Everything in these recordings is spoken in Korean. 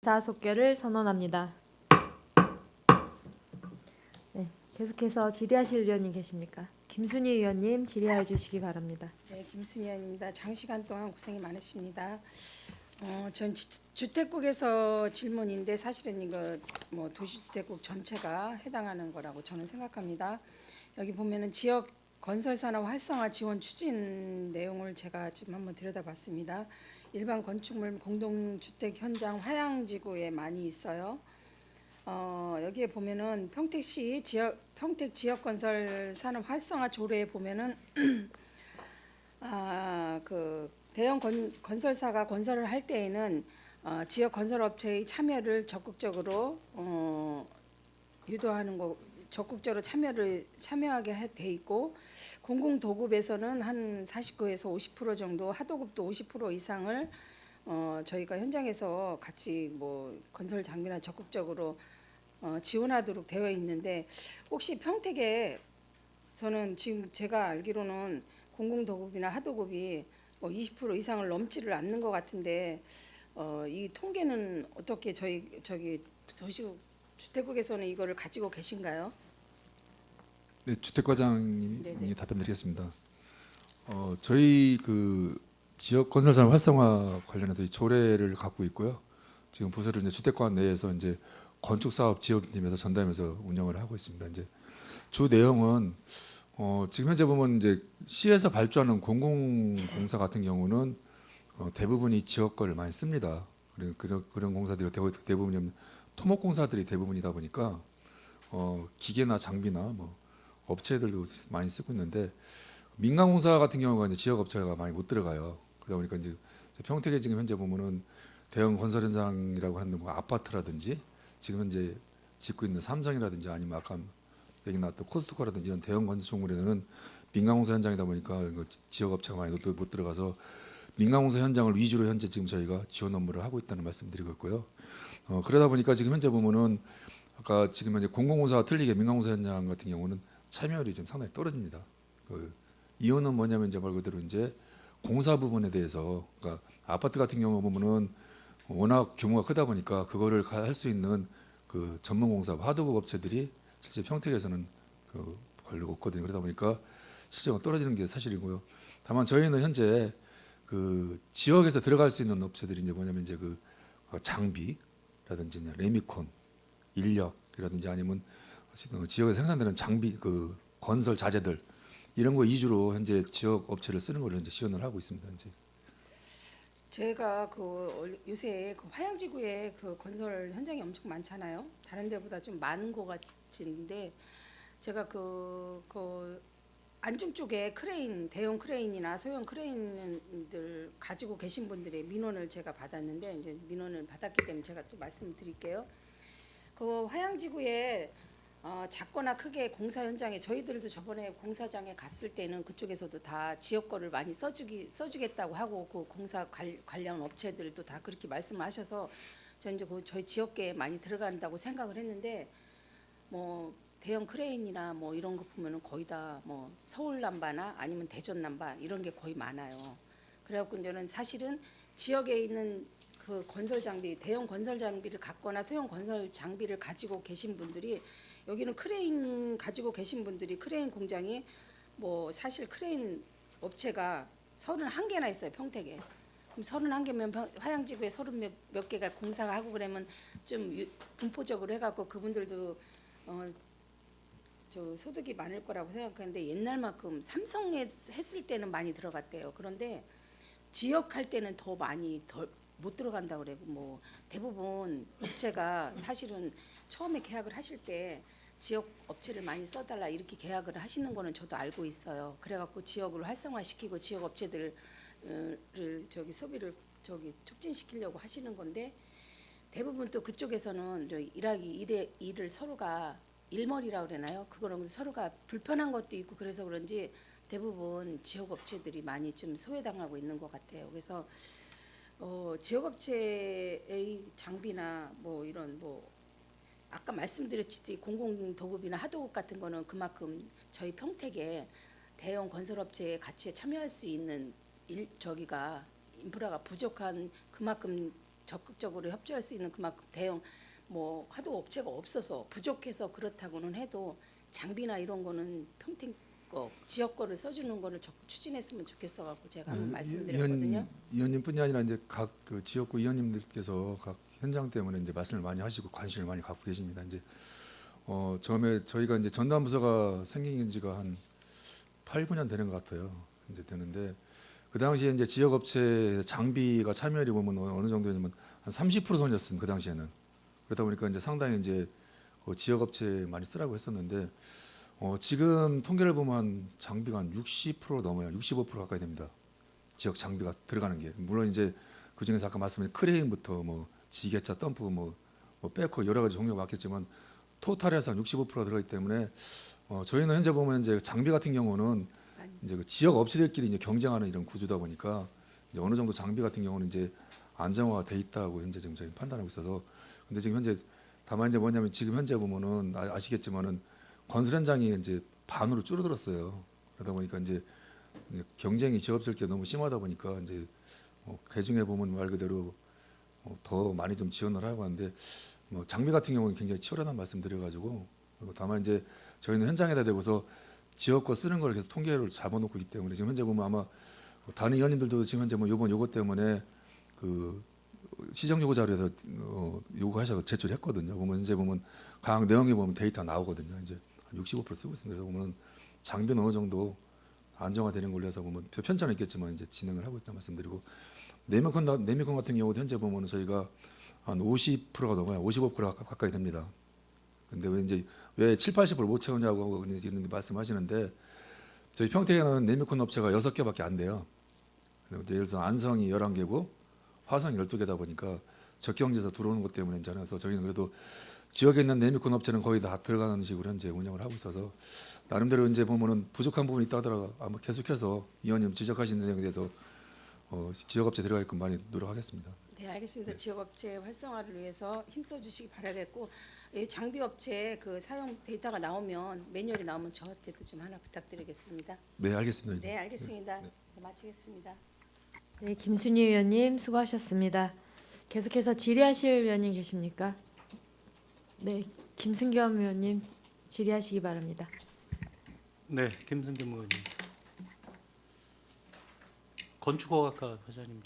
의사소결을 선언합니다. 네, 계속해서 질의하실 의원님 계십니까? 김순희 의원님 질의해 주시기 바랍니다. 네, 김순희 의원입니다. 장시간 동안 고생이 많으십니다. 전 주택국에서 질문인데 사실은 이거 뭐 도시주택국 전체가 해당하는 거라고 저는 생각합니다. 여기 보면은 지역 건설 산업 활성화 지원 추진 내용을 제가 지금 한번 들여다봤습니다. 일반 건축물 공동주택 현장 화양지구에 많이 있어요. 여기에 보면은 평택시 평택 지역 건설 산업 활성화 조례에 보면은 그 대형 건설사가 건설을 할 때에는 지역 건설업체의 참여를 적극적으로 유도하는 거, 적극적으로 참여하게 돼 있고, 공공도급에서는 한 49에서 50% 정도, 하도급도 50% 이상을 저희가 현장에서 같이 뭐 건설 장비나 적극적으로 지원하도록 되어 있는데, 혹시 평택에 저는 지금 제가 알기로는 공공도급이나 하도급이 뭐 20% 이상을 넘지를 않는 것 같은데, 이 통계는 어떻게 저기 주택국에서는 이거를 가지고 계신가요? 네, 주택과장님이 네네. 답변드리겠습니다. 저희 그 지역 건설산 활성화 관련해서 이 조례를 갖고 있고요. 지금 부서를 이제 주택관 내에서 이제 건축사업 지원팀에서 전담해서 운영을 하고 있습니다. 이제 주 내용은 지금 현재 보면 이제 시에서 발주하는 공공공사 같은 경우는 대부분이 지역 거를 많이 씁니다. 그런 공사들이 대부분 토목공사들이 대부분이다 보니까 기계나 장비나 뭐 업체들도 많이 쓰고 있는데, 민간공사 같은 경우가 이제 지역 업체가 많이 못 들어가요. 그러다 보니까 이제 평택에 지금 현재 보면은 대형 건설 현장이라고 하는 거 아파트라든지 지금 현재 짓고 있는 삼성이라든지 아니면 아까 얘기 나왔던 코스트코라든지 이런 대형 건설물에는 민간공사 현장이다 보니까 지역 업체가 많이 못 들어가서 민간공사 현장을 위주로 현재 지금 저희가 지원 업무를 하고 있다는 말씀드리고 있고요. 그러다 보니까 지금 현재 보면은 아까 지금 현재 공공공사와 틀리게 민간공사 현장 같은 경우는 참여율이 좀 상당히 떨어집니다. 그 이유는 뭐냐면 이제 말 그대로 이제 공사 부분에 대해서, 그러니까 아파트 같은 경우 보면은 워낙 규모가 크다 보니까 그거를 할 수 있는 그 전문공사 하도급 업체들이 실제 평택에서는 별로 없거든요. 그러다 보니까 실적은 떨어지는 게 사실이고요. 다만 저희는 현재 그 지역에서 들어갈 수 있는 업체들이 이제 뭐냐면 이제 그 장비라든지 레미콘, 인력이라든지 아니면 지역에서 생산되는 장비, 그 건설 자재들 이런 거 위주로 현재 지역 업체를 쓰는 걸로 이제 지원을 하고 있습니다. 현재. 제가 그 요새 그 화양지구에 그 건설 현장이 엄청 많잖아요. 다른 데보다 좀 많은 것 같은데, 제가 그 안중 쪽에 크레인, 대형 크레인이나 소형 크레인들 가지고 계신 분들의 민원을 제가 받았는데, 이제 민원을 받았기 때문에 제가 또 말씀드릴게요. 그 화양지구에 작거나 크게 공사 현장에, 저희들도 저번에 공사장에 갔을 때는 그쪽에서도 다 지역 거를 많이 써주겠다고 하고, 그 공사 관련 업체들도 다 그렇게 말씀을 하셔서 저는 이제 그 저희 지역계에 많이 들어간다고 생각을 했는데, 뭐 대형 크레인이나 뭐 이런 거 보면은 거의 다 뭐 서울 남바나 아니면 대전 남바 이런 게 거의 많아요. 그래갖고 저는 사실은 지역에 있는 그 건설 장비, 대형 건설 장비를 갖거나 소형 건설 장비를 가지고 계신 분들이, 여기는 크레인 가지고 계신 분들이, 크레인 공장이 뭐 사실 크레인 업체가 31개나 있어요, 평택에. 그럼 31개면 화양지구에 30 몇 개가 공사가 하고 그러면 좀 분포적으로 해갖고 그분들도 저 소득이 많을 거라고 생각하는데, 옛날만큼 삼성에 했을 때는 많이 들어갔대요. 그런데 지역 할 때는 더 많이 덜 못 들어간다 그래고, 뭐 대부분 업체가 사실은 처음에 계약을 하실 때 지역 업체를 많이 써달라 이렇게 계약을 하시는 거는 저도 알고 있어요. 그래갖고 지역을 활성화시키고 지역 업체들을 저기 소비를 저기 촉진시키려고 하시는 건데, 대부분 또 그쪽에서는 일을 서로가 일머리라 그러나요? 그거는 서로가 불편한 것도 있고, 그래서 그런지 대부분 지역 업체들이 많이 좀 소외당하고 있는 것 같아요. 그래서 지역 업체의 장비나 뭐 이런 뭐 아까 말씀드렸듯이 공공도급이나 하도급 같은 거는 그만큼 저희 평택에 대형 건설업체에 같이 참여할 수 있는 저기가 인프라가 부족한 그만큼 적극적으로 협조할 수 있는 그만큼 대형 뭐 하도 업체가 없어서 부족해서 그렇다고는 해도 장비나 이런 거는 평택 거 지역 거를 써주는 거를 적극 추진했으면 좋겠어 갖고 제가 한번 말씀드렸거든요. 의원님뿐이 아니라 이제 각 그 지역구 의원님들께서 각 현장 때문에 이제 말씀을 많이 하시고 관심을 많이 갖고 계십니다. 이제 처음에 저희가 이제 전담 부서가 생긴 지가 한 8, 9년 되는 것 같아요. 이제 되는데 그 당시에 이제 지역 업체 장비가 참여율이 보면 어느 정도냐면 한 30% 선이었습니다. 그 당시에는. 그러다 보니까 이제 상당히 이제 지역 업체 많이 쓰라고 했었는데 지금 통계를 보면 장비가 한 60% 넘어요. 65% 가까이 됩니다. 지역 장비가 들어가는 게 물론 이제 그 중에서 아까 말씀드린 크레인부터 뭐 지게차, 덤프, 뭐 백호 여러 가지 종류가 많겠지만 토탈에서 한 65%가 들어가기 때문에 저희는 현재 보면 이제 장비 같은 경우는 이제 그 지역 업체들끼리 이제 경쟁하는 이런 구조다 보니까 이제 어느 정도 장비 같은 경우는 이제 안정화가 돼 있다고 현재 지금 저희 판단하고 있어서 근데 지금 현재 다만 이제 뭐냐면 지금 현재 보면은 아시겠지만은 건설 현장이 이제 반으로 줄어들었어요. 그러다 보니까 이제 경쟁이 지역업체들끼리 너무 심하다 보니까 이제 개중에 보면 말 그대로 더 많이 좀 지원을 하고 하는데 장비 같은 경우는 굉장히 치열하다는 말씀드려가지고 그리고 다만 이제 저희는 현장에다 대고서 지역 거 쓰는 걸 계속 통계를 잡아놓고 있기 때문에 지금 현재 보면 아마 다른 의원님들도 지금 현재 뭐 요거 때문에 그 시정 요구 자료에서 요구하셔서 제출했거든요. 보면 이제 보면 각 내용에 보면 데이터 나오거든요. 이제 65% 쓰고 있습니다. 그래서 보면 장비는 어느 정도 안정화되는 걸로 해서 보면 편차는 있겠지만 이제 진행을 하고 있다는 말씀드리고 네미콘 같은 경우도 현재 보면 저희가 한 50%가 넘어요. 55%가 가까이 됩니다. 근데 왜 7, 80%를 못 채우냐고 이런 말씀하시는데 저희 평택에는 네미콘 업체가 6개밖에 안 돼요. 예를 들어서 안성이 11개고 화성이 12개다 보니까 적경지에서 들어오는 것 때문에 이제 그래서 저희는 그래도 지역에 있는 네미콘 업체는 거의 다 들어가는 식으로 현재 운영을 하고 있어서 나름대로 이제 보면은 부족한 부분이 있다 하더라도 아마 계속해서 의원님 지적하신 내용에 대해서 지역 업체 들어가게끔 많이 노력하겠습니다. 네, 알겠습니다. 지역 업체 활성화를 위해서 힘써 주시기 바라겠고 이 장비 업체 그 사용 데이터가 나오면 매뉴얼이 나오면 저한테도 좀 하나 부탁드리겠습니다. 네, 알겠습니다. 네, 알겠습니다. 네, 마치겠습니다. 네, 김순희 의원님 수고하셨습니다. 계속해서 질의하실 의원님 계십니까? 네, 김승겸 의원님 질의하시기 바랍니다. 네, 김승겸 의원님. 건축허가과 회장님.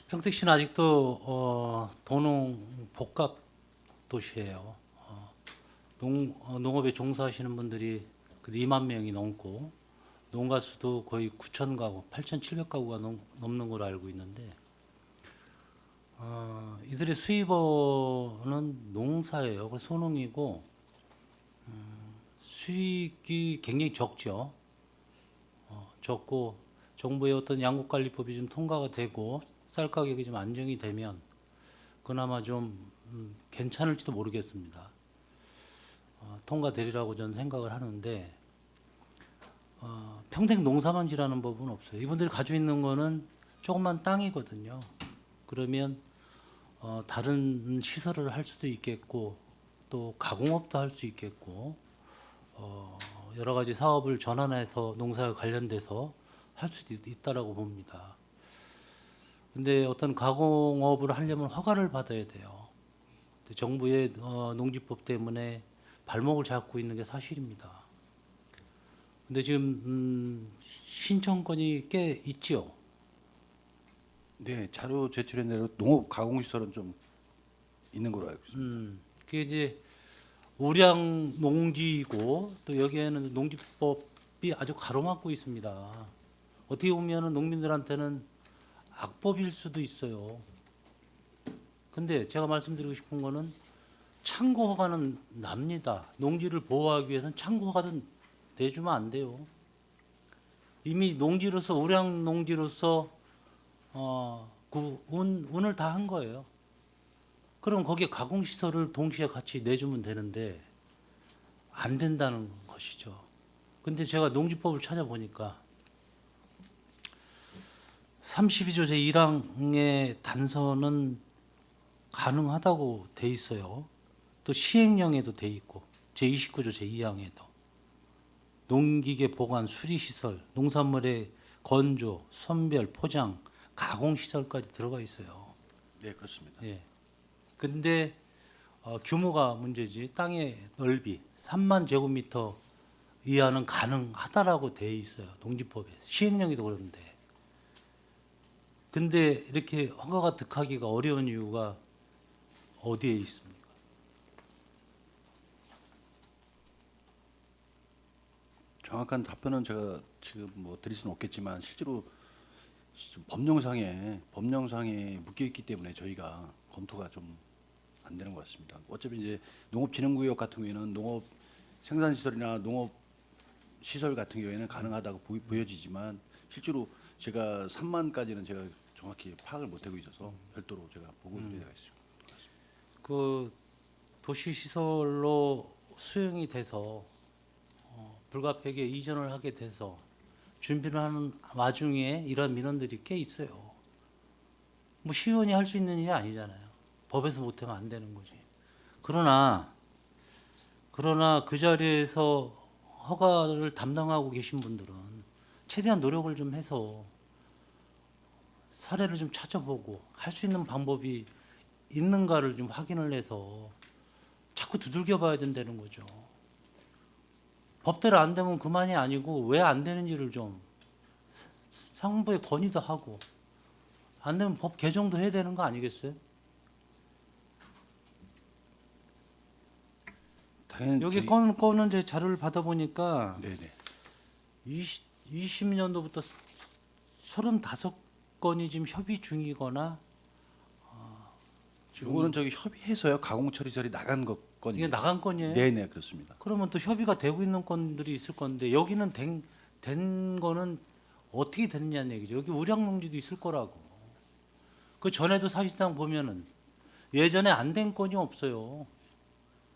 평택시는 아직도 도농 복합 도시예요. 농업에 종사하시는 분들이 2만 명이 넘고 농가 수도 거의 9천 가구, 8,700가구가 넘는 걸로 알고 있는데 이들의 수입원은 농사예요. 그래서 소농이고 수익이 굉장히 적죠. 적고 정부의 어떤 양국관리법이 좀 통과가 되고 쌀 가격이 좀 안정이 되면 그나마 좀 괜찮을지도 모르겠습니다. 통과되리라고 저는 생각을 하는데 평생 농사만 지라는 법은 없어요. 이분들이 가지고 있는 거는 조그만 땅이거든요. 그러면 다른 시설을 할 수도 있겠고 또 가공업도 할 수 있겠고 여러 가지 사업을 전환해서 농사에 관련돼서 할 수도 있다라고 봅니다. 근데 어떤 가공업을 하려면 허가를 받아야 돼요. 정부의 농지법 때문에 발목을 잡고 있는 게 사실입니다. 근데 지금 신청권이 꽤 있지요. 네, 자료 제출한 대로 농업 가공시설은 좀 있는 걸로 알고 있습니다. 그게 이제 우량 농지이고 또 여기에는 농지법이 아주 가로막고 있습니다. 어떻게 보면은 농민들한테는 악법일 수도 있어요. 근데 제가 말씀드리고 싶은 거는 창고 허가는 납니다. 농지를 보호하기 위해서는 창고 허가도 내주면 안 돼요. 이미 농지로서 우량 농지로서 그 운을 다 한 거예요. 그럼 거기에 가공시설을 동시에 같이 내주면 되는데 안 된다는 것이죠. 근데 제가 농지법을 찾아보니까 32조 제1항의 단서는 가능하다고 돼 있어요. 또 시행령에도 돼 있고 제29조 제2항에도 농기계 보관 수리시설, 농산물의 건조, 선별, 포장, 가공 시설까지 들어가 있어요. 네, 그렇습니다. 예. 근데 규모가 문제지. 땅의 넓이 3만 제곱미터 이하는 가능하다라고 돼 있어요. 농지법에. 시행령에도 그런데. 근데 이렇게 허가가 득하기가 어려운 이유가 어디에 있습니까? 정확한 답변은 제가 지금 뭐 드릴 수는 없겠지만 실제로 법령상에 묶여 있기 때문에 저희가 검토가 좀 안 되는 것 같습니다. 어차피 이제 농업진흥구역 같은 경우에는 농업 생산시설이나 농업 시설 같은 경우에는 가능하다고 보여지지만 실제로 제가 3만까지는 제가 정확히 파악을 못하고 있어서 별도로 제가 보고를 드려야겠습니다. 그 도시 시설로 수용이 돼서 불가피하게 이전을 하게 돼서 준비를 하는 와중에 이런 민원들이 꽤 있어요. 뭐 시의원이 할 수 있는 일이 아니잖아요. 법에서 못하면 안 되는 거지. 그러나 그 자리에서 허가를 담당하고 계신 분들은 최대한 노력을 좀 해서 사례를 좀 찾아보고 할 수 있는 방법이 있는가를 좀 확인을 해서 자꾸 두들겨 봐야 된다는 거죠. 법대로 안 되면 그만이 아니고 왜 안 되는지를 좀 상부에 건의도 하고 안 되면 법 개정도 해야 되는 거 아니겠어요? 당연히 여기 저희- 꺼는 제 자료를 받아보니까 네네. 20년도부터 35건이 지금 협의 중이거나 요거는 저기 협의해서요 가공 처리설이 나간 이게 건이에요. 나간 건이에요. 네네 그렇습니다. 그러면 또 협의가 되고 있는 건들이 있을 건데 여기는 된 거는 어떻게 됐느냐는 얘기죠. 여기 우량농지도 있을 거라고. 그 전에도 사실상 보면은 예전에 안 된 건이 없어요.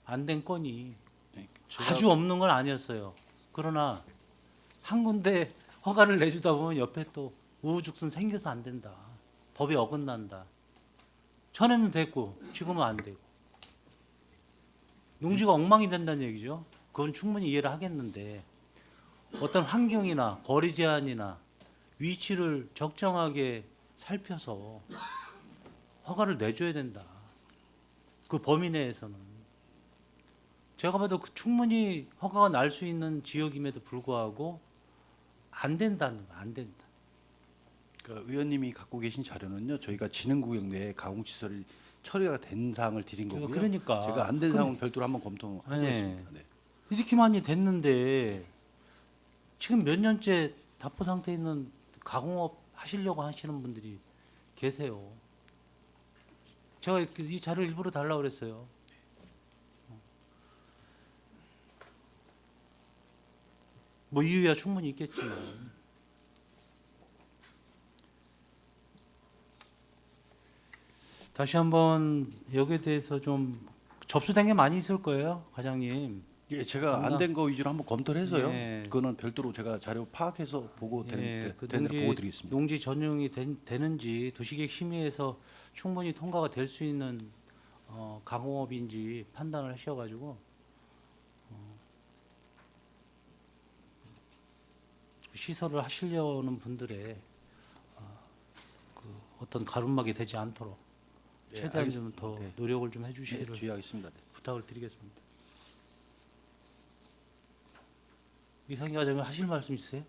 안 된 건이 네, 제가 아주 없는 건 아니었어요. 그러나 한 군데 허가를 내주다 보면 옆에 또 우후죽순 생겨서 안 된다. 법에 어긋난다. 전에는 됐고 지금은 안 되고. 농지가 엉망이 된다는 얘기죠. 그건 충분히 이해를 하겠는데 어떤 환경이나 거리 제한이나 위치를 적정하게 살펴서 허가를 내줘야 된다. 그 범위 내에서는. 제가 봐도 충분히 허가가 날 수 있는 지역임에도 불구하고 안 된다는 거, 안 된다. 그러니까 의원님이 갖고 계신 자료는요 저희가 진흥구역 내에 가공시설이 처리가 된 사항을 드린 거고요. 그러니까. 제가 안 된 사항은 별도로 한번 검토하겠습니다. 네. 이렇게 많이 됐는데 지금 몇 년째 답보 상태에 있는 가공업 하시려고 하시는 분들이 계세요. 제가 이 자료를 일부러 달라고 그랬어요. 뭐 이유야 충분히 있겠지만 다시 한번 여기에 대해서 좀 접수된 게 많이 있을 거예요, 과장님. 예, 제가 안 된 거 위주로 한번 검토를 해서요. 예. 그거는 별도로 제가 자료 파악해서 보고 예, 그 되는 대로 보고 드리겠습니다. 농지 전용이 되는지 도시계획 심의에서 충분히 통과가 될 수 있는 가공업인지 판단을 하셔가지고 시설을 하시려는 분들의 그 어떤 가름막이 되지 않도록 네, 최대한 알겠습니다. 좀 더 네. 노력을 좀 네, 해주시기를 주의하겠습니다. 네. 부탁을 드리겠습니다. 이상희 과장님 하실 말씀 있으세요?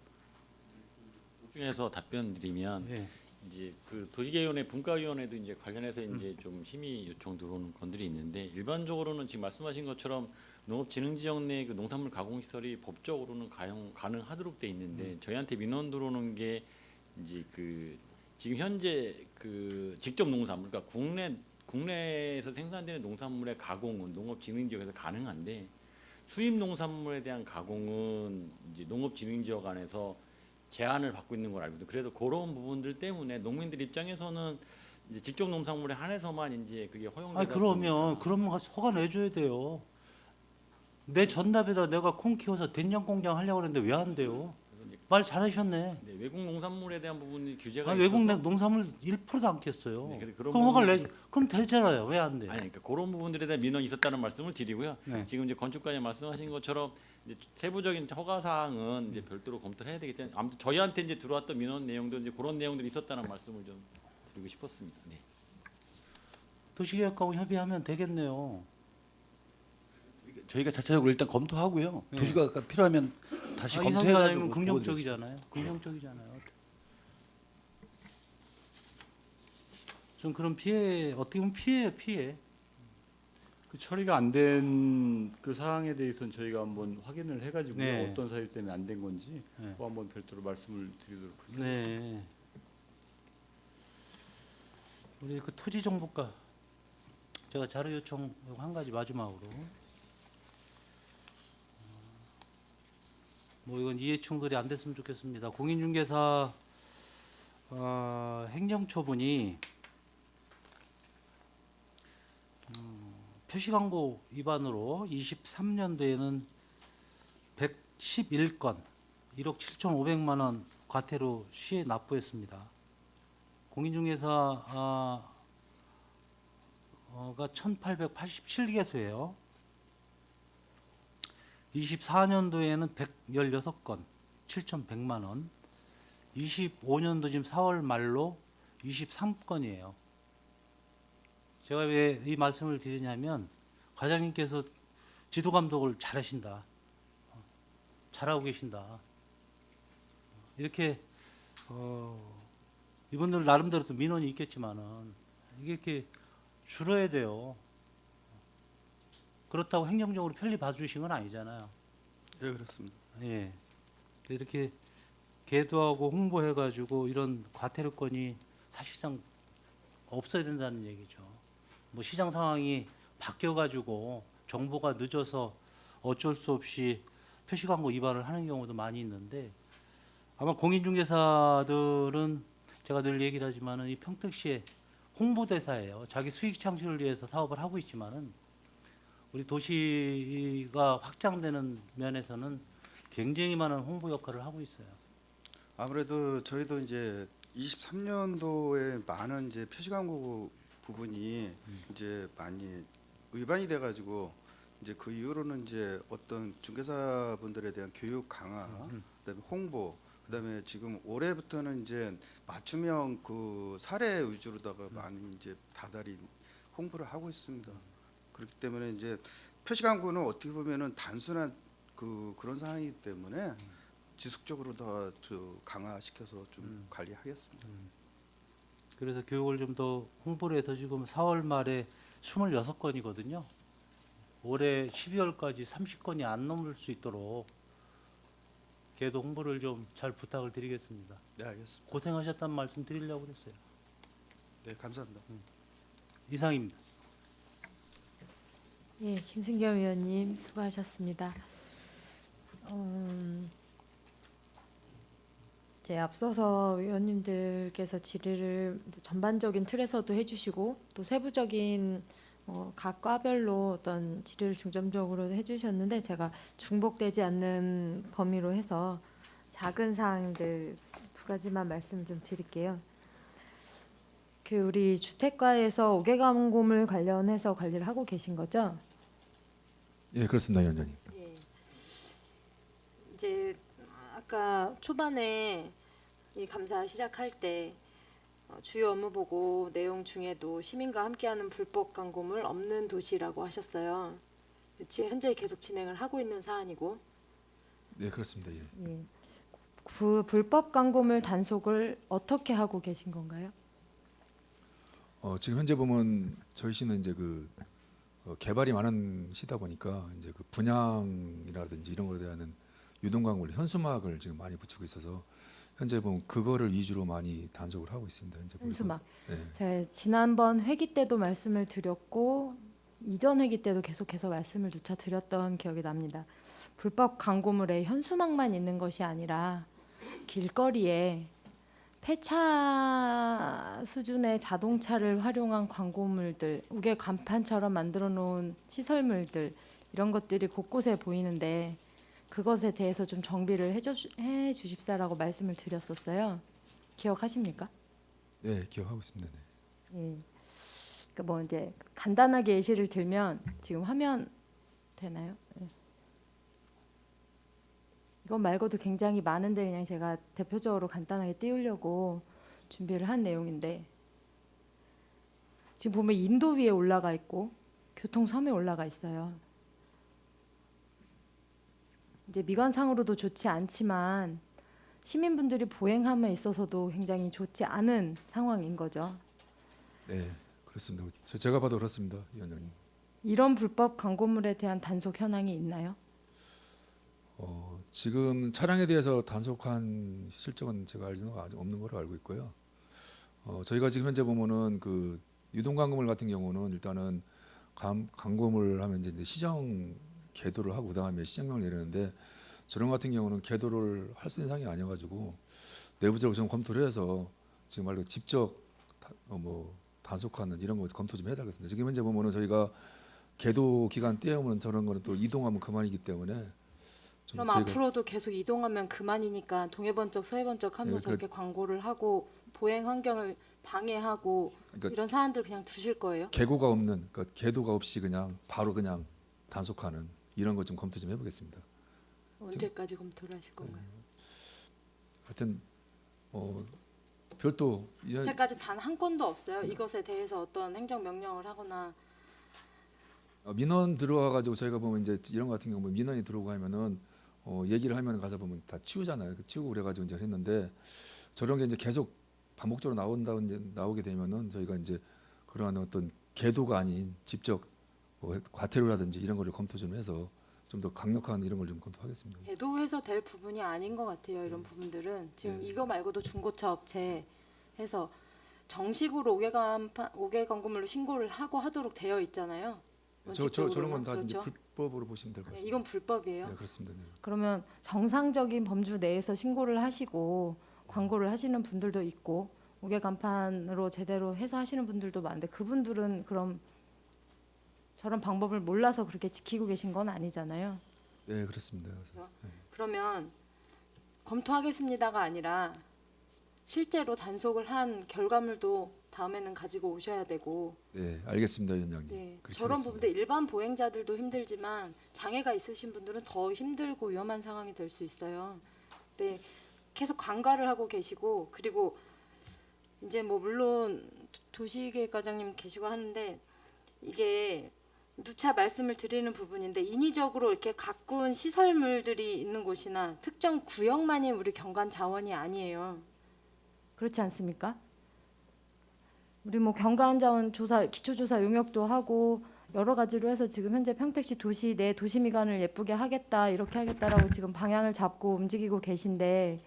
중에서 답변드리면 예. 이제 그 도시계획위원회 분과위원회도 이제 관련해서 이제 좀 심의 요청 들어오는 건들이 있는데 일반적으로는 지금 말씀하신 것처럼 농업진흥지역 내 그 농산물 가공시설이 법적으로는 가능하도록 돼 있는데 저희한테 민원 들어오는 게 이제 그 지금 현재 그 직접 농산물 그러니까 국내에서 생산되는 농산물의 가공은 농업진흥지역에서 가능한데 수입 농산물에 대한 가공은 이제 농업진흥지역 안에서 제한을 받고 있는 걸 알고 있는데 그래도 그런 부분들 때문에 농민들 입장에서는 이제 직접 농산물에 한해서만 이제 그게 허용되다 아니 그러면 허가 내줘야 돼요. 내 전답에다 내가 콩 키워서 된장 공장 하려고 했는데 왜 안 돼요? 말 잘하셨네. 네, 외국 농산물에 대한 부분이 규제가 아니, 외국 있어서 농산물 1%도 안 켰어요. 네, 그런 그럼 허가를 부분이- 내 그럼 되잖아요. 왜 안 돼? 아니 그러니까 그런 부분들에 대한 민원이 있었다는 말씀을 드리고요. 네. 지금 이제 건축가님 말씀하신 것처럼 이제 세부적인 허가 사항은 이제 별도로 검토를 해야 되기 때문에 아무튼 저희한테 이제 들어왔던 민원 내용도 이제 그런 내용들이 있었다는 말씀을 좀 드리고 싶었습니다. 네. 도시계획하고 협의하면 되겠네요. 저희가 자체적으로 일단 검토하고요. 네. 도시가 필요하면 다시 이상 검토해가지고 과장님은 보고 긍정적이잖아요. 긍정적이잖아요. 좀 그런 피해 어떻게 보면 피해예요, 피해. 그 처리가 안 된 그 사항에 대해서는 저희가 한번 확인을 해가지고 네. 어떤 사유 때문에 안 된 건지 네. 그거 한번 별도로 말씀을 드리도록 하겠습니다. 네. 우리 그 토지 정보과 제가 자료 요청 한 가지 마지막으로 뭐 이건 이해 충돌이 안 됐으면 좋겠습니다. 공인중개사 행정처분이 표시광고 위반으로 23년도에는 111건 1억 7,500만 원 과태료 시에 납부했습니다. 공인중개사가 1,887개소예요. 24년도에는 116건 7,100만 원, 25년도 지금 4월 말로 23건이에요. 제가 왜 이 말씀을 드리냐면 과장님께서 지도 감독을 잘하신다. 잘하고 계신다. 이렇게 이분들 나름대로 또 민원이 있겠지만은 이게 이렇게 줄어야 돼요. 그렇다고 행정적으로 편리 봐주신 건 아니잖아요. 네, 그렇습니다. 예. 이렇게 계도하고 홍보해가지고 이런 과태료권이 사실상 없어야 된다는 얘기죠. 뭐 시장 상황이 바뀌어가지고 정보가 늦어서 어쩔 수 없이 표시광고 위반을 하는 경우도 많이 있는데 아마 공인중개사들은 제가 늘 얘기를 하지만은 이 평택시의 홍보대사예요. 자기 수익 창출을 위해서 사업을 하고 있지만은 우리 도시가 확장되는 면에서는 굉장히 많은 홍보 역할을 하고 있어요. 아무래도 저희도 이제 23년도에 많은 이제 표시광고 부분이 이제 많이 위반이 돼가지고 이제 그 이후로는 이제 어떤 중개사분들에 대한 교육 강화, 그다음에 홍보, 그다음에 지금 올해부터는 이제 맞춤형 그 사례 위주로다가 많이 이제 다달이 홍보를 하고 있습니다. 그렇기 때문에 이제 표시광고는 어떻게 보면은 단순한 그런 상황이기 때문에 지속적으로 더 강화시켜서 좀 관리하겠습니다. 그래서 교육을 좀 더 홍보를 해서 지금 4월 말에 26건이거든요. 올해 12월까지 30건이 안 넘을 수 있도록 계도 홍보를 좀 잘 부탁을 드리겠습니다. 네, 알겠습니다. 고생하셨다는 말씀 드리려고 그랬어요. 네, 감사합니다. 이상입니다. 예, 김승겸 의원님 수고하셨습니다. 이제 앞서서 의원님들께서 질의를 전반적인 틀에서도 해주시고 또 세부적인 각 과별로 어떤 질의를 중점적으로 해주셨는데 제가 중복되지 않는 범위로 해서 작은 사항들 두 가지만 말씀을 좀 드릴게요. 그 우리 주택가에서 5개 광고물 관련해서 관리를 하고 계신 거죠? 예, 그렇습니다, 위원장님. 예. 이제 아까 초반에 이 감사 시작할 때 주요 업무 보고 내용 중에도 시민과 함께하는 불법 광고물 없는 도시라고 하셨어요. 지금 현재 계속 진행을 하고 있는 사안이고, 네, 그렇습니다. 예. 예. 그 불법 광고물 단속을 어떻게 하고 계신 건가요? 지금 현재 보면 저희 시는 이제 개발이 많은 시다 보니까 이제 그 분양이라든지 이런 거에 대한 유동 광고물, 현수막을 지금 많이 붙이고 있어서 현재 보면 그거를 위주로 많이 단속을 하고 있습니다. 현재 보니까. 현수막. 예. 제가 지난번 회기 때도 말씀을 드렸고 이전 회기 때도 계속해서 말씀을 누차 드렸던 기억이 납니다. 불법 광고물에 현수막만 있는 것이 아니라 길거리에 폐차 수준의 자동차를 활용한 광고물들, 우게 간판처럼 만들어 놓은 시설물들 이런 것들이 곳곳에 보이는데 그것에 대해서 좀 정비를 해 주십사라고 말씀을 드렸었어요. 기억하십니까? 네, 기억하고 있습니다. 네. 예. 그러니까 뭐 이제 간단하게 예시를 들면 지금 화면 되나요? 예. 이것 말고도 굉장히 많은데 그냥 제가 대표적으로 간단하게 띄우려고 준비를 한 내용인데, 지금 보면 인도 위에 올라가 있고 교통섬에 올라가 있어요. 이제 미관상으로도 좋지 않지만 시민분들이 보행함에 있어서도 굉장히 좋지 않은 상황인 거죠. 네, 그렇습니다. 제가 봐도 그렇습니다, 위원장님. 이런 불법 광고물에 대한 단속 현황이 있나요? 지금 차량에 대해서 단속한 실적은 제가 알기로는 아직 없는 걸로 알고 있고요. 저희가 지금 현재 보면은 그 유동 광고물 같은 경우는 일단은 광고물 하면 이제 시정 계도를 하고 그다음에 시정령을 내리는데, 저런 같은 경우는 계도를 할 수 있는 상황이 아니어가지고 내부적으로 좀 검토를 해서 지금 말로 직접 단속하는 이런 거 검토 좀 해달라겠습니다. 지금 현재 보면은 저희가 계도 기간 떼어오면 저런 거는 또 이동하면 그만이기 때문에 좀 그럼 저희가 앞으로도 계속 이동하면 그만이니까 동해번쩍 서해번쩍 하면서 네, 이렇게 광고를 하고 보행 환경을 방해하고 그러니까 이런 사안들 그냥 두실 거예요? 계고가 없는, 그러니까 계도가 없이 그냥 바로 그냥 단속하는 이런 거 좀 검토 좀 해보겠습니다. 언제까지 검토를 하실 건가요? 하여튼 별도 현재까지 단 한 건도 없어요. 이것에 대해서 어떤 행정 명령을 하거나. 민원 들어와가지고 저희가 보면 이제 이런 거 같은 경우 민원이 들어오고 하면은 얘기를 하면 가서 보면 다 치우잖아요. 치우고 그래가지고 이제 했는데, 저런 게 이제 계속 반복적으로 나오게 되면은 저희가 이제 그러한 어떤 계도가 아닌 직접 과태료라든지 이런 거를 검토 좀 해서 좀 더 강력한 이런 걸 좀 검토하겠습니다. 계도해서 될 부분이 아닌 것 같아요. 이런 부분들은 지금 네. 이거 말고도 중고차 업체 해서 정식으로 5개 광고물로 신고를 하고 하도록 되어 있잖아요. 저런 건 다 원칙적으로는. 이제 그렇죠? 불법으로 보시면 될 것 네, 같습니다. 이건 불법이에요. 네, 그렇습니다. 네. 그러면 정상적인 범주 내에서 신고를 하시고 광고를 하시는 분들도 있고 5개 간판으로 제대로 해서 하시는 분들도 많은데, 그분들은 그럼 저런 방법을 몰라서 그렇게 지키고 계신 건 아니잖아요. 네, 그렇습니다. 그러면 검토하겠습니다가 아니라 실제로 단속을 한 결과물도 다음에는 가지고 오셔야 되고, 네, 알겠습니다, 위원장님. 네, 그렇게 저런 하겠습니다. 부분들 일반 보행자들도 힘들지만 장애가 있으신 분들은 더 힘들고 위험한 상황이 될 수 있어요. 네, 계속 간과를 하고 계시고, 그리고 이제 뭐 물론 도시계획과장님 계시고 하는데 이게 누차 말씀을 드리는 부분인데, 인위적으로 이렇게 가꾼 시설물들이 있는 곳이나 특정 구역만이 우리 경관 자원이 아니에요. 그렇지 않습니까? 우리 뭐 경관 자원 조사, 기초조사 용역도 하고 여러 가지로 해서 지금 현재 평택시 도시 내 도시미관을 예쁘게 하겠다, 이렇게 하겠다라고 지금 방향을 잡고 움직이고 계신데,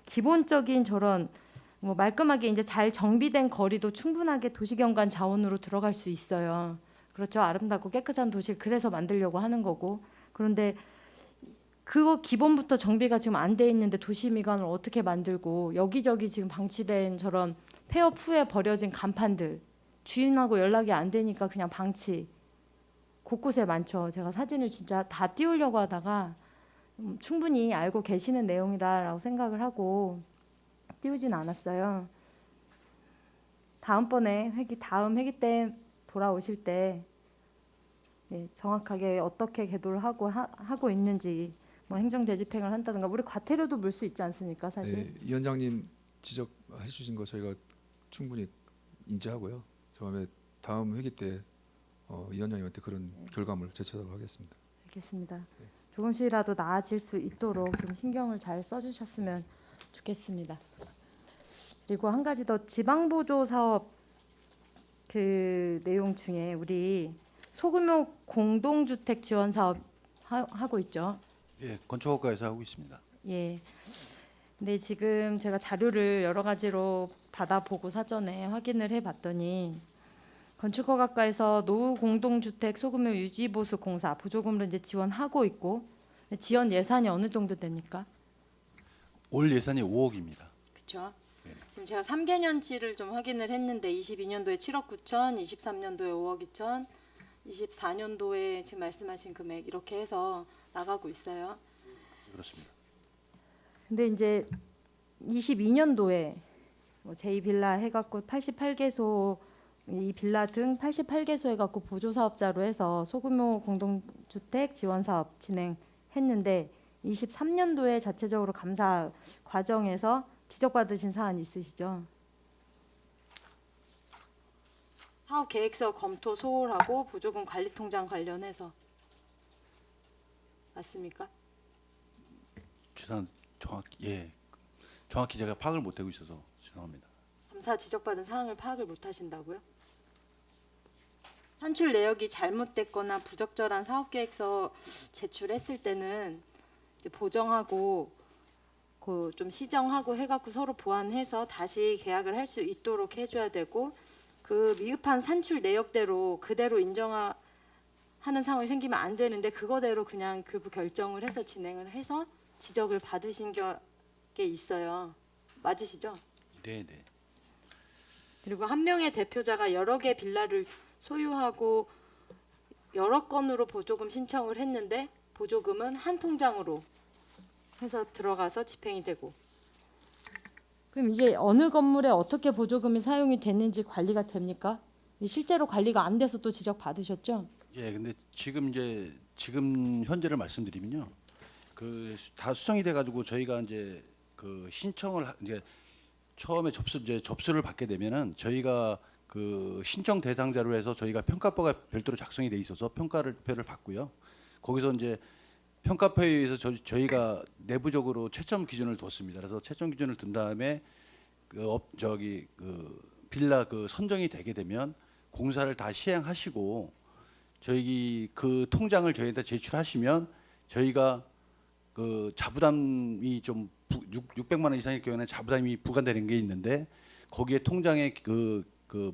기본적인 저런 뭐 말끔하게 이제 잘 정비된 거리도 충분하게 도시경관 자원으로 들어갈 수 있어요. 그렇죠. 아름답고 깨끗한 도시를 그래서 만들려고 하는 거고. 그런데 그거 기본부터 정비가 지금 안 돼 있는데 도시미관을 어떻게 만들고, 여기저기 지금 방치된 저런 폐업 후에 버려진 간판들, 주인하고 연락이 안 되니까 그냥 방치 곳곳에 많죠. 제가 사진을 진짜 다 띄우려고 하다가 충분히 알고 계시는 내용이라고 생각을 하고 띄우진 않았어요. 다음번에 다음 회기 때 돌아오실 때 네, 정확하게 어떻게 계도를 하고 있는지, 뭐 행정 대집행을 한다든가, 우리 과태료도 물 수 있지 않습니까, 사실? 네, 위원장님 지적해 주신 거 저희가 충분히 인지하고요. 다음 회기 때 위원장님한테 그런 결과물 제출하도록 하겠습니다. 알겠습니다. 조금씩이라도 나아질 수 있도록 좀 신경을 잘 써주셨으면 좋겠습니다. 그리고 한 가지 더, 지방보조 사업 그 내용 중에 우리 소규모 공동주택 지원 사업 하고 있죠. 예, 건축업과에서 하고 있습니다. 예. 근데 지금 제가 자료를 여러 가지로 받아보고 사전에 확인을 해봤더니, 건축허가과에서 노후 공동주택 소규모 유지보수 공사 보조금으로 이제 지원하고 있고, 지원 예산이 어느 정도 됩니까? 올 예산이 5억입니다. 그렇죠. 지금 제가 3개년치를 좀 확인을 했는데 22년도에 7억 9천, 23년도에 5억 2천, 24년도에 지금 말씀하신 금액 이렇게 해서 나가고 있어요. 그렇습니다. 근데 이제 22년도에 뭐 제2빌라 해갖고 88개소, 이 빌라 등 88개소 해갖고 보조 사업자로 해서 소규모 공동주택 지원 사업 진행했는데, 23년도에 자체적으로 감사 과정에서 지적받으신 사안 있으시죠? 사업 계획서 검토 소홀하고 보조금 관리 통장 관련해서 맞습니까? 정확히 제가 파악을 못하고 있어서 죄송합니다. 감사 지적받은 사항을 파악을 못 하신다고요? 산출 내역이 잘못됐거나 부적절한 사업 계획서 제출했을 때는 이제 보정하고 그 좀 시정하고 해갖고 서로 보완해서 다시 계약을 할 수 있도록 해줘야 되고, 그 미흡한 산출 내역대로 그대로 인정하는 상황이 생기면 안 되는데 그거대로 그냥 교부 결정을 해서 진행을 해서 지적을 받으신 게 있어요. 맞으시죠? 네. 그리고 한 명의 대표자가 여러 개 빌라를 소유하고 여러 건으로 보조금 신청을 했는데 보조금은 한 통장으로 해서 들어가서 집행이 되고, 그럼 이게 어느 건물에 어떻게 보조금이 사용이 됐는지 관리가 됩니까? 실제로 관리가 안 돼서 또 지적 받으셨죠? 예, 근데 지금 현재를 말씀드리면요, 그 다 수정이 돼가지고 저희가 이제 그 신청을 이제 처음에 접수를 받게 되면은 저희가 그 신청 대상자로 해서 저희가 평가표가 별도로 작성이 돼 있어서 평가표를 받고요. 거기서 이제 평가표에 의해서 저희가 내부적으로 채점 기준을 뒀습니다. 그래서 채점 기준을 둔 다음에 그 빌라 그 선정이 되게 되면 공사를 다 시행하시고 저희 그 통장을 저희한테 제출하시면 저희가 그 자부담이 좀 600만 원 이상일 경우에는 자부담이 부과되는 게 있는데 거기에 통장에 그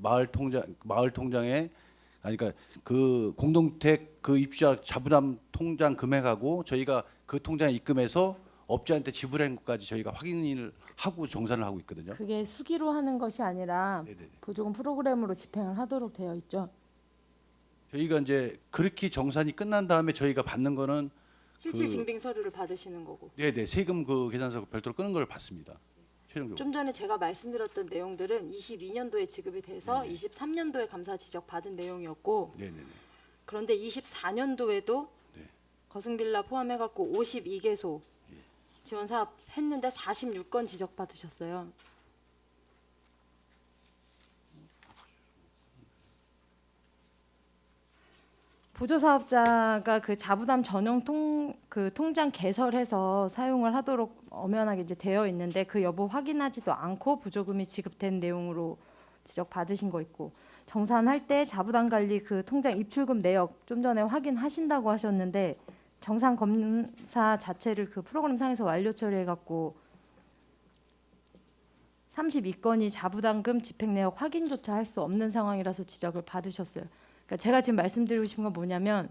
마을 통장에 그러니까 그 공동주택 그 입주자 자부담 통장 금액하고 저희가 그 통장에 입금해서 업자한테 지불한 것까지 저희가 확인을 하고 정산을 하고 있거든요. 그게 수기로 하는 것이 아니라 네네. 보조금 프로그램으로 집행을 하도록 되어 있죠. 저희가 이제 그렇게 정산이 끝난 다음에 저희가 받는 거는 실질 증빙 서류를 받으시는 거고. 네네 세금 그 계산서 별도로 끄는 걸 받습니다. 최종적으로. 좀 전에 제가 말씀드렸던 내용들은 22년도에 지급이 돼서 23년도에 감사 지적 받은 내용이었고, 네네네. 그런데 24년도에도 네. 거승빌라 포함해갖고 52개소 지원 사업 했는데 46건 지적 받으셨어요. 보조사업자가 그 자부담 전용 통장 개설해서 사용을 하도록 엄연하게 이제 되어 있는데 그 여부 확인하지도 않고 보조금이 지급된 내용으로 지적 받으신 거 있고, 정산할 때 자부담 관리 그 통장 입출금 내역 좀 전에 확인하신다고 하셨는데 정산 검사 자체를 그 프로그램 상에서 완료 처리해 갖고 32건이 자부담금 집행 내역 확인조차 할 수 없는 상황이라서 지적을 받으셨어요. 그러니까 제가 지금 말씀드리고 싶은 건 뭐냐면,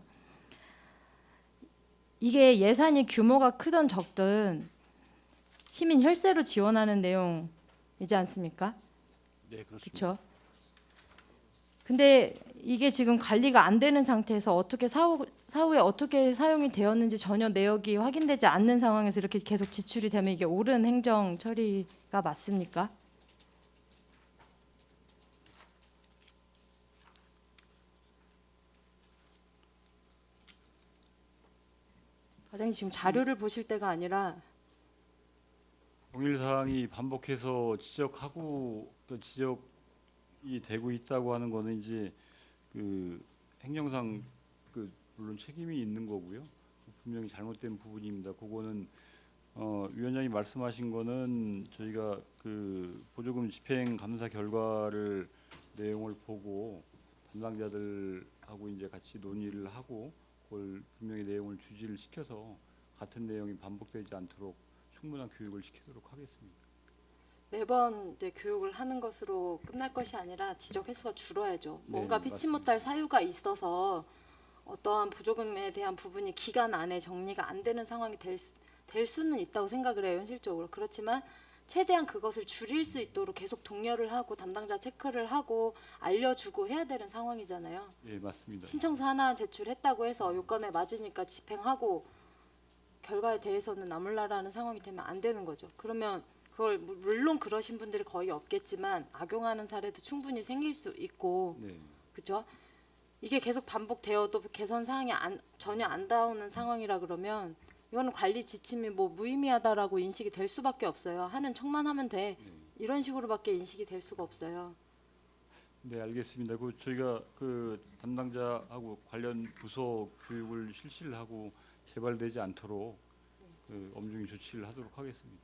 이게 예산이 규모가 크든 적든 시민 혈세로 지원하는 내용이지 않습니까? 네 그렇습니다. 그렇죠? 근데 이게 지금 관리가 안 되는 상태에서 어떻게 사후에 어떻게 사용이 되었는지 전혀 내역이 확인되지 않는 상황에서 이렇게 계속 지출이 되면 이게 옳은 행정 처리가 맞습니까? 과장님 지금 자료를 보실 때가 아니라 동일 사항이 반복해서 지적하고 또 지적이 되고 있다고 하는 거는 이제 그 행정상 그 물론 책임이 있는 거고요. 분명히 잘못된 부분입니다. 그거는 위원장이 말씀하신 거는 저희가 그 보조금 집행 감사 결과를 내용을 보고 담당자들하고 이제 같이 논의를 하고 그걸 분명히 내용을 주지를 시켜서 같은 내용이 반복되지 않도록 충분한 교육을 시키도록 하겠습니다. 매번 이제 교육을 하는 것으로 끝날 것이 아니라 지적 횟수가 줄어야죠. 뭔가 피치 맞습니다. 못할 사유가 있어서 어떠한 보조금에 대한 부분이 기간 안에 정리가 안 되는 상황이 될 수는 있다고 생각을 해요, 현실적으로. 그렇지만 최대한 그것을 줄일 수 있도록 계속 독려를 하고 담당자 체크를 하고 알려주고 해야 되는 상황이잖아요. 예, 맞습니다. 신청서 하나 제출했다고 해서 요건에 맞으니까 집행하고 결과에 대해서는 나몰라라는 상황이 되면 안 되는 거죠. 그러면 그걸 물론 그러신 분들이 거의 없겠지만 악용하는 사례도 충분히 생길 수 있고, 네. 그렇죠? 이게 계속 반복되어도 개선 사항이 전혀 안 나오는 상황이라 그러면 이거는 관리 지침이 뭐 무의미하다라고 인식이 될 수밖에 없어요. 하는 척만 하면 돼. 이런 식으로밖에 인식이 될 수가 없어요. 네, 알겠습니다. 그 저희가 그 담당자하고 관련 부서 교육을 실시를 하고 재발되지 않도록 그 엄중히 조치를 하도록 하겠습니다.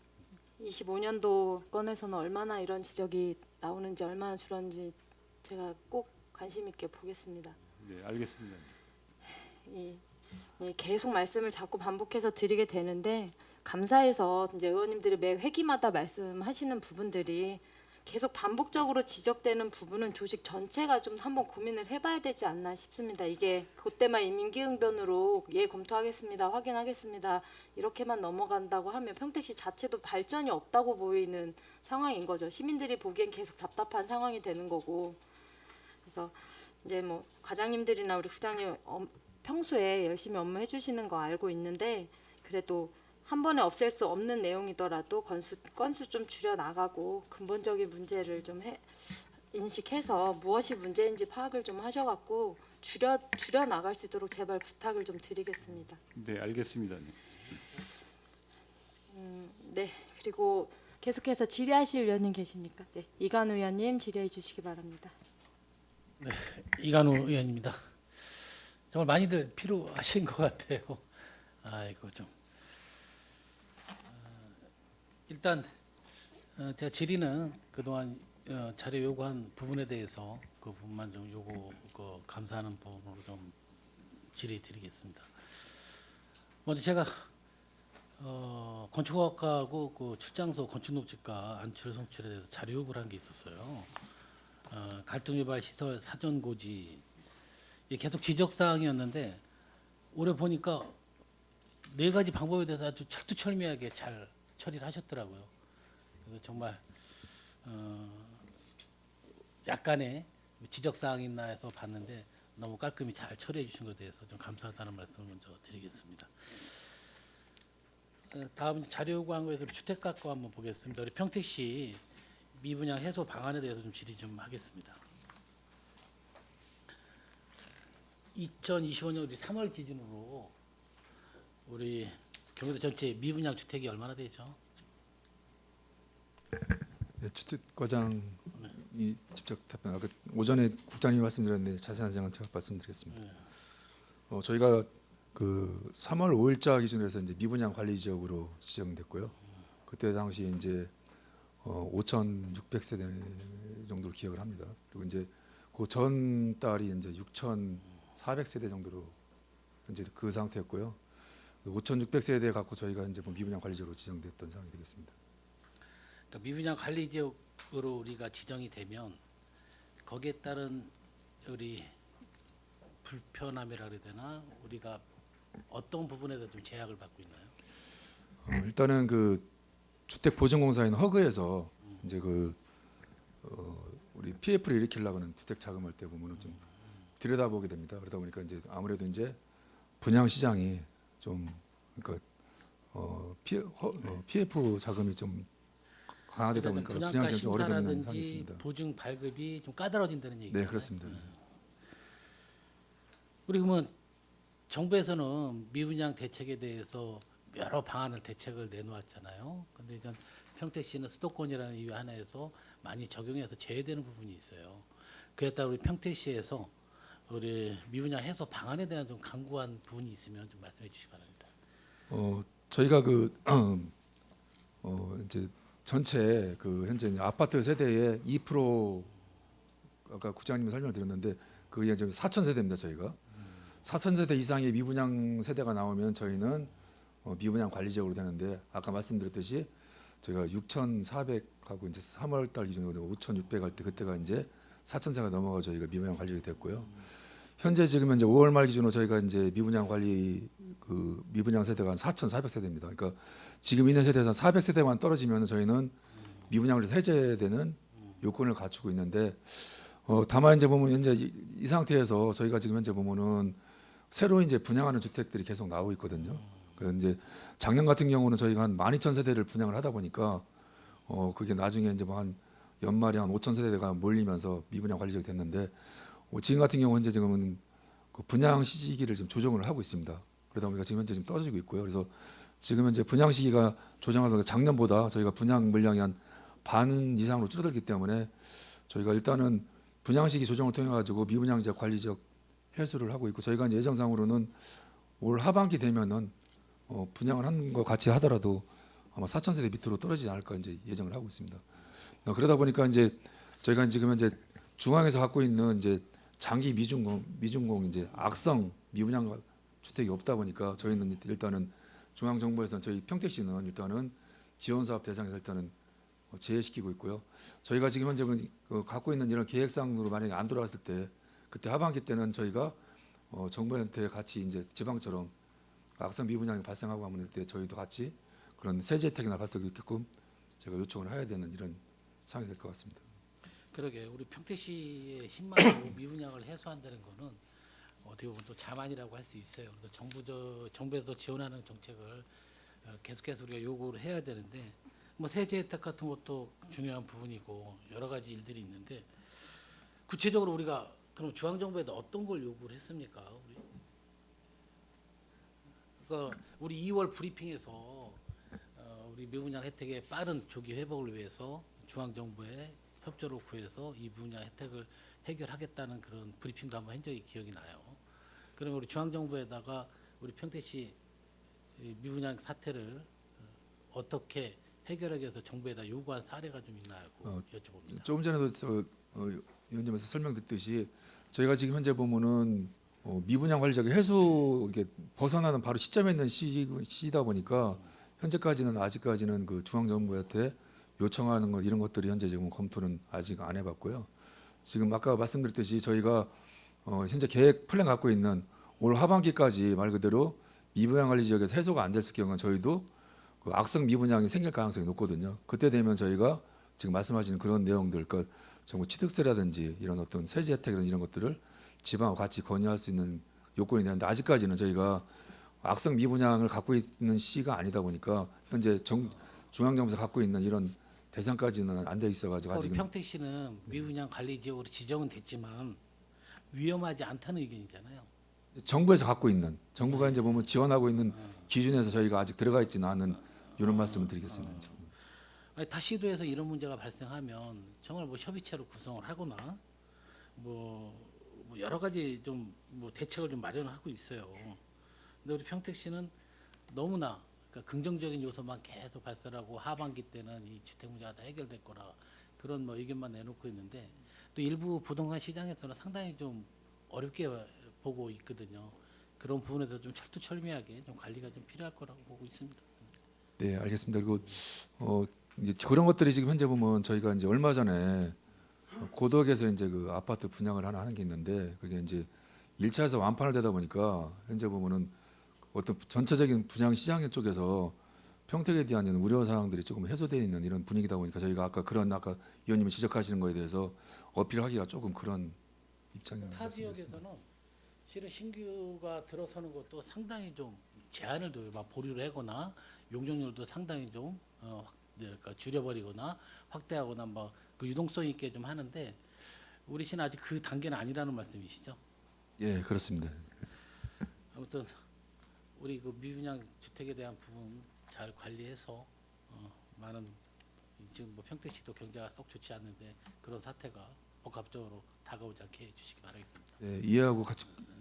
25년도 건에서는 얼마나 이런 지적이 나오는지 얼마나 줄었는지 제가 꼭 관심 있게 보겠습니다. 네, 알겠습니다. 계속 말씀을 자꾸 반복해서 드리게 되는데 감사해서 이제 의원님들이 매 회기마다 말씀하시는 부분들이 계속 반복적으로 지적되는 부분은 조직 전체가 좀 한번 고민을 해봐야 되지 않나 싶습니다. 이게 그때만 임기응변으로 예 검토하겠습니다, 확인하겠습니다 이렇게만 넘어간다고 하면 평택시 자체도 발전이 없다고 보이는 상황인 거죠. 시민들이 보기엔 계속 답답한 상황이 되는 거고. 그래서 이제 뭐 과장님들이나 우리 국장님 평소에 열심히 업무해 주시는 거 알고 있는데 그래도 한 번에 없앨 수 없는 내용이더라도 건수 좀 줄여 나가고 근본적인 문제를 좀 인식해서 무엇이 문제인지 파악을 좀 하셔갖고 줄여 나갈 수 있도록 제발 부탁을 좀 드리겠습니다. 네, 알겠습니다. 네, 그리고 계속해서 질의하실 의원님 계십니까? 네, 이관우 의원님 질의해 주시기 바랍니다. 이관우 의원입니다. 정말 많이들 필요하신 것 같아요. 아이고 좀 일단 제가 질의는 그동안 자료 요구한 부분에 대해서 그 부분만 좀 감사하는 부분으로 좀 질의 드리겠습니다. 먼저 제가 건축학과하고 그 출장소 건축농지과 안출 송출에 대해서 자료 요구를 한 게 있었어요. 갈등 유발 시설 사전 고지 이게 계속 지적 사항이었는데 올해 보니까 4가지 방법에 대해서 아주 철두철미하게 잘 처리를 하셨더라고요. 그래서 정말 약간의 지적 사항이 있나 해서 봤는데 너무 깔끔히 잘 처리해 주신 것에 대해서 좀 감사하다는 말씀을 먼저 드리겠습니다. 다음 자료 요구한 거에서 주택가과 한번 보겠습니다. 우리 평택시 미분양 해소 방안에 대해서 좀 질의 좀 하겠습니다. 2025년 우리 3월 기준으로 우리 경기도 전체 미분양 주택이 얼마나 되죠? 네, 주택과장이 직접 답변. 아까 오전에 국장님이 말씀드렸는데 자세한 사항은 제가 말씀드리겠습니다. 저희가 그 3월 5일자 기준으로 해서 이제 미분양 관리 지역으로 지정됐고요. 그때 당시 이제 5,600세대 정도로 기억을 합니다. 그리고 이제 그 전 달이 이제 6,400세대 정도로 현재 그 상태였고요. 5,600세대 갖고 저희가 이제 뭐 미분양 관리 지역으로 지정됐던 상황이 되겠습니다. 그러니까 미분양 관리 지역으로 우리가 지정이 되면 거기에 따른 우리 불편함이라 그래야 되나 우리가 어떤 부분에서 좀 제약을 받고 있나요? 일단은 그 주택보증공사인 허그에서 이제 그 우리 PF를 일으키려고 하는 주택 자금할 때 보면은 좀 들여다보게 됩니다. 그러다 보니까 이제 아무래도 이제 분양 시장이 좀 그러니까 PF 자금이 좀 강화되다 보니까 분양 분양가 시장이 좀 어려워지는 상황이 심사라든지 있습니다. 보증 발급이 좀 까다로워진다는 얘기죠. 네, 그렇습니다. 우리 그러면 정부에서는 미분양 대책에 대해서 여러 방안을 대책을 내놓았잖아요. 근데 이제 평택시는 수도권이라는 이유 하나에서 많이 적용해서 제외되는 부분이 있어요. 그에 따라 우리 평택시에서 우리 미분양 해소 방안에 대한 좀 강구한 부분이 있으면 좀 말씀해 주시기 바랍니다. 저희가 그 이제 전체 그 현재 이제 아파트 세대의 2% 아까 국장님이 설명을 드렸는데 그게 이제 4,000세대입니다. 저희가 4,000세대 이상의 미분양 세대가 나오면 저희는 미분양 관리지역으로 되는데 아까 말씀드렸듯이 저희가 6,400하고 이제 3월달 기준으로 5,600 할 때 그때가 이제 4,000세가 넘어가 저희가 미분양 관리가 됐고요. 현재 지금 이제 5월 말 기준으로 저희가 이제 미분양 관리 그 미분양 세대가 한 4,400세대입니다. 그러니까 지금 있는 세대에서 400세대만 떨어지면 저희는 미분양을 해제되는 요건을 갖추고 있는데 다만 이제 보면 현재 이 상태에서 저희가 지금 현재 보면은 새로 이제 분양하는 주택들이 계속 나오고 있거든요. 그래서 이제 작년 같은 경우는 저희가 한 12,000세대를 분양을 하다 보니까 그게 나중에 이제 뭐 한 연말에 한 5,000세대가 몰리면서 미분양 관리지역이 됐는데 지금 같은 경우 현재 지금은 그 분양 시기를 좀 조정을 하고 있습니다. 그러다 보니까 지금 현재 좀 떨어지고 있고요. 그래서 지금 현재 분양 시기가 조정하다 작년보다 저희가 분양 물량이 한 반 이상으로 줄어들기 때문에 저희가 일단은 분양 시기 조정을 통해 가지고 미분양 지역 관리 지역 해소를 하고 있고, 저희가 이제 예정상으로는 올 하반기 되면은 분양을 한 거 같이 하더라도 아마 4,000세대 밑으로 떨어지지 않을까 이제 예정을 하고 있습니다. 그러다 보니까 이제 저희가 지금 현재 중앙에서 갖고 있는 이제 장기 미준공 이제 악성 미분양 주택이 없다 보니까 저희는 일단은 중앙 정부에서는 저희 평택시는 일단은 지원 사업 대상에서 일단은 제외시키고 있고요. 저희가 지금 현재 갖고 있는 이런 계획상으로 만약에 안 돌아갔을 때, 그때 하반기 때는 저희가 정부한테 같이 이제 지방처럼 악성 미분양이 발생하고 하면 때 저희도 같이 그런 세제 혜택이나 받을 수 있게끔 제가 요청을 해야 되는 이런 상황이 될 것 같습니다. 그러게 우리 평택시의 10만 호 미분양을 해소한다는 거는 어떻게 보면 또 자만이라고 할 수 있어요. 그래서 정부에서 지원하는 정책을 계속해서 우리가 요구를 해야 되는데, 뭐 세제 혜택 같은 것도 중요한 부분이고 여러 가지 일들이 있는데, 구체적으로 우리가 그럼 중앙정부에도 어떤 걸 요구를 했습니까? 그러니까 우리 2월 브리핑에서 우리 미분양 혜택의 빠른 조기 회복을 위해서 중앙정부에 협조를 구해서 이 분야 혜택을 해결하겠다는 그런 브리핑도 한번 한 적이 기억이 나요. 그러면 우리 중앙정부에다가 우리 평택시 미분양 사태를 어떻게 해결하기 위해서 정부에다 요구한 사례가 좀 있나요? 여쭤봅니다. 조금 전에도 위원님께서 설명드렸듯이 저희가 지금 현재 보면은 미분양 관리 지역의 해소 이렇게 벗어나는 바로 시점에 있는 시기다 보니까 현재까지는 아직까지는 그 중앙정부한테 요청하는 것 이런 것들이 현재 지금 검토는 아직 안 해봤고요. 지금 아까 말씀드렸듯이 저희가 현재 계획 플랜 갖고 있는 올 하반기까지 말 그대로 미분양 관리 지역에서 해소가 안 됐을 경우는 저희도 그 악성 미분양이 생길 가능성이 높거든요. 그때 되면 저희가 지금 말씀하시는 그런 내용들, 그러니까 정부 취득세라든지 이런 어떤 세제 혜택이라든지 이런 것들을 지방과 같이 건의할 수 있는 요건이 되는데, 아직까지는 저희가 악성 미분양을 갖고 있는 시가 아니다 보니까 현재 중앙정부에서 갖고 있는 이런 대상까지는 안 돼 있어가지고 우리 아직은 평택시는 미분양 관리 지역으로 지정은 됐지만 위험하지 않다는 의견이잖아요. 정부에서 갖고 있는, 정부가 이제 보면 지원하고 있는 기준에서 저희가 아직 들어가 있지는 않은 이런 말씀을 드리겠습니다. 아니, 타 시도에서 이런 문제가 발생하면 정말 뭐 협의체로 구성을 하거나 뭐 여러 가지 좀 뭐 대책을 좀 마련하고 있어요. 근데 우리 평택시는 너무나 그러니까 긍정적인 요소만 계속 발설하고 하반기 때는 이 주택 문제가 다 해결될 거라 그런 뭐 의견만 내놓고 있는데, 또 일부 부동산 시장에서는 상당히 좀 어렵게 보고 있거든요. 그런 부분에서 좀 철두철미하게 좀 관리가 좀 필요할 거라고 보고 있습니다. 네, 알겠습니다. 그리고 이제 그런 것들이 지금 현재 보면 저희가 이제 얼마 전에 고덕에서 이제 그 아파트 분양을 하나 하는 게 있는데, 그게 이제 1차에서 완판을 되다 보니까 현재 보면은 어떤 전체적인 분양 시장 쪽에서 평택에 대한 이런 우려 사항들이 조금 해소되어 있는 이런 분위기다 보니까 저희가 아까 위원님이 지적하시는 거에 대해서 어필하기가 조금 그런 입장인 것 타 같습니다. 지역에서는 실은 신규가 들어서는 것도 상당히 좀 제한을 둬요. 막 보류를 하거나 용적률도 상당히 좀 그러니까 줄여버리거나 확대하거나 뭐 그 유동성 있게 좀 하는데, 우리 시는 아직 그 단계는 아니라는 말씀이시죠? 예, 그렇습니다. 아무튼 우리 그 미분양 주택에 대한 부분 잘 관리해서 많은 지금 뭐 평택시도 경제가 썩 좋지 않는데 그런 사태가 복합적으로 다가오지 않게 해주시기 바라겠습니다. 예,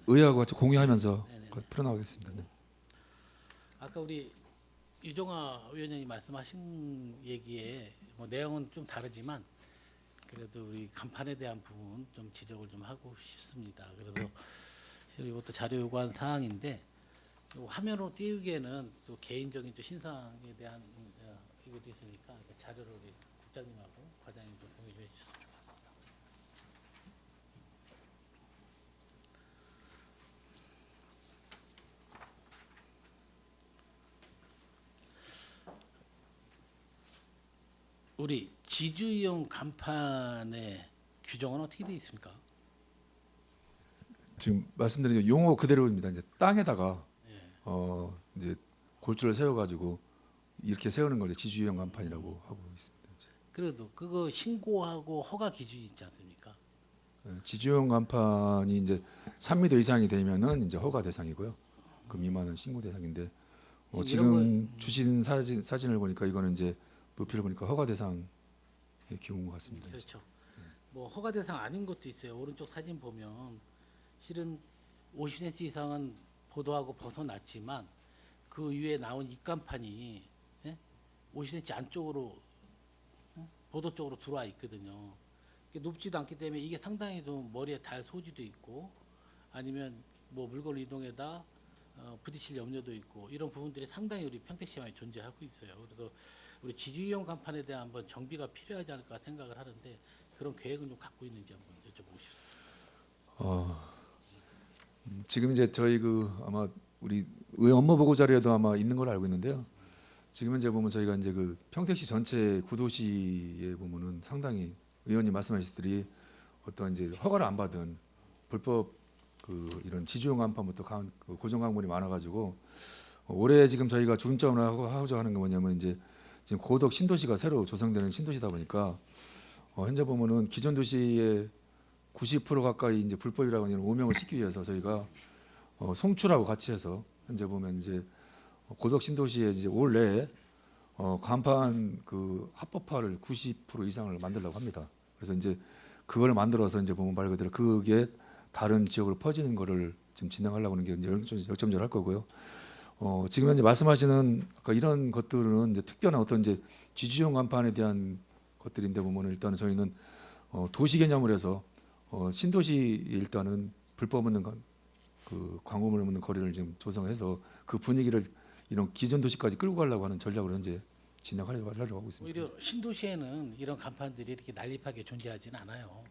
의회하고 같이 공유하면서 네네. 풀어나가겠습니다. 네. 아까 우리 유종아 위원장이 말씀하신 얘기에 뭐 내용은 좀 다르지만 그래도 우리 간판에 대한 부분 좀 지적을 좀 하고 싶습니다. 그래서 실은 이것도 자료 요구한 사항인데, 화면으로 띄우기에는 또 개인적인 또 신상에 대한 이것도 있으니까 자료를 우리 국장님하고 과장님 좀 공유 좀 해주셨으면 좋겠습니다. 우리 지주이용 간판의 규정은 어떻게 되어 있습니까? 지금 말씀드린 용어 그대로입니다. 이제 땅에다가 예. 이제 골조를 세워가지고 이렇게 세우는 걸 지주형 간판이라고 하고 있습니다. 그래도 그거 신고하고 허가 기준이 있지 않습니까? 지주형 간판이 이제 3m 이상이 되면은 이제 허가 대상이고요. 그 미만은 신고 대상인데 이런 지금 주신 사진을 보니까 이거는 이제 높이를 보니까 허가 대상에 기운 것 같습니다. 그렇죠. 뭐 허가 대상 아닌 것도 있어요. 오른쪽 사진 보면 실은 50cm 이상은 보도하고 벗어났지만 그 위에 나온 입간판이 50cm 안쪽으로 보도 쪽으로 들어와 있거든요. 이게 높지도 않기 때문에 이게 상당히 좀 머리에 닿을 소지도 있고 아니면 뭐 물건 이동에다 부딪힐 염려도 있고 이런 부분들이 상당히 우리 평택시에 많이 존재하고 있어요. 그래서 우리 지주이용 간판에 대한 한번 정비가 필요하지 않을까 생각을 하는데 그런 계획은 좀 갖고 있는지 한번 여쭤보고 싶습니다. 지금 이제 저희 아마 우리 의원 업무 보고 자료에도 아마 있는 걸로 알고 있는데요. 지금 현재 보면 저희가 이제 그 평택시 전체 구도시에 보면은 상당히 의원님 말씀하셨듯이 어떤 이제 허가를 안 받은 불법 이런 지주용 간판부터 고정 강물이 많아가지고 올해 지금 저희가 중점을 하고자 하는 게 뭐냐면 이제 지금 고덕 신도시가 새로 조성되는 신도시다 보니까 현재 보면은 기존 도시의 90% 가까이 이제 불법이라고 하는 오명을 씻기 위해서 저희가 송출하고 같이 해서 현재 보면 이제 고덕 신도시에 이제 올 내에 간판 합법화를 90% 이상을 만들려고 합니다. 그래서 이제 그걸 만들어서 이제 보면 말 그대로 그게 다른 지역으로 퍼지는 거를 지금 진행하려고 하는 게 이제 역점적으로 할 거고요. 지금 현재 말씀하시는 아까 이런 것들은 이제 특별한 어떤 이제 지주용 간판에 대한 것들인데 보면은 일단은 저희는 도시 개념을 해서 신도시 일단은 불법 없는 광고물 없는 거리를 지금 조성해서 그 분위기를 이런 기존 도시까지 끌고 가려고 하는 전략으로 현재 진행하려고 하고 있습니다. 오히려 신도시에는 이런 간판들이 이렇게 난립하게 존재하지는 않아요.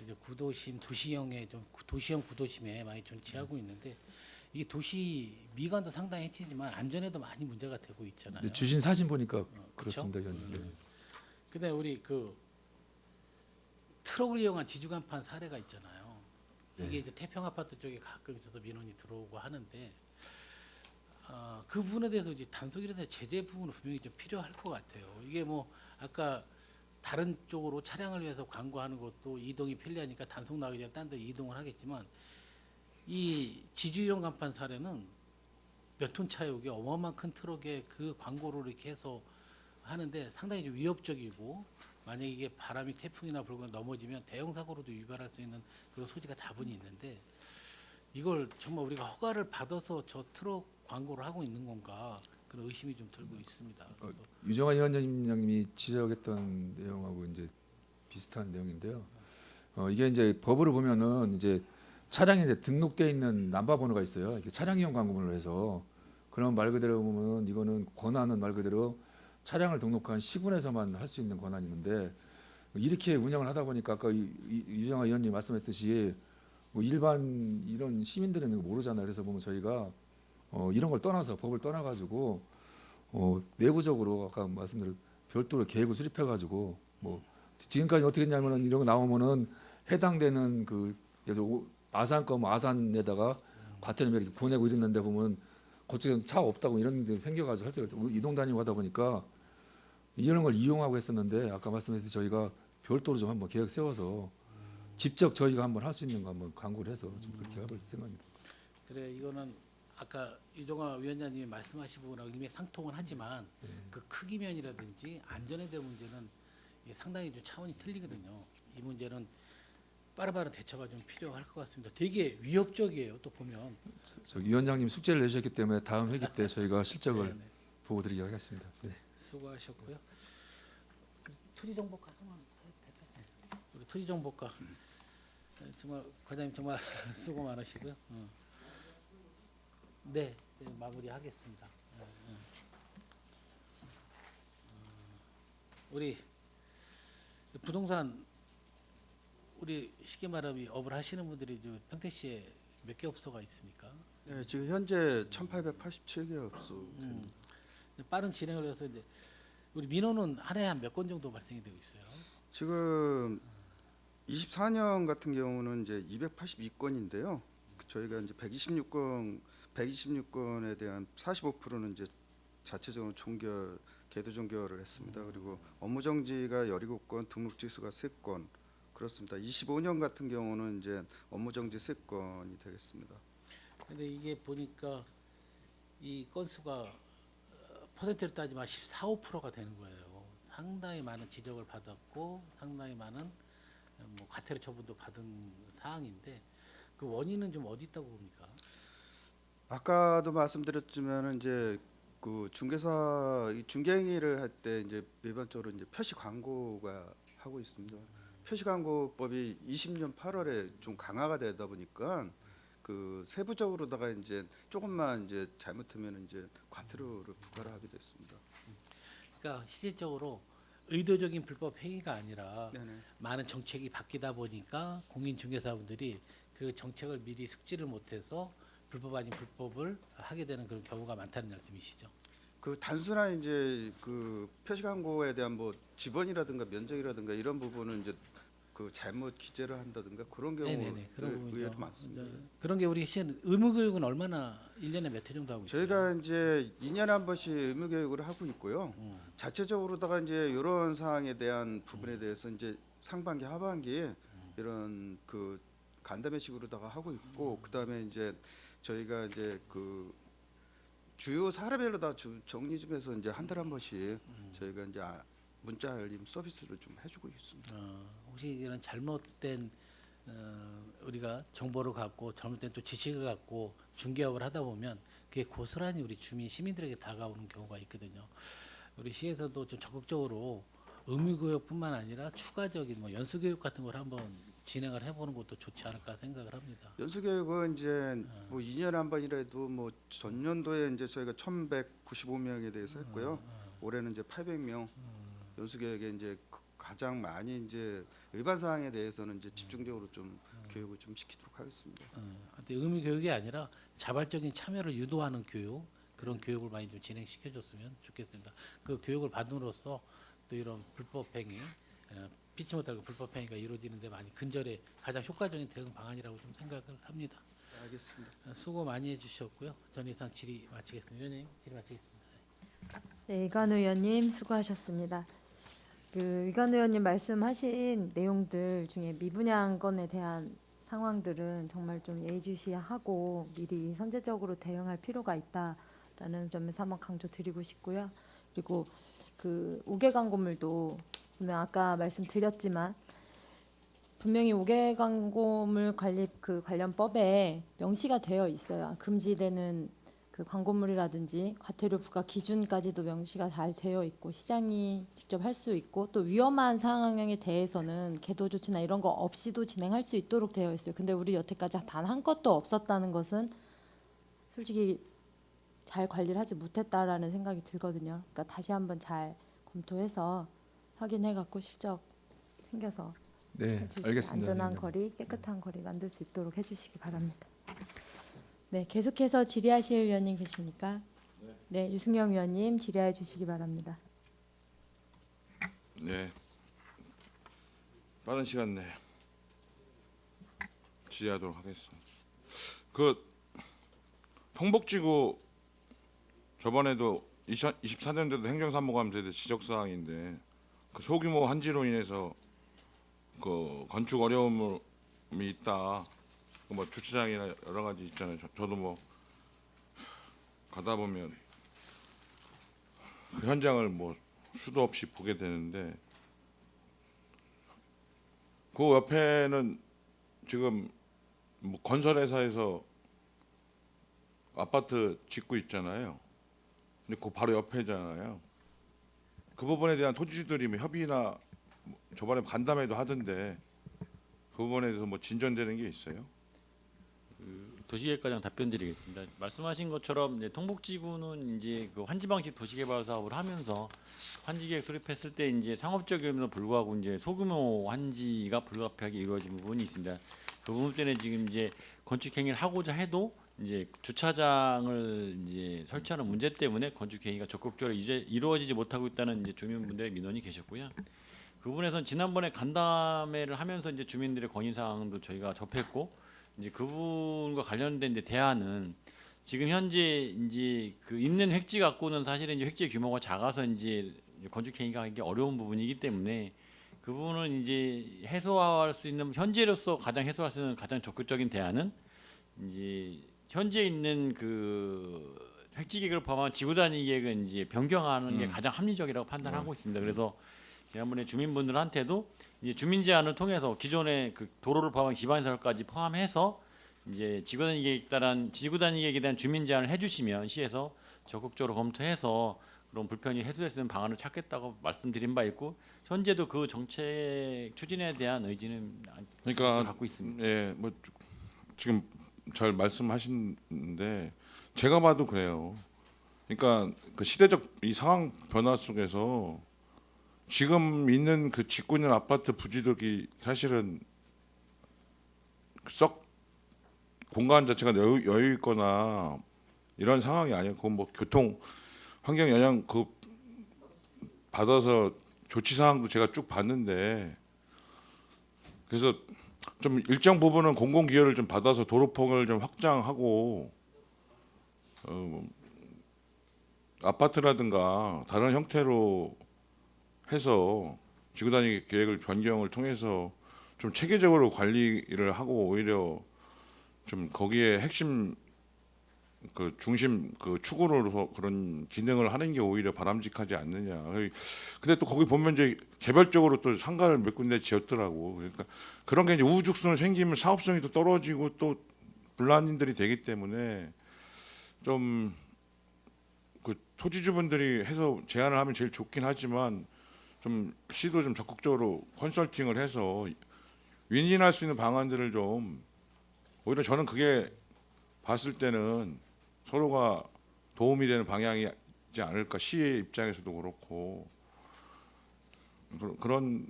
이제 구도심, 도시형의 좀 도시형 구도심에 많이 존재하고 있는데 이게 도시 미관도 상당히 해치지만 안전에도 많이 문제가 되고 있잖아요. 네, 주신 사진 보니까 그쵸? 그렇습니다, 의원님. 네. 그다음에 우리 트럭을 이용한 지주 간판 사례가 있잖아요. 이게 이제 태평 아파트 쪽에 가끔 있어서 민원이 들어오고 하는데 그 부분에 대해서 이제 단속이라든지 제재 부분은 분명히 좀 필요할 것 같아요. 이게 뭐 아까 다른 쪽으로 차량을 위해서 광고하는 것도 이동이 편리하니까 단속 나가기 전에 딴 데 이동을 하겠지만 이 지주용 간판 사례는 몇 톤 차역에 어마어마한 큰 트럭에 그 광고를 이렇게 해서 하는데 상당히 좀 위협적이고 만약에 이게 바람이 태풍이나 불고 넘어지면 대형 사고로도 유발할 수 있는 그런 소지가 다분히 있는데 이걸 정말 우리가 허가를 받아서 저 트럭 광고를 하고 있는 건가 그런 의심이 좀 들고 있습니다. 그래서 유정아 위원장님이 지적했던 내용하고 이제 비슷한 내용인데요. 이게 이제 법으로 보면은 이제 차량에 이제 등록돼 있는 넘버 번호가 있어요. 이게 차량이용 광고물로 해서 그런 말 그대로 보면 이거는 권한은 말 그대로 차량을 등록한 시군에서만 할 수 있는 권한이 있는데 이렇게 운영을 하다 보니까 아까 유정아 의원님 말씀했듯이 뭐 일반 이런 시민들은 이거 모르잖아요. 그래서 보면 저희가 이런 걸 떠나서 법을 떠나가지고 내부적으로 아까 말씀드린 별도로 계획을 수립해가지고 뭐 지금까지 어떻게 했냐면은 이런 거 나오면은 해당되는 그래서 아산 거 아산에다가 과태료 이렇게 보내고 이랬는데 보면 그쪽에 차 없다고 이런 게 생겨가지고 할 수가 이동 다니고 하다 보니까 이런 걸 이용하고 했었는데 아까 말씀드렸듯이 저희가 별도로 좀 한번 계획 세워서 직접 저희가 한번 할 수 있는 거 한번 광고를 해서 좀 그렇게 해볼 생각입니다. 그래 이거는 아까 이종화 위원장님이 말씀하신 부분하고 이미 상통은 하지만 그 크기면이라든지 안전에 대한 문제는 이게 상당히 좀 차원이 틀리거든요. 이 문제는 빠르빠른 대처가 좀 필요할 것 같습니다. 되게 위협적이에요. 또 보면 저 위원장님 숙제를 내주셨기 때문에 다음 회기 때 저희가 실적을 네네. 보고 드리도록 하겠습니다. 네. 수고하셨고요. 토지정보과 우리 토지정보과 정말 과장님 정말 수고 많으시고요. 네, 마무리하겠습니다. 우리 부동산 우리 쉽게 말하면 업을 하시는 분들이 평택시에 몇 개 업소가 있습니까? 네, 지금 현재 1,887개 업소. 빠른 진행을 위해서 이제 우리 민원은 한 해에 한 몇 건 정도 발생이 되고 있어요. 지금 24년 같은 경우는 이제 282건인데요. 저희가 이제 126건에 대한 45%는 이제 자체적으로 계도 종결을 했습니다. 그리고 업무 정지가 17건, 등록 취소가 3건 그렇습니다. 25년 같은 경우는 이제 업무 정지 3건이 되겠습니다. 근데 이게 보니까 이 건수가 퍼센트를 따지면 14, 5%가 되는 거예요. 상당히 많은 지적을 받았고 상당히 많은 뭐 과태료 처분도 받은 사항인데 그 원인은 좀 어디 있다고 봅니까? 아까도 말씀드렸지만 이제 그 중개사 이 중개행위를 할 때 이제 일반적으로 이제 표시 광고가 하고 있습니다. 표시 광고법이 20년 8월에 좀 강화가 되다 보니까 그 세부적으로다가 이제 조금만 이제 잘못하면 이제 과태료를 부과를 하게 됐습니다. 그러니까 실질적으로 의도적인 불법 행위가 아니라 네네. 많은 정책이 바뀌다 보니까 공인중개사분들이 그 정책을 미리 숙지를 못해서 불법 아닌 불법을 하게 되는 그런 경우가 많다는 말씀이시죠. 그 단순한 이제 그 표시 광고에 대한 뭐 지번이라든가 면적이라든가 이런 부분은 이제 그 잘못 기재를 한다든가 그런 네네네, 그런 경우들 부분이죠. 의외로 많습니다. 그런 게 우리 시는 의무 교육은 얼마나 1년에 몇 회 정도 하고 있어요? 저희가 이제 2년에 한 번씩 의무 교육을 하고 있고요. 자체적으로다가 이제 이런 사항에 대한 부분에 대해서 이제 상반기 하반기 이런 그 간담회식으로다가 하고 있고 그다음에 이제 저희가 이제 그 주요 사례별로 다 정리 좀 해서 이제 한 달에 한 번씩 저희가 이제 문자 알림 서비스를 좀 해주고 있습니다. 혹시 이런 잘못된 우리가 정보를 갖고 잘못된 또 지식을 갖고 중개업을 하다 보면 그게 고스란히 우리 주민 시민들에게 다가오는 경우가 있거든요. 우리 시에서도 좀 적극적으로 의무교육뿐만 아니라 추가적인 뭐 연수교육 같은 걸 한번 진행을 해보는 것도 좋지 않을까 생각을 합니다. 연수교육은 이제 뭐 2년에 한 번이라도 뭐 전년도에 이제 저희가 1,195명에 대해서 했고요. 올해는 이제 800명 연수교육에 이제 가장 많이 이제 일반 사항에 대해서는 이제 집중적으로 좀 교육을 좀 시키도록 하겠습니다. 근데 의무 교육이 아니라 자발적인 참여를 유도하는 교육 그런 교육을 많이 좀 진행시켜줬으면 좋겠습니다. 그 교육을 받음으로써 또 이런 불법 행위, 피치 못할 불법 행위가 이루어지는데 많이 근절에 가장 효과적인 대응 방안이라고 좀 생각을 합니다. 알겠습니다. 수고 많이 해주셨고요. 전 이상 질의 마치겠습니다. 위원님 질의 마치겠습니다. 네, 이관 의원님 수고하셨습니다. 그 이관 의원님 말씀하신 내용들 중에 미분양 건에 대한 상황들은 정말 좀 예의주시하고 미리 선제적으로 대응할 필요가 있다라는 점에서 한번 강조드리고 싶고요. 그리고 그 5개 광고물도 분명 아까 말씀드렸지만 분명히 5개 광고물 관리 그 관련법에 명시가 되어 있어요. 금지되는 그 광고물이라든지 과태료 부과 기준까지도 명시가 잘 되어 있고 시장이 직접 할 수 있고 또 위험한 상황에 대해서는 계도 조치나 이런 거 없이도 진행할 수 있도록 되어 있어요. 근데 우리 여태까지 단 한 건도 없었다는 것은 솔직히 잘 관리를 하지 못했다라는 생각이 들거든요. 그러니까 다시 한번 잘 검토해서 확인해 갖고 실적 챙겨서 네, 해주시기 알겠습니다. 안전한 위원님. 거리, 깨끗한 거리 만들 수 있도록 해주시기 바랍니다. 네, 계속해서 질의하실 위원님 계십니까? 네, 유승영 위원님 질의해 주시기 바랍니다. 네. 빠른 시간 내에 질의하도록 하겠습니다. 그 통복지구 저번에도 2024년도에도 행정사무감대대 지적 사항인데 그 소규모 한지로 인해서 그 건축 어려움이 있다. 뭐 주차장이나 여러 가지 있잖아요. 저도 뭐 가다 보면 그 현장을 뭐 수도 없이 보게 되는데 그 옆에는 지금 뭐 건설회사에서 아파트 짓고 있잖아요. 근데 그 바로 옆에잖아요. 그 부분에 대한 토지주들이 뭐 협의나 뭐 저번에 간담회도 하던데 그 부분에 대해서 뭐 진전되는 게 있어요? 도시계획과장 답변드리겠습니다. 말씀하신 것처럼 이제 통복지구는 이제 그 환지방식 도시개발 사업을 하면서 환지계획 수립했을 때 이제 상업적임에도 불구하고 이제 소규모 환지가 불가피하게 이루어진 부분이 있습니다. 그 부분 때문에 지금 이제 건축 행위를 하고자 해도 이제 주차장을 이제 설치하는 문제 때문에 건축 행위가 적극적으로 이제 이루어지지 못하고 있다는 이제 주민분들의 민원이 계셨고요. 그 부분에서는 지난번에 간담회를 하면서 이제 주민들의 건의 사항도 저희가 접했고. 이제 그 부분과 관련된 이제 대안은 지금 현재 이제 그 있는 획지 갖고는 사실은 이제 획지 규모가 작아서 이제 건축 행위가 하기 어려운 부분이기 때문에 그 부분은 이제 해소할 수 있는 현재로서 가장 해소할 수 있는 가장 적극적인 대안은 이제 현재 있는 그 획지 계획을 포함한 지구 단위 계획은 이제 변경하는 게 음. 가장 합리적이라고 판단하고 있습니다. 그래서 지난번에 주민분들한테도 이제 주민 제안을 통해서 기존의 그 도로를 포함한 기반시설까지 포함해서 이제 지구 단위 계획에 따른 지구 단위 계획에 대한 주민 제안을 해주시면 시에서 적극적으로 검토해서 그런 불편이 해소될 수 있는 방안을 찾겠다고 말씀드린 바 있고 현재도 그 정책 추진에 대한 의지는 그러니까 갖고 있습니다. 예, 뭐 지금 잘 말씀하시는데 제가 봐도 그래요. 그러니까 그 시대적 이 상황 변화 속에서 지금 있는 그 짓고 있는 아파트 부지들이 사실은 썩 공간 자체가 여유 있거나 이런 상황이 아니고 그건 뭐 교통 환경 영향 그 받아서 조치 사항도 제가 쭉 봤는데 그래서 좀 일정 부분은 공공 기여를 좀 받아서 도로폭을 좀 확장하고 아파트라든가 다른 형태로 해서 지구 단위 계획을 변경을 통해서 좀 체계적으로 관리를 하고 오히려 좀 거기에 핵심 그 중심 그 축으로 그런 기능을 하는 게 오히려 바람직하지 않느냐. 근데 또 거기 보면 이제 개별적으로 또 상가를 몇 군데 지었더라고. 그러니까 그런 게 이제 우후죽순으로 생기면 사업성이 또 떨어지고 또 분란들이 되기 때문에 좀 그 토지주분들이 해서 제안을 하면 제일 좋긴 하지만 좀 시도 좀 적극적으로 컨설팅을 해서 윈윈할 수 있는 방안들을 좀 오히려 저는 그게 봤을 때는 서로가 도움이 되는 방향이지 않을까 시의 입장에서도 그렇고 그런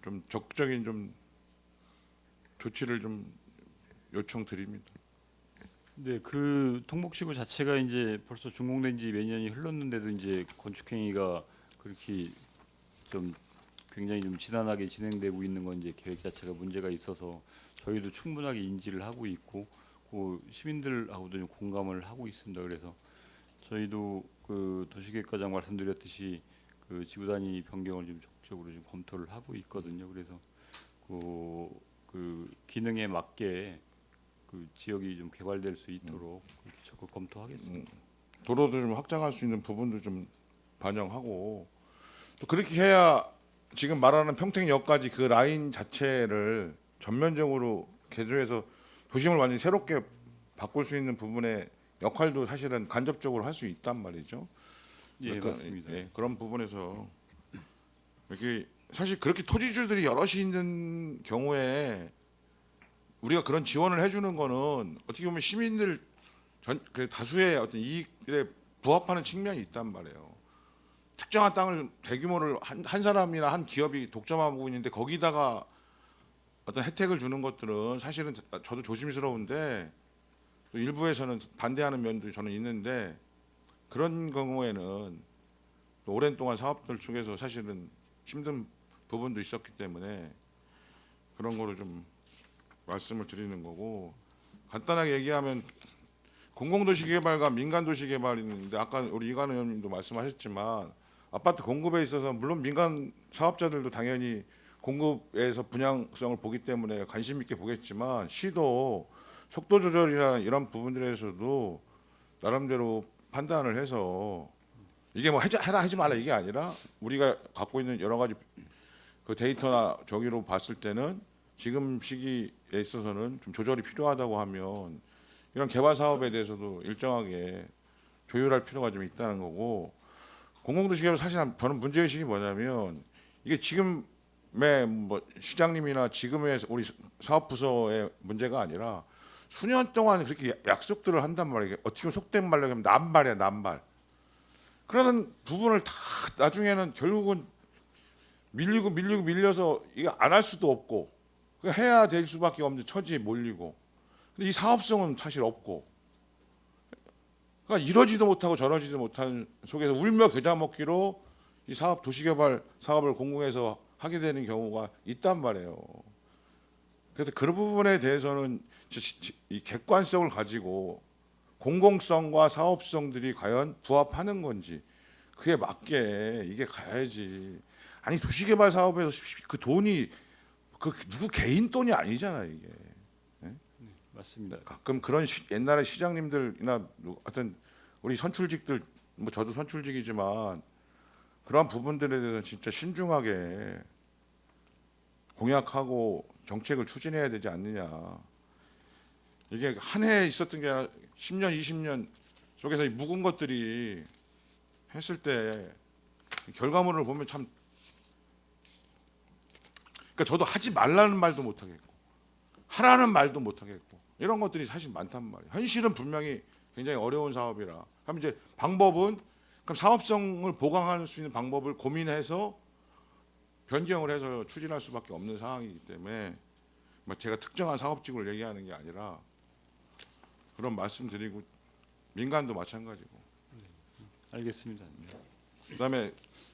좀 적극적인 좀 조치를 좀 요청드립니다. 네, 그 통복지구 자체가 이제 벌써 준공된 지 몇 년이 흘렀는데도 이제 건축 행위가 그렇게 좀 굉장히 좀 지난하게 진행되고 있는 건 이제 계획 자체가 문제가 있어서 저희도 충분하게 인지를 하고 있고 그 시민들하고도 좀 공감을 하고 있습니다. 그래서 저희도 그 도시계획과장 말씀드렸듯이 그 지구 단위 변경을 좀 적극적으로 좀 검토를 하고 있거든요. 그래서 그 기능에 맞게 그 지역이 좀 개발될 수 있도록 그렇게 적극 검토하겠습니다. 도로도 좀 확장할 수 있는 부분도 좀 반영하고 또 그렇게 해야 지금 말하는 평택역까지 그 라인 자체를 전면적으로 개조해서 도심을 완전히 새롭게 바꿀 수 있는 부분의 역할도 사실은 간접적으로 할 수 있단 말이죠. 예, 그러니까, 맞습니다. 예, 그런 부분에서 이렇게 사실 그렇게 토지주들이 여럿이 있는 경우에 우리가 그런 지원을 해주는 거는 어떻게 보면 시민들 그 다수의 어떤 이익에 부합하는 측면이 있단 말이에요. 특정한 땅을 대규모를 한 사람이나 한 기업이 독점하고 있는데 거기다가 어떤 혜택을 주는 것들은 사실은 저도 조심스러운데 또 일부에서는 반대하는 면도 저는 있는데 그런 경우에는 또 오랜 동안 사업들 속에서 사실은 힘든 부분도 있었기 때문에 그런 거로 좀 말씀을 드리는 거고 간단하게 얘기하면 공공도시개발과 민간도시개발이 있는데 아까 우리 이관우 의원님도 말씀하셨지만 아파트 공급에 있어서 물론 민간 사업자들도 당연히 공급에서 분양성을 보기 때문에 관심 있게 보겠지만 시도 속도 조절이나 이런 부분들에서도 나름대로 판단을 해서 이게 뭐 해라 하지 말라 이게 아니라 우리가 갖고 있는 여러 가지 그 데이터나 저기로 봤을 때는 지금 시기에 있어서는 좀 조절이 필요하다고 하면 이런 개발 사업에 대해서도 일정하게 조율할 필요가 좀 있다는 거고 공공도시개발 사실 저는 문제의식이 뭐냐면 이게 지금의 뭐 시장님이나 지금의 우리 사업부서의 문제가 아니라 수년 동안 그렇게 약속들을 한단 말이에요. 어떻게 보면 속된 말로 하면 남발이야 남발. 그러는 부분을 다 나중에는 결국은 밀려서 이거 안 할 수도 없고 해야 될 수밖에 없는 처지에 몰리고 근데 이 사업성은 사실 없고 그러니까 이러지도 못하고 저러지도 못하는 속에서 울며 겨자 먹기로 이 사업 도시개발 사업을 공공에서 하게 되는 경우가 있단 말이에요. 그래서 그런 부분에 대해서는 이 객관성을 가지고 공공성과 사업성들이 과연 부합하는 건지 그에 맞게 이게 가야지. 아니 도시개발 사업에서 그 돈이 그 누구 개인 돈이 아니잖아요 이게. 맞습니다. 가끔 그런 옛날에 시장님들이나 하여튼 우리 선출직들 뭐 저도 선출직이지만 그런 부분들에 대해서 진짜 신중하게 공약하고 정책을 추진해야 되지 않느냐. 이게 한 해 있었던 게 아니라 10년, 20년 속에서 이 묵은 것들이 했을 때 결과물을 보면 참, 그러니까 저도 하지 말라는 말도 못 하겠고 하라는 말도 못 하겠고 이런 것들이 사실 많단 말이에요. 현실은 분명히 굉장히 어려운 사업이라. 그럼 이제 방법은 그럼 사업성을 보강할 수 있는 방법을 고민해서 변경을 해서 추진할 수밖에 없는 상황이기 때문에 뭐 제가 특정한 사업직을 얘기하는 게 아니라 그런 말씀드리고 민간도 마찬가지고. 알겠습니다. 그다음에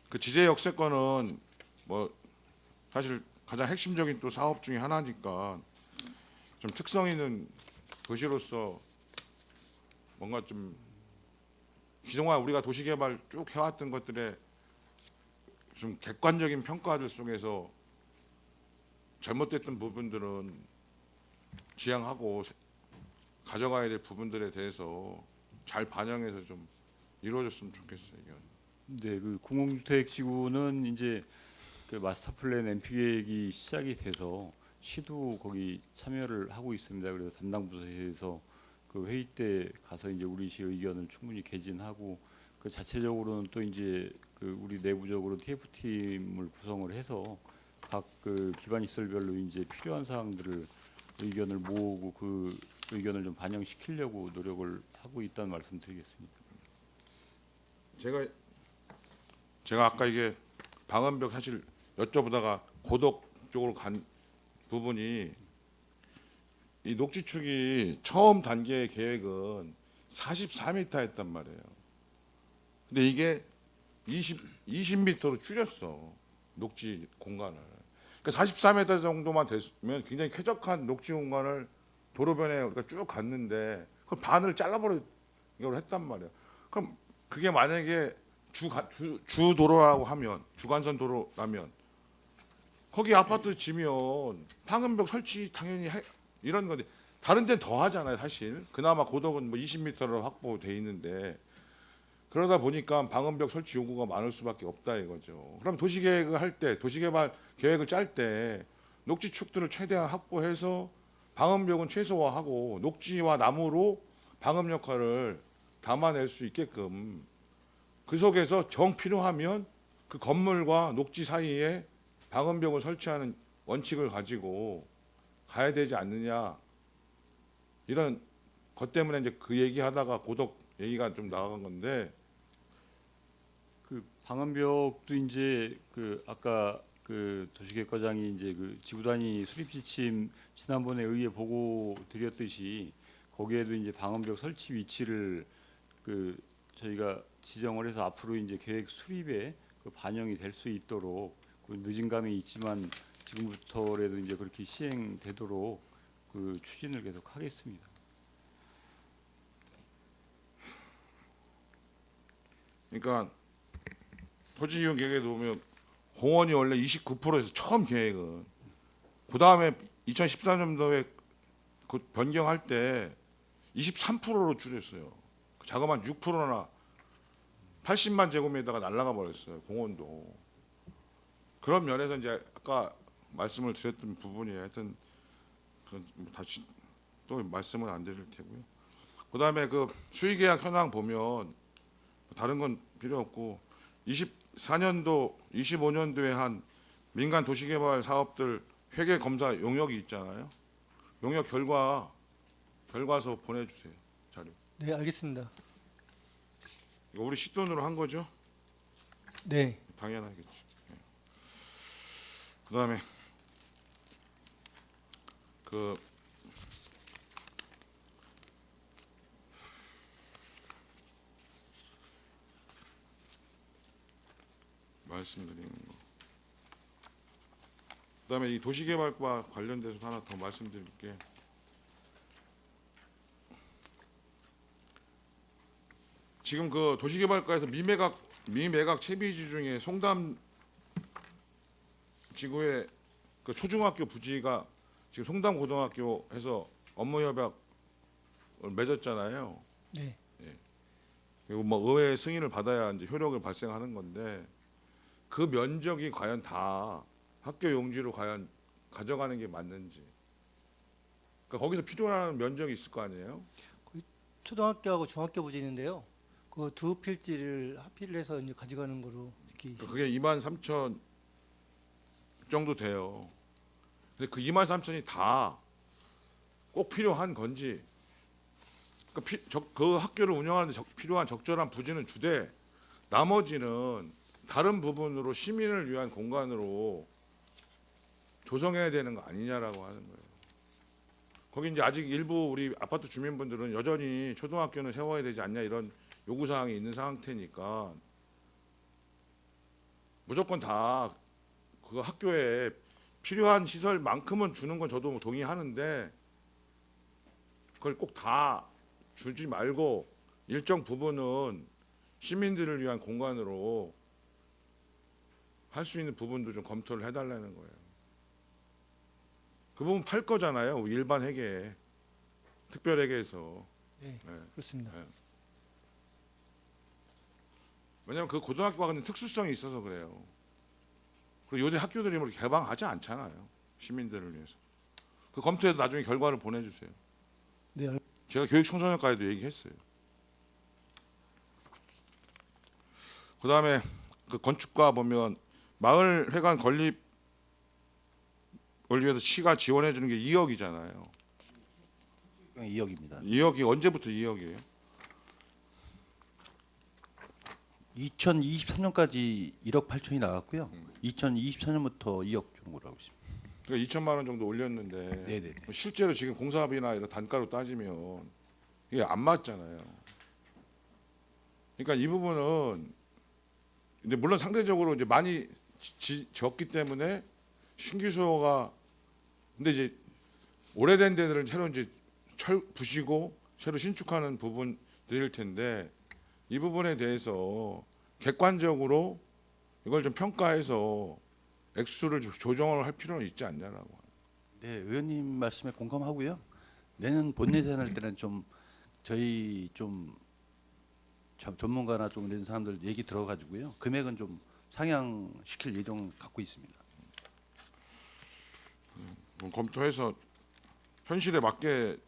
그 지제 역세권은 뭐 사실 가장 핵심적인 또 사업 중에 하나니까 좀 특성 있는 도시로서 뭔가 좀 그동안 우리가 도시개발 쭉 해왔던 것들의 좀 객관적인 평가들 속에서 잘못됐던 부분들은 지양하고 가져가야 될 부분들에 대해서 잘 반영해서 좀 이루어졌으면 좋겠어요. 이건. 네, 그 공공주택 지구는 이제 그 마스터 플랜 MP 계획이 시작이 돼서 시도 거기 참여를 하고 있습니다. 그래서 담당 부서에서 그 회의 때 가서 이제 우리 시 의견을 충분히 개진하고 그 자체적으로는 또 이제 그 우리 내부적으로 TF팀을 구성을 해서 각 그 기반 시설별로 이제 필요한 사항들을 의견을 모으고 그 의견을 좀 반영시키려고 노력을 하고 있다는 말씀드리겠습니다. 제가 아까 이게 방음벽 사실 여쭤보다가 고덕 쪽으로 간 부분이 이 녹지축이 처음 단계의 계획은 44m였단 말이에요. 근데 이게 20m로 줄였어. 녹지 공간을. 그러니까 44m 정도만 됐으면 굉장히 쾌적한 녹지 공간을 도로변에 우리가 쭉 갔는데 그걸 반을 잘라버려 이걸 했단 말이에요. 그럼 그게 만약에 주 도로라고 하면 주간선 도로라면 거기 아파트 지면 방음벽 설치 당연히 이런 건데 다른 데는 더 하잖아요. 사실 그나마 고덕은 뭐 20m로 확보돼 있는데 그러다 보니까 방음벽 설치 요구가 많을 수밖에 없다 이거죠. 그럼 도시계획을 할 때 도시개발 계획을 짤 때 녹지축들을 최대한 확보해서 방음벽은 최소화하고 녹지와 나무로 방음 역할을 담아낼 수 있게끔 그 속에서 정 필요하면 그 건물과 녹지 사이에 방음벽을 설치하는 원칙을 가지고 가야 되지 않느냐 이런 것 때문에 이제 그 얘기하다가 고덕 얘기가 좀 나간 건데 그 방음벽도 이제 그 아까 그 도시계획과장이 이제 그 지구 단위 수립 지침 지난번에 의회 보고 드렸듯이 거기에도 이제 방음벽 설치 위치를 그 저희가 지정을 해서 앞으로 이제 계획 수립에 그 반영이 될 수 있도록 그 늦은 감이 있지만 지금부터라도 이제 그렇게 시행되도록 그 추진을 계속 하겠습니다. 그러니까 토지 이용 계획에 보면 공원이 원래 29%에서 처음 계획은 그 다음에 2014년도에 그 변경할 때 23%로 줄였어요. 자그마한 6%나 80만 제곱미터가 날아가 버렸어요. 공원도. 그런 면에서 이제 아까 말씀을 드렸던 부분이 하여튼 다시 또 말씀은 안 드릴 테고요. 그다음에 그 수의계약 현황 보면 다른 건 필요 없고 24년도, 25년도에 한 민간 도시개발 사업들 회계 검사 용역이 있잖아요. 용역 결과서 보내주세요. 자료. 네, 알겠습니다. 이거 우리 시돈으로 한 거죠? 네. 당연하겠죠. 그다음에 그 말씀드리는 거. 그다음에 이 도시개발과 관련돼서 하나 더 말씀드릴게. 지금 그 도시개발과에서 미매각 채비지 중에 송담 지구의 그 초중학교 부지가 지금 송담 고등학교에서 업무 협약을 맺었잖아요. 네. 그리고 뭐 의회 승인을 받아야 이제 효력을 발생하는 건데 그 면적이 과연 다 학교 용지로 과연 가져가는 게 맞는지. 그러니까 거기서 필요한 면적이 있을 거 아니에요? 초등학교하고 중학교 부지인데요. 그 두 필지를 합의를 해서 이제 가져가는 거로 이렇게 그게 23,000 정도 돼요. 근데 그 23,000이 다 꼭 필요한 건지, 그 학교를 운영하는데 필요한 적절한 부지는 주되 나머지는 다른 부분으로 시민을 위한 공간으로 조성해야 되는 거 아니냐라고 하는 거예요. 거기 이제 아직 일부 우리 아파트 주민분들은 여전히 초등학교는 세워야 되지 않냐 이런 요구 사항이 있는 상태니까 무조건 다 그 학교에 필요한 시설만큼은 주는 건 저도 동의하는데 그걸 꼭 다 주지 말고 일정 부분은 시민들을 위한 공간으로 할 수 있는 부분도 좀 검토를 해달라는 거예요. 그 부분 팔 거잖아요. 일반 회계, 특별 회계에서. 네, 네. 그렇습니다. 네. 왜냐하면 그 고등학교가 가진 특수성이 있어서 그래요. 그리고 요새 학교들이 뭐 개방하지 않잖아요. 시민들을 위해서. 그 검토해서 나중에 결과를 보내주세요. 네, 제가 교육청소년과에도 얘기했어요. 그다음에 그 건축과 보면 마을 회관 건립을 위해서 시가 지원해 주는 게 2억이잖아요. 2억입니다. 2억이 언제부터 2억이에요? 2023년까지 1억 8천이 나갔고요. 2024년부터 2억 정도로 하고 있습니다. 그러니까 2천만 원 정도 올렸는데 네네. 실제로 지금 공사비나 이런 단가로 따지면 이게 안 맞잖아요. 그러니까 이 부분은 근데 물론 상대적으로 이제 많이 적기 때문에 신규 수요가 근데 이제 오래된 데들은 새로 이제 부시고 새로 신축하는 부분들일 텐데 이 부분에 대해서 객관적으로 이걸 좀 평가해서 액수를 조정을 할 필요는 있지 않냐라고. 네, 의원님 말씀에 공감하고요. 내년 본 예산할 때는 좀 저희 좀 전문가나 좀 이런 사람들 얘기 들어가지고요. 금액은 좀 상향시킬 예정 갖고 있습니다. 검토해서 현실에 맞게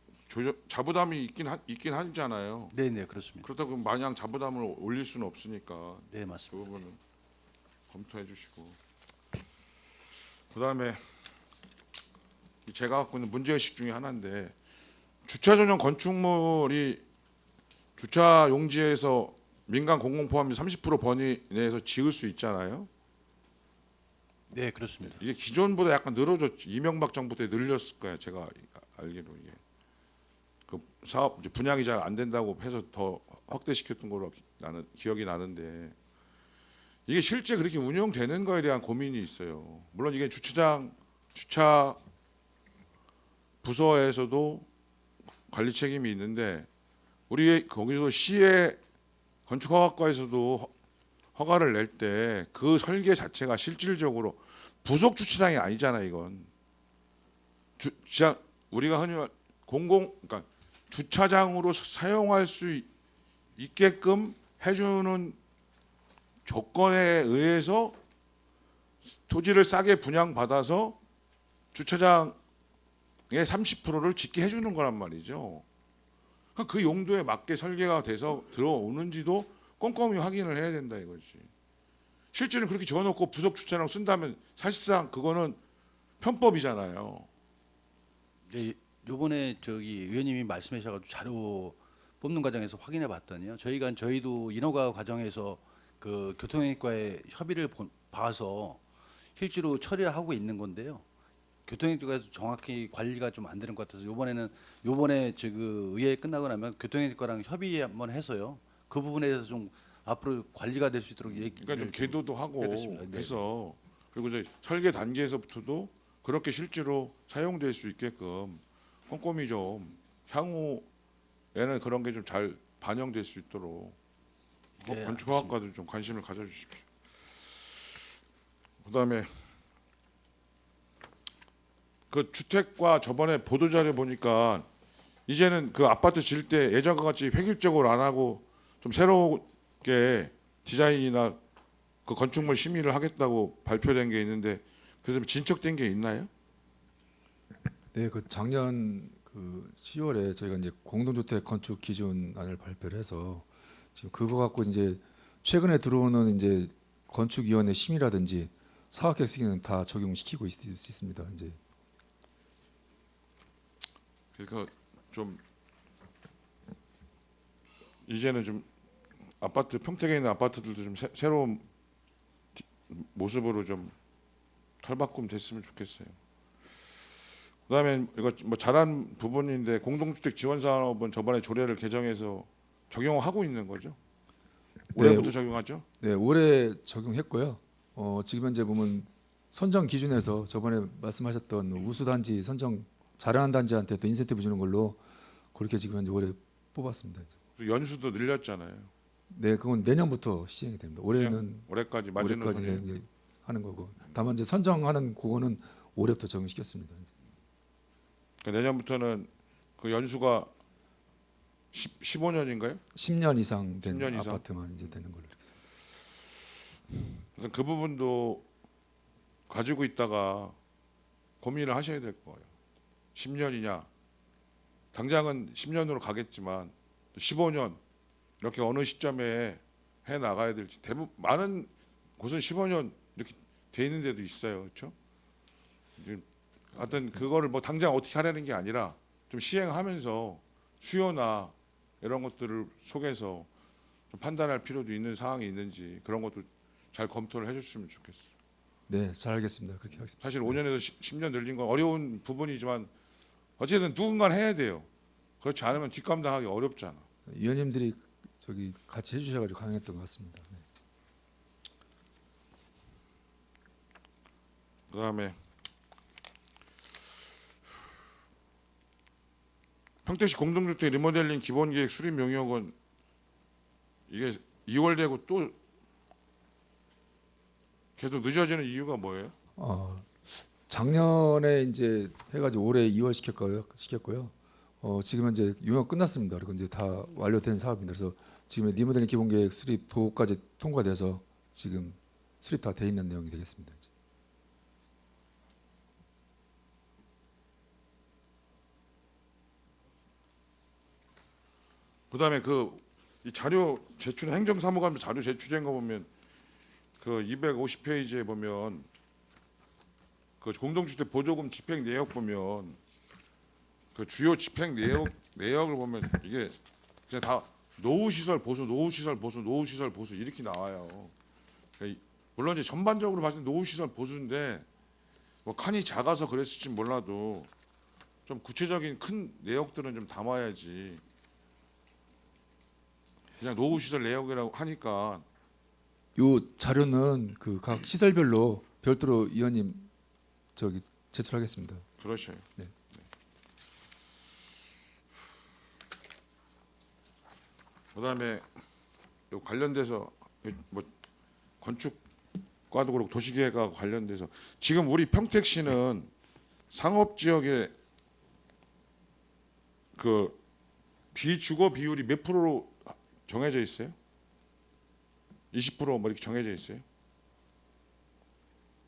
자부담이 있긴 하잖아요. 네, 네, 그렇습니다. 그렇다고 마냥 자부담을 올릴 수는 없으니까 네, 그 맞습니다. 부분은 검토해 주시고 그다음에 제가 갖고 있는 문제의식 중에 하나인데 주차 전용 건축물이 주차 용지에서 민간 공공 포함 30% 범위 내에서 지을 수 있잖아요. 네, 그렇습니다. 이게 기존보다 약간 늘어졌지. 이명박 정부 때 늘렸을 거예요. 제가 알기로 이게 그 사업 이제 분양이 잘 안 된다고 해서 더 확대시켰던 걸로 나는 기억이 나는데 이게 실제 그렇게 운영되는 거에 대한 고민이 있어요. 물론 이게 주차 부서에서도 관리 책임이 있는데 우리 거기서 시의 건축허가과에서도 허가를 낼 때 그 설계 자체가 실질적으로 부속 주차장이 아니잖아 이건. 우리가 흔히 그러니까 주차장으로 사용할 수 있게끔 해주는 조건에 의해서 토지를 싸게 분양받아서 주차장의 30%를 짓게 해주는 거란 말이죠. 그러니까 그 용도에 맞게 설계가 돼서 들어오는지도 꼼꼼히 확인을 해야 된다 이거지. 실제로 그렇게 지어놓고 부속 주차장 쓴다면 사실상 그거는 편법이잖아요. 네, 요번에 저기 의원님이 말씀하셔가지고 자료 뽑는 과정에서 확인해 봤더니요. 저희도 인허가 과정에서 그 교통행위과의 협의를 봐서 실제로 처리하고 있는 건데요. 교통행위과에서 정확히 관리가 좀 안 되는 것 같아서 요번에 그 의회 끝나고 나면 교통행위과랑 협의 한번 해서요. 그 부분에 대해서 좀 앞으로 관리가 될 수 있도록 그러니까 좀 계도도 하고 해드렸습니다. 네. 해서 그리고 이제 설계 단계에서부터도 그렇게 실제로 사용될 수 있게끔 꼼꼼히 좀 향후에는 그런 게 좀 잘 반영될 수 있도록 네, 건축학과도 좀 관심을 가져주십시오. 그다음에 그 주택과 저번에 보도자료 보니까 이제는 그 아파트 지을 때 예전과 같이 획일적으로 안 하고 좀 새롭게 디자인이나 그 건축물 심의를 하겠다고 발표된 게 있는데 그래서 진척된 게 있나요? 네, 그 작년 그 10월에 저희가 이제 공동주택 건축 기준안을 발표를 해서 지금 그거 갖고 이제 최근에 들어오는 이제 건축위원회 심의라든지 사업계획 승인은 다 적용시키고 있습니다. 이제 그러니까 좀 이제는 좀 아파트 평택에 있는 아파트들도 좀 새로운 모습으로 좀 탈바꿈 됐으면 좋겠어요. 그다음에 이거 뭐 잘한 부분인데 공동주택 지원 사업은 저번에 조례를 개정해서 적용하고 있는 거죠? 올해부터 적용하죠? 네, 올해 적용했고요. 지금 현재 보면 선정 기준에서 저번에 말씀하셨던 우수단지 선정 잘하는 단지한테 또 인센티브 주는 걸로 그렇게 지금 현재 올해 뽑았습니다. 또 연수도 늘렸잖아요. 네, 그건 내년부터 시행이 됩니다. 올해는 올해까지 올해까지 마지노선이에요. 이제 하는 거고, 다만 이제 선정하는 그거는 올해부터 적용시켰습니다. 그러니까 내년부터는 그 연수가 15년인가요? 10년 이상 된 10년 이상? 아파트만 이제 되는 걸로. 그래서 그 부분도 가지고 있다가 고민을 하셔야 될 거예요. 10년이냐? 당장은 10년으로 가겠지만 또 15년 이렇게 어느 시점에 해 나가야 될지 대부분 많은 곳은 15년 이렇게 돼 있는 데도 있어요. 그렇죠? 하여튼 그거를 뭐 당장 어떻게 하려는 게 아니라 좀 시행하면서 수요나 이런 것들을 속에서 좀 판단할 필요도 있는 사항이 있는지 그런 것도 잘 검토를 해줬으면 좋겠어요. 네, 잘 알겠습니다. 그렇게 하겠습니다. 사실 5년에서 10년 늘린 건 어려운 부분이지만 어쨌든 누군가 해야 돼요. 그렇지 않으면 뒷감당하기 어렵잖아. 위원님들이 저기 같이 해주셔가지고 강행했던 것 같습니다. 네. 그다음에 평택시 공동주택 리모델링 기본계획 수립 용역은 이게 2월 되고 또 계속 늦어지는 이유가 뭐예요? 작년에 이제 해가지고 올해 2월 시켰고요. 지금 현재 용역 끝났습니다. 그리고 이제 다 완료된 사업입니다. 그래서 지금 리모델링 기본계획 수립 도까지 통과돼서 지금 수립 다 돼 있는 내용이 되겠습니다. 이제. 그다음에 이 자료 제출 행정사무관 자료 제출된 거 보면 그 250페이지에 보면 그 공동주택 보조금 집행 내역 보면 그 주요 집행 내역을 보면 이게 그냥 다 노후시설 보수, 노후시설 보수, 노후시설 보수 이렇게 나와요. 그러니까 물론 이제 전반적으로 봤을 때 노후시설 보수인데 뭐 칸이 작아서 그랬을지 몰라도 좀 구체적인 큰 내역들은 좀 담아야지. 그냥 노후시설 내역이라고 하니까 요 자료는 그 각 시설별로 별도로 위원님 저기 제출하겠습니다. 그러셔요. 네. 그다음에 요 관련돼서 뭐 건축과도 그렇고 도시계획과 관련돼서 지금 우리 평택시는 상업 지역에 그 비주거 비율이 몇 프로로 정해져 있어요? 20%뭐 이렇게 정해져 있어요?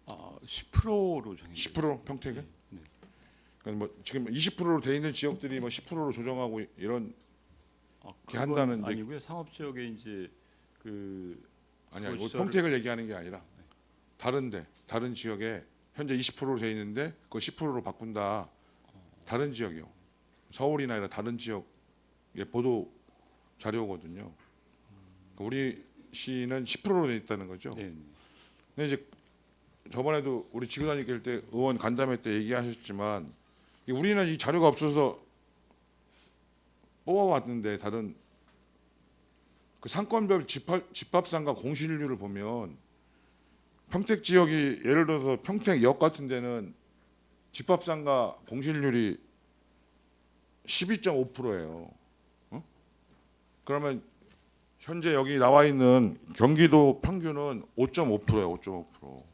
10%로 정해져 10% 평택은? 네. 그러니까 뭐 지금 20%로 돼 있는 지역들이 뭐 10%로 조정하고 이런 이렇게 한다는 얘기- 아니고요. 상업 지역에 이제 그 아니야. 그거 이거 시설을- 평택을 얘기하는 게 아니라 다른 지역에 현재 20%로 돼 있는데 그걸 10%로 바꾼다. 다른 지역이요. 서울이나 이런 다른 지역의 보도 자료거든요. 그러니까 우리 시는 10%로 돼 있다는 거죠. 네. 근데 이제 저번에도 우리 지구단위 때 의원 간담회 때 얘기하셨지만 우리는 이 자료가 없어서 뽑아왔는데 다른 그 상권별 집합상가 공실률을 보면 평택 지역이 예를 들어서 평택역 같은 데는 집합상가 공실률이 12.5%예요. 그러면 현재 여기 나와 있는 경기도 평균은 5.5%예요. 5.5%.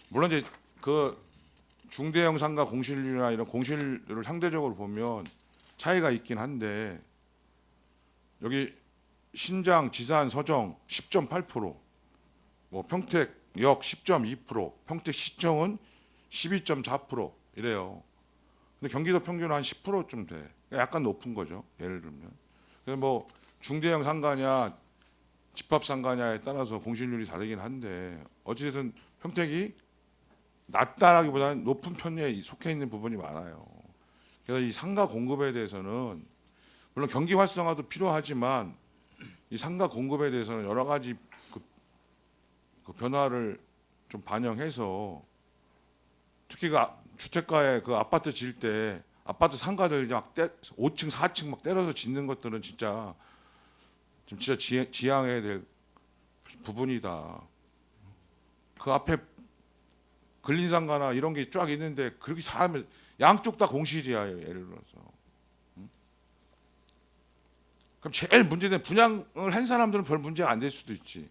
물론 이제 그 중대형 상가 공실률이나 이런 공실률을 상대적으로 보면 차이가 있긴 한데 여기 신장, 지산, 서정 10.8%, 뭐 평택역 10.2%, 평택 시청은 12.4% 이래요. 근데 경기도 평균은 한 10%쯤 돼. 약간 높은 거죠. 예를 들면. 그래서 뭐 중대형 상가냐 집합 상가냐에 따라서 공실률이 다르긴 한데 어찌됐든 평택이 낮다라기보다는 높은 편에 속해 있는 부분이 많아요. 그래서 이 상가 공급에 대해서는 물론 경기 활성화도 필요하지만 이 상가 공급에 대해서는 여러 가지 그 변화를 좀 반영해서 특히 그 주택가에 그 아파트 지을 때 아파트 상가들 막 5층, 4층 막 때려서 짓는 것들은 진짜 좀 진짜 지양해야 될 부분이다. 그 앞에 근린상가나 이런 게 쫙 있는데 그렇게 사면 양쪽 다 공실이야 예를 들어서. 그럼 제일 문제된 분양을 한 사람들은 별 문제가 안 될 수도 있지.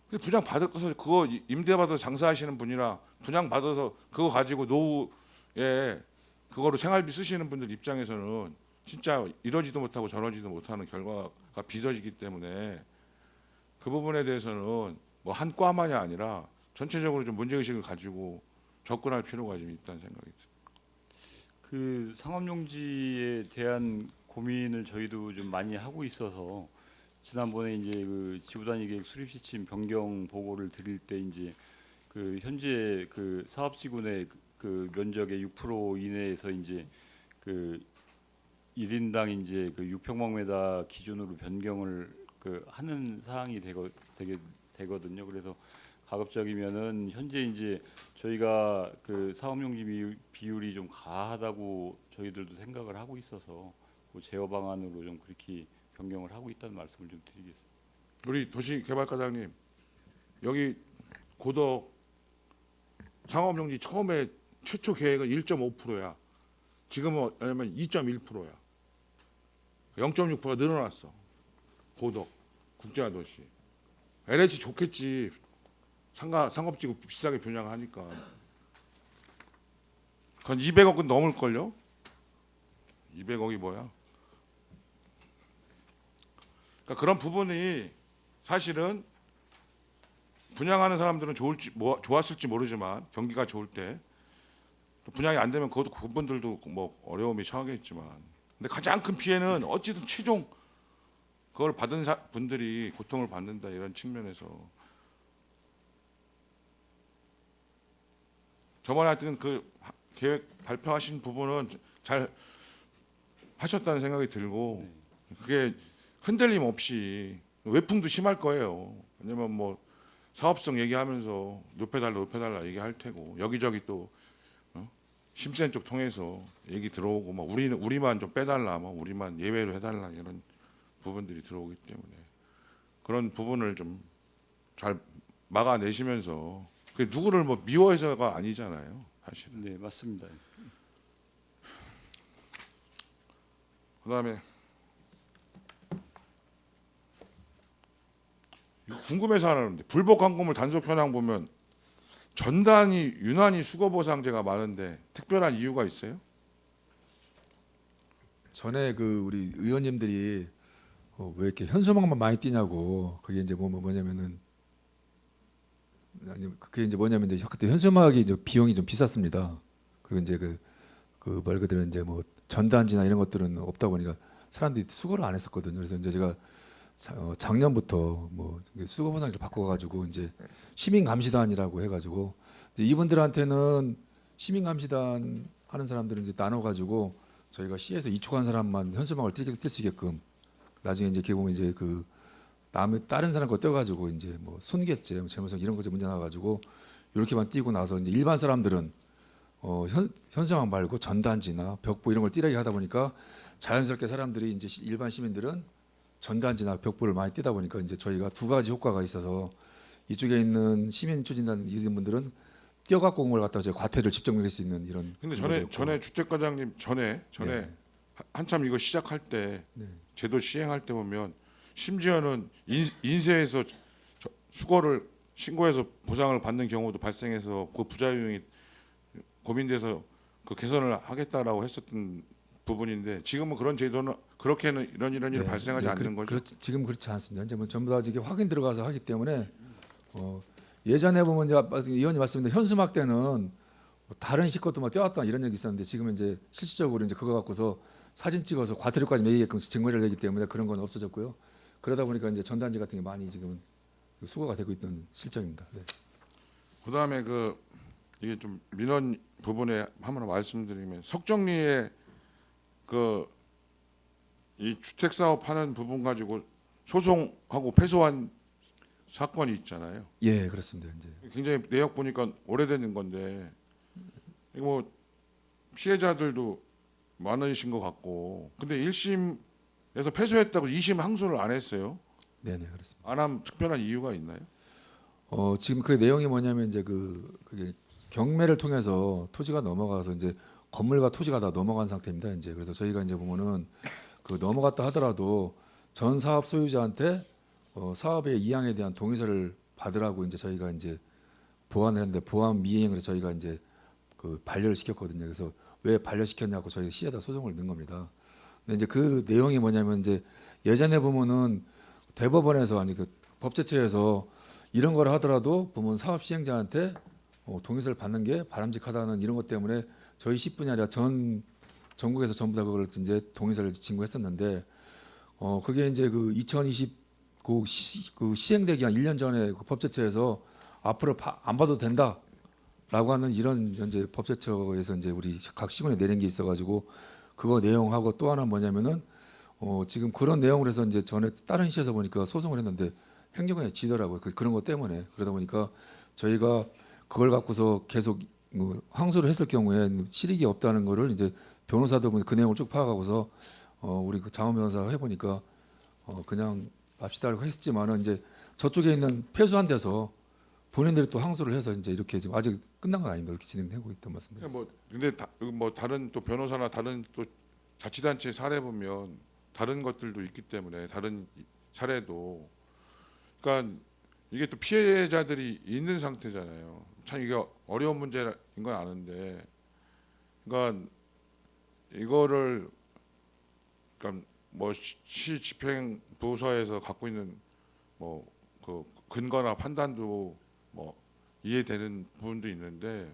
근데 분양 받아서 그거 임대 받아서 장사하시는 분이나 분양 받아서 그거 가지고 노후에 그거로 생활비 쓰시는 분들 입장에서는 진짜 이러지도 못하고 저러지도 못하는 결과가 빚어지기 때문에 그 부분에 대해서는 뭐 한 과만이 아니라 전체적으로 좀 문제의식을 가지고 접근할 필요가 좀 있다는 생각이 듭니다. 그 상업용지에 대한 고민을 저희도 좀 많이 하고 있어서 지난번에 이제 그 지구단위 계획 수립 시침 변경 보고를 드릴 때 이제 그 현재 그 사업지구내 그 면적의 6% 이내에서 이제 그 1인당 이제 그 6평방미터 기준으로 변경을 그 하는 사항이 되게 되거든요. 그래서 가급적이면은 현재 이제 저희가 그 사업용지 비율이 좀 가하다고 저희들도 생각을 하고 있어서 그 제어 방안으로 좀 그렇게 변경을 하고 있다는 말씀을 좀 드리겠습니다. 우리 도시개발과장님 여기 고덕 상업용지 처음에 최초 계획은 1.5%야. 지금은 얼마면 2.1%야. 0.6%가 늘어났어. 고덕 국제화도시. LH 좋겠지. 상업지구 비싸게 분양하니까. 그건 200억은 넘을걸요? 200억이 뭐야? 그러니까 그런 부분이 사실은 분양하는 사람들은 좋았을지 모르지만 경기가 좋을 때 분양이 안 되면 그분들도 뭐 어려움이 처하겠지만 근데 가장 큰 피해는 어찌든 최종 그걸 받은 분들이 고통을 받는다 이런 측면에서 저번에 하여튼 그 계획 발표하신 부분은 잘 하셨다는 생각이 들고 그게 흔들림 없이 외풍도 심할 거예요. 왜냐면 뭐 사업성 얘기하면서 높여달라 얘기할 테고 여기저기 또 심센 쪽 통해서 얘기 들어오고 막 우리만 좀 빼달라, 뭐 우리만 예외로 해달라 이런 부분들이 들어오기 때문에 그런 부분을 좀 잘 막아내시면서 그 누구를 뭐 미워해서가 아니잖아요, 사실. 네, 맞습니다. 그다음에 궁금해서 하는데 불법 광고물 단속 현황 보면 전단위 유난히 수거보상제가 많은데 특별한 이유가 있어요? 전에 그 우리 의원님들이 왜 이렇게 현수막만 많이 띄냐고 그게 이제 뭐냐면은 아니 그게 이제 뭐냐면 이제 그때 현수막이 이제 비용이 좀 비쌌습니다. 그리고 이제 그 말 그대로 이제 뭐 전단지나 이런 것들은 없다 보니까 사람들이 수거를 안 했었거든요. 그래서 이제 제가 작년부터 뭐 수거보상제를 바꿔가지고 이제 시민감시단이라고 해가지고 이분들한테는 시민감시단 하는 사람들은 이제 나눠가지고 저희가 시에서 이촉한 사람만 현수막을 뜰 수 있게끔 나중에 이제 이렇게 보면 이제 그 다른 사람 거 떼가지고 이제 뭐 손괴죄, 재무상 이런 것에 문제 나가지고 이렇게만 띄고 나서 이제 일반 사람들은 현수막 말고 전단지나 벽보 이런 걸 띄려고 하다 보니까 자연스럽게 사람들이 이제 일반 시민들은 전단지나 벽보를 많이 띄다 보니까 이제 저희가 두 가지 효과가 있어서 이쪽에 있는 시민 추진단 이런 분들은 띄어갖고 온 걸 갖다가 저희 과태료를 직접 매길 수 있는 이런. 근데 전에 주택과장님 전에 네. 한참 이거 시작할 때 네. 제도 시행할 때 보면 심지어는 인쇄해서 수거를 신고해서 보상을 받는 경우도 발생해서 그 부작용이 고민돼서 그 개선을 하겠다라고 했었던 부분인데 지금은 그런 제도는 그렇게는 이런 일이 네, 발생하지 않는 거죠. 지금 그렇지 않습니다. 이제 뭐 전부 다 이게 확인 들어가서 하기 때문에 예전에 보면 이제 의원님 말씀인데 현수막 때는 뭐 다른 시 것도 뭐 떼왔다 이런 얘기 있었는데 지금은 이제 실질적으로 이제 그거 갖고서 사진 찍어서 과태료까지 매기게끔 증거를 내기 때문에 그런 건 없어졌고요. 그러다 보니까 이제 전단지 같은 게 많이 지금 수거가 되고 있는 실정입니다. 네. 그다음에 이게 좀 민원 부분에 한번 말씀드리면 석정리에 이 주택 사업하는 부분 가지고 소송하고 패소한 사건이 있잖아요. 예, 그렇습니다. 이제 굉장히 내역 보니까 오래된 건데 이거 뭐 피해자들도 많으신 것 같고 근데 1심에서 패소했다고 2심 항소를 안 했어요. 네, 그렇습니다. 안 한 특별한 이유가 있나요? 지금 그 내용이 뭐냐면 이제 그게 경매를 통해서 토지가 넘어가서 이제 건물과 토지가 다 넘어간 상태입니다. 이제 그래서 저희가 이제 보면은 그 넘어갔다 하더라도 전 사업 소유자한테 사업의 이양에 대한 동의서를 받으라고 이제 저희가 이제 보완을 했는데 보완 미행을 저희가 이제 그 반려를 시켰거든요. 그래서 왜 반려시켰냐고 저희 시에다 소송을 넣은 겁니다. 근데 이제 그 내용이 뭐냐면 이제 예전에 보면은 대법원에서 아니 그 법제처에서 이런 걸 하더라도 보면 사업 시행자한테 동의서를 받는 게 바람직하다는 이런 것 때문에 저희 시뿐이 아니라 전국에서 전부 다 그걸 이제 동의서를 진구했었는데 그게 이제 그 2029 시행되기 한 1년 전에 그 법제처에서 앞으로 안 봐도 된다라고 하는 이런 현재 법제처에서 이제 우리 각 시군에 내린 게 있어가지고 그거 내용하고 또 하나 뭐냐면은 지금 그런 내용을 해서 이제 전에 다른 시에서 보니까 소송을 했는데 행정관이 지더라고요. 그런 것 때문에 그러다 보니까 저희가 그걸 갖고서 계속 항소를 했을 경우에 실익이 없다는 거를 이제 변호사도 그 내용을 쭉 파악하고서 우리 그 장원 변호사가 해보니까 그냥 맙시다라고 했지만은 이제 저쪽에 있는 패소한 데서 본인들이 또 항소를 해서 이제 이렇게 지금 아직 끝난 건 아닙니다. 이렇게 진행되고 있던 말씀입니다. 근데 다른 또 변호사나 다른 또 자치단체 사례 보면 다른 것들도 있기 때문에 다른 사례도 그러니까 이게 또 피해자들이 있는 상태잖아요. 참 이게 어려운 문제인 건 아는데 그러니까 이거를 그러니까 뭐 시 집행 부서에서 갖고 있는 뭐 그 근거나 판단도 뭐 이해되는 부분도 있는데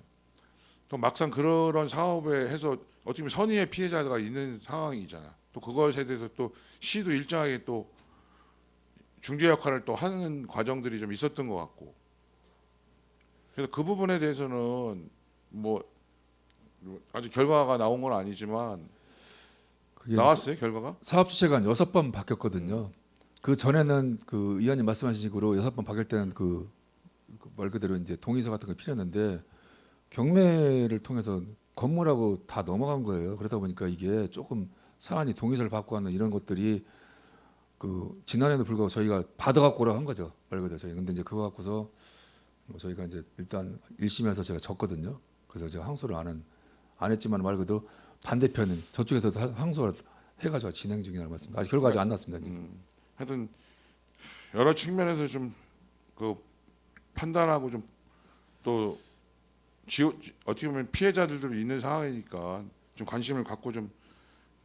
또 막상 그런 사업에 해서 어떻게 보면 선의의 피해자가 있는 상황이잖아. 또 그것에 대해서 또 시도 일정하게 또 중재 역할을 또 하는 과정들이 좀 있었던 것 같고 그래서 그 부분에 대해서는 뭐 아직 결과가 나온 건 아니지만 그게 나왔어요 결과가? 사업 주체가 한 6번 바뀌었거든요. 그 전에는 그 의원님 말씀하신 식으로 6번 바뀔 때는 말 그대로 이제 동의서 같은 거 필요했는데 경매를 통해서 건물하고 다 넘어간 거예요. 그러다 보니까 이게 조금 사안이 동의서를 받고 하는 이런 것들이 그 지난해도 불구하고 저희가 받아갖고 오라고 한 거죠. 말 그대로 저희. 근데 이제 그거 갖고서 뭐 저희가 이제 일단 1심에서 제가 졌거든요. 그래서 제가 항소를 안 했지만 말 그대로 반대편은 저쪽에서도 항소를 해가지고 진행 중이라는 말씀입니다. 아직 결과 아직 안 났습니다. 지금. 하여튼 여러 측면에서 좀 그 판단하고 좀 또 어떻게 보면 피해자들도 있는 상황이니까 좀 관심을 갖고 좀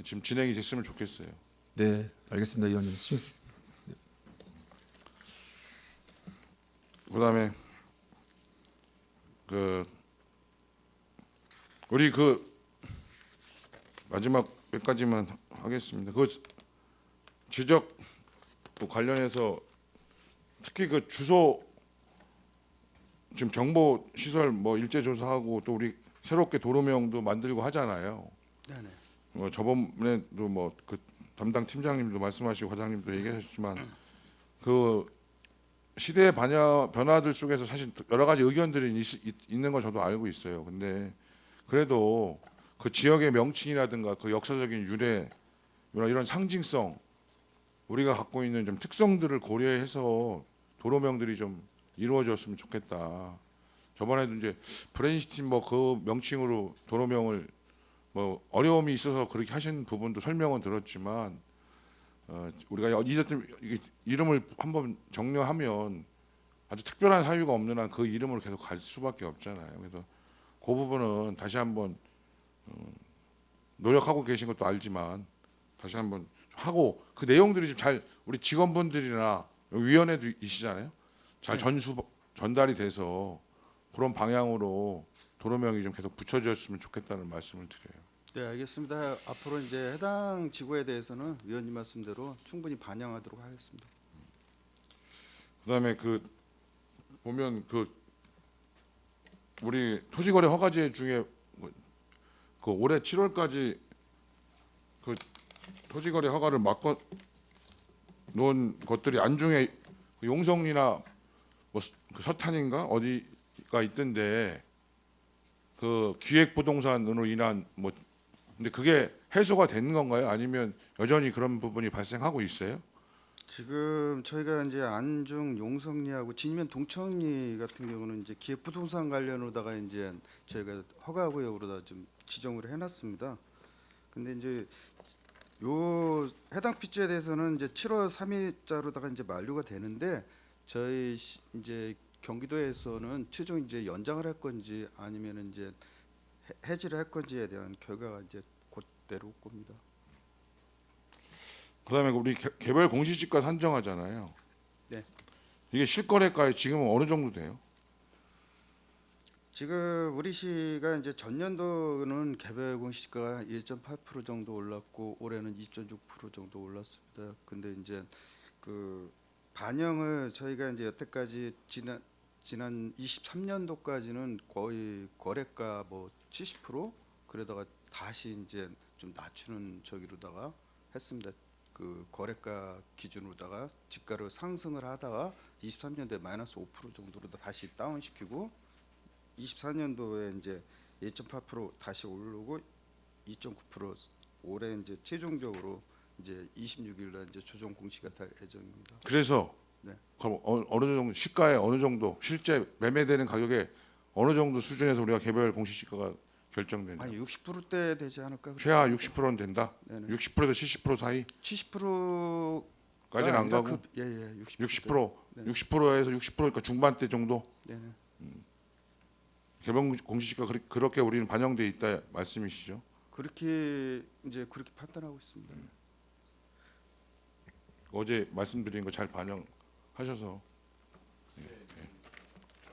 지금 진행이 됐으면 좋겠어요. 네, 알겠습니다, 의원님. 그다음에 우리 마지막 몇 가지만 하겠습니다. 지적 관련해서 특히 그 주소 지금 정보 시설 뭐 일제 조사하고 또 우리 새롭게 도로명도 만들고 하잖아요. 네네. 저번에도 뭐 그 담당 팀장님도 말씀하시고 과장님도 얘기하셨지만 그 시대의 변화들 속에서 사실 여러 가지 의견들이 있는 건 저도 알고 있어요. 근데 그래도 그 지역의 명칭이라든가 그 역사적인 유래 이런 상징성 우리가 갖고 있는 좀 특성들을 고려해서 도로명들이 좀 이루어졌으면 좋겠다. 저번에도 이제 브레인시티 뭐 그 명칭으로 도로명을 뭐 어려움이 있어서 그렇게 하신 부분도 설명은 들었지만 우리가 어쨌든 이름을 한번 정려하면 아주 특별한 사유가 없는 한 그 이름으로 계속 갈 수밖에 없잖아요. 그래서 그 부분은 다시 한번 노력하고 계신 것도 알지만 다시 한번 하고 그 내용들이 좀 잘 우리 직원분들이나 위원회도 있으시잖아요. 잘 전달이 돼서 그런 방향으로 도로명이 좀 계속 붙여졌으면 좋겠다는 말씀을 드려요. 네, 알겠습니다. 앞으로 이제 해당 지구에 대해서는 위원님 말씀대로 충분히 반영하도록 하겠습니다. 그다음에 그 보면 그 우리 토지거래 허가제 중에 그 올해 7월까지 그 토지거래 허가를 막고 놓은 것들이 안중에 용성리나 뭐 그 서탄인가 어디가 있던데 그 기획부동산으로 인한 뭐 근데 그게 해소가 된 건가요? 아니면 여전히 그런 부분이 발생하고 있어요? 지금 저희가 이제 안중 용성리하고 진면 동천리 같은 경우는 이제 기획부동산 관련으로다가 이제 저희가 허가구역으로다 좀 지정을 해놨습니다. 근데 이제 요 해당 피지에 대해서는 이제 7월 3일자로다가 이제 만료가 되는데 저희 이제 경기도에서는 최종 이제 연장을 할 건지 아니면 이제 해지를 할 건지에 대한 결과가 이제 곧 내려올 겁니다. 그다음에 우리 개별 공시지가 산정하잖아요. 네. 이게 실거래가에 지금은 어느 정도 돼요? 지금 우리 시가 이제 전년도는 개별 공시지가가 1.8% 정도 올랐고 올해는 2.6% 정도 올랐습니다. 근데 이제 그 반영을 저희가 이제 여태까지 지난 23년도까지는 거의 거래가 뭐 70% 그러다가 다시 이제 좀 낮추는 저기로다가 했습니다. 그 거래가 기준으로다가 지가를 상승을 하다가 23년도에 마이너스 5% 정도로 다시 다운시키고 24년도에 이제 1.8% 다시 오르고 2.9% 올해 이제 최종적으로 이제 26일 날 이제 조정 공시가 될 예정입니다. 그래서 네. 그럼 어느 정도 시가에 어느 정도 실제 매매되는 가격에 어느 정도 수준에서 우리가 개별 공시지가가 결정되냐? 아니 60%대 되지 않을까? 최하 60%는 된다. 네네. 60%에서 70% 사이 70%까지는 안 가고 예예 60% 네. 60%에서 60%니까 중반대 정도 네네. 개별 공시지가 그렇게 우리는 반영돼 있다 말씀이시죠? 그렇게 이제 그렇게 판단하고 있습니다. 어제 말씀드린 거 잘 반영하셔서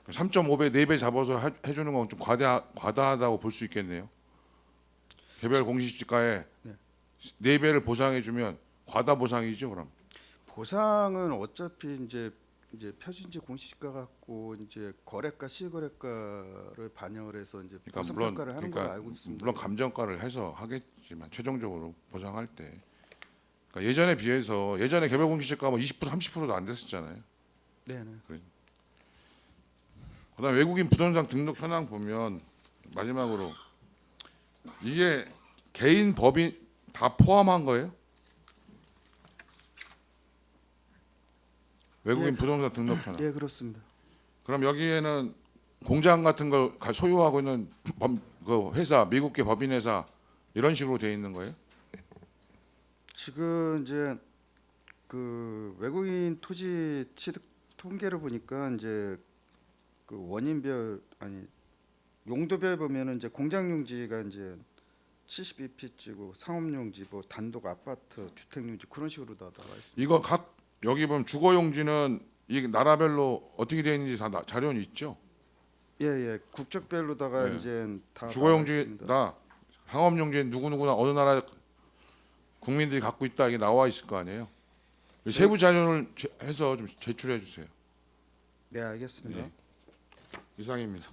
3.5배 4배 잡아서 해주는 건 좀 과다하다고 볼 수 있겠네요. 개별 공시지가에 네. 4배를 보상해주면 과다 보상이죠, 그럼. 보상은 어차피 이제 표준지 공시지가 갖고 이제 거래가 실거래가를 반영을 해서 이제 그러니까 보상 물론 평가를 하는 걸로 알고 있습니다. 물론 감정가를 해서 하겠지만 최종적으로 보상할 때 그러니까 예전에 비해서 예전에 개별 공시지가가 뭐 20% 30%도 안 됐었잖아요. 네네. 그다음 외국인 부동산 등록 현황 보면 마지막으로 이게 개인 법인 다 포함한 거예요? 외국인 예. 부동산 등록 현황. 예 그렇습니다. 그럼 여기에는 공장 같은 걸 소유하고 있는 그 회사, 미국계 법인 회사 이런 식으로 돼 있는 거예요? 지금 이제 그 외국인 토지 취득 통계를 보니까 이제 그 원인별 아니 용도별 보면은 이제 공장용지가 이제 72피지고 상업용지 뭐 단독 아파트 주택용지 그런 식으로 다 나와 있습니다. 이거 각 여기 보면 주거용지는 이 나라별로 어떻게 되어 있는지 다 자료는 있죠? 예예 국적별로다가 네. 이제 다 나와 있습니다. 주거용지나 상업용지 누구누구나 어느 나라 국민들이 갖고 있다 이게 나와 있을 거 아니에요? 세부 자료를 해서 좀 제출해 주세요. 네 알겠습니다. 네. 이상입니다.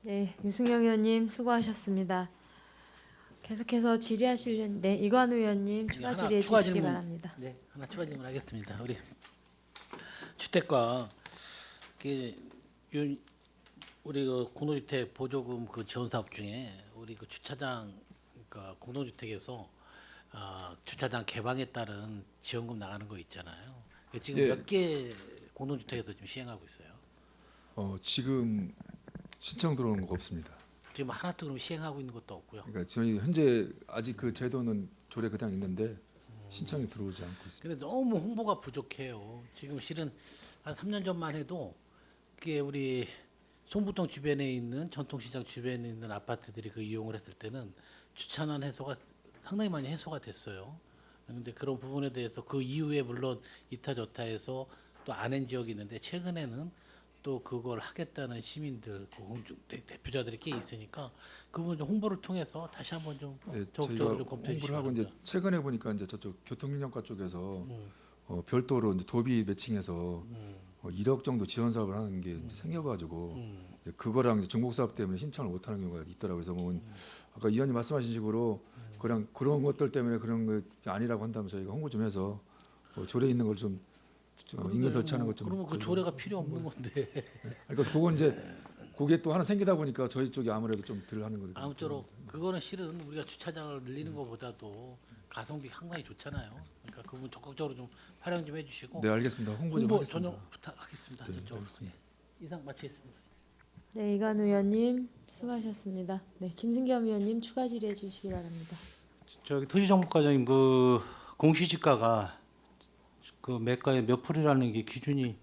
네, 유승영 의원님 수고하셨습니다. 계속해서 질의하실 네, 이관우 의원님 추가 하나 질의해 추가 주시기 질문. 바랍니다. 네, 하나 추가 질문하겠습니다. 우리 주택과 우리 그 공동주택 보조금 그 지원 사업 중에 우리 그 주차장 그러니까 공동주택에서 주차장 개방에 따른 지원금 나가는 거 있잖아요. 지금 예. 몇 개 공동주택에서 지금 시행하고 있어요. 지금 신청 들어오는 거 없습니다. 지금 하나도 그럼 시행하고 있는 것도 없고요. 그러니까 저희 현재 아직 그 제도는 조례 그냥 있는데 신청이 들어오지 않고 있습니다. 근데 너무 홍보가 부족해요. 지금 실은 한 3년 전만 해도 그게 우리 송부동 주변에 있는 전통시장 주변에 있는 아파트들이 그 이용을 했을 때는 주차난 해소가 상당히 많이 해소가 됐어요. 그런데 그런 부분에 대해서 그 이후에 물론 이타 저타해서 또 안행 지역이 있는데 최근에는 또 그걸 하겠다는 시민들 대표자들이 꽤 있으니까 그 부분 좀 홍보를 통해서 다시 한번 좀 네, 저희가 적극적으로 좀 검토해 주시기 홍보를 하고 이제 바랍니다. 최근에 보니까 이제 저쪽 교통경영과 쪽에서 음, 별도로 이제 도비 매칭해서 음, 1억 정도 지원 사업을 하는 게 이제 생겨가지고 이제 그거랑 이제 중복 사업 때문에 신청을 못 하는 경우가 있더라고요. 그래서 뭐 아까 이 의원님 말씀하신 식으로 그런 것들 때문에 그런 거 아니라고 한다면 저희가 홍보 좀 해서 조례 있는 걸 좀 인근 설치하는 것 좀. 그러면 그 조례가 필요 없는 건데 그러니까 그건 이제 그게 또 하나 생기다 보니까 저희 쪽이 아무래도 좀 덜 하는 거거든요. 아무쪼록 그거는 실은 우리가 주차장을 늘리는 것보다도 가성비 상당히 좋잖아요. 그러니까 그 부분 적극적으로 좀 활용 좀 해주시고 네, 알겠습니다. 홍보 좀 홍보 하겠습니다. 전혀 부탁하겠습니다. 네, 저쪽으로. 알겠습니다. 예. 이상 마치겠습니다. 네, 이관 의원님 수고하셨습니다. 네, 김승겸 의원님 추가 질의해 주시기 바랍니다. 저기 토지정보과장님 그 공시지가가 그 매가의 몇 프로라는 게 기준이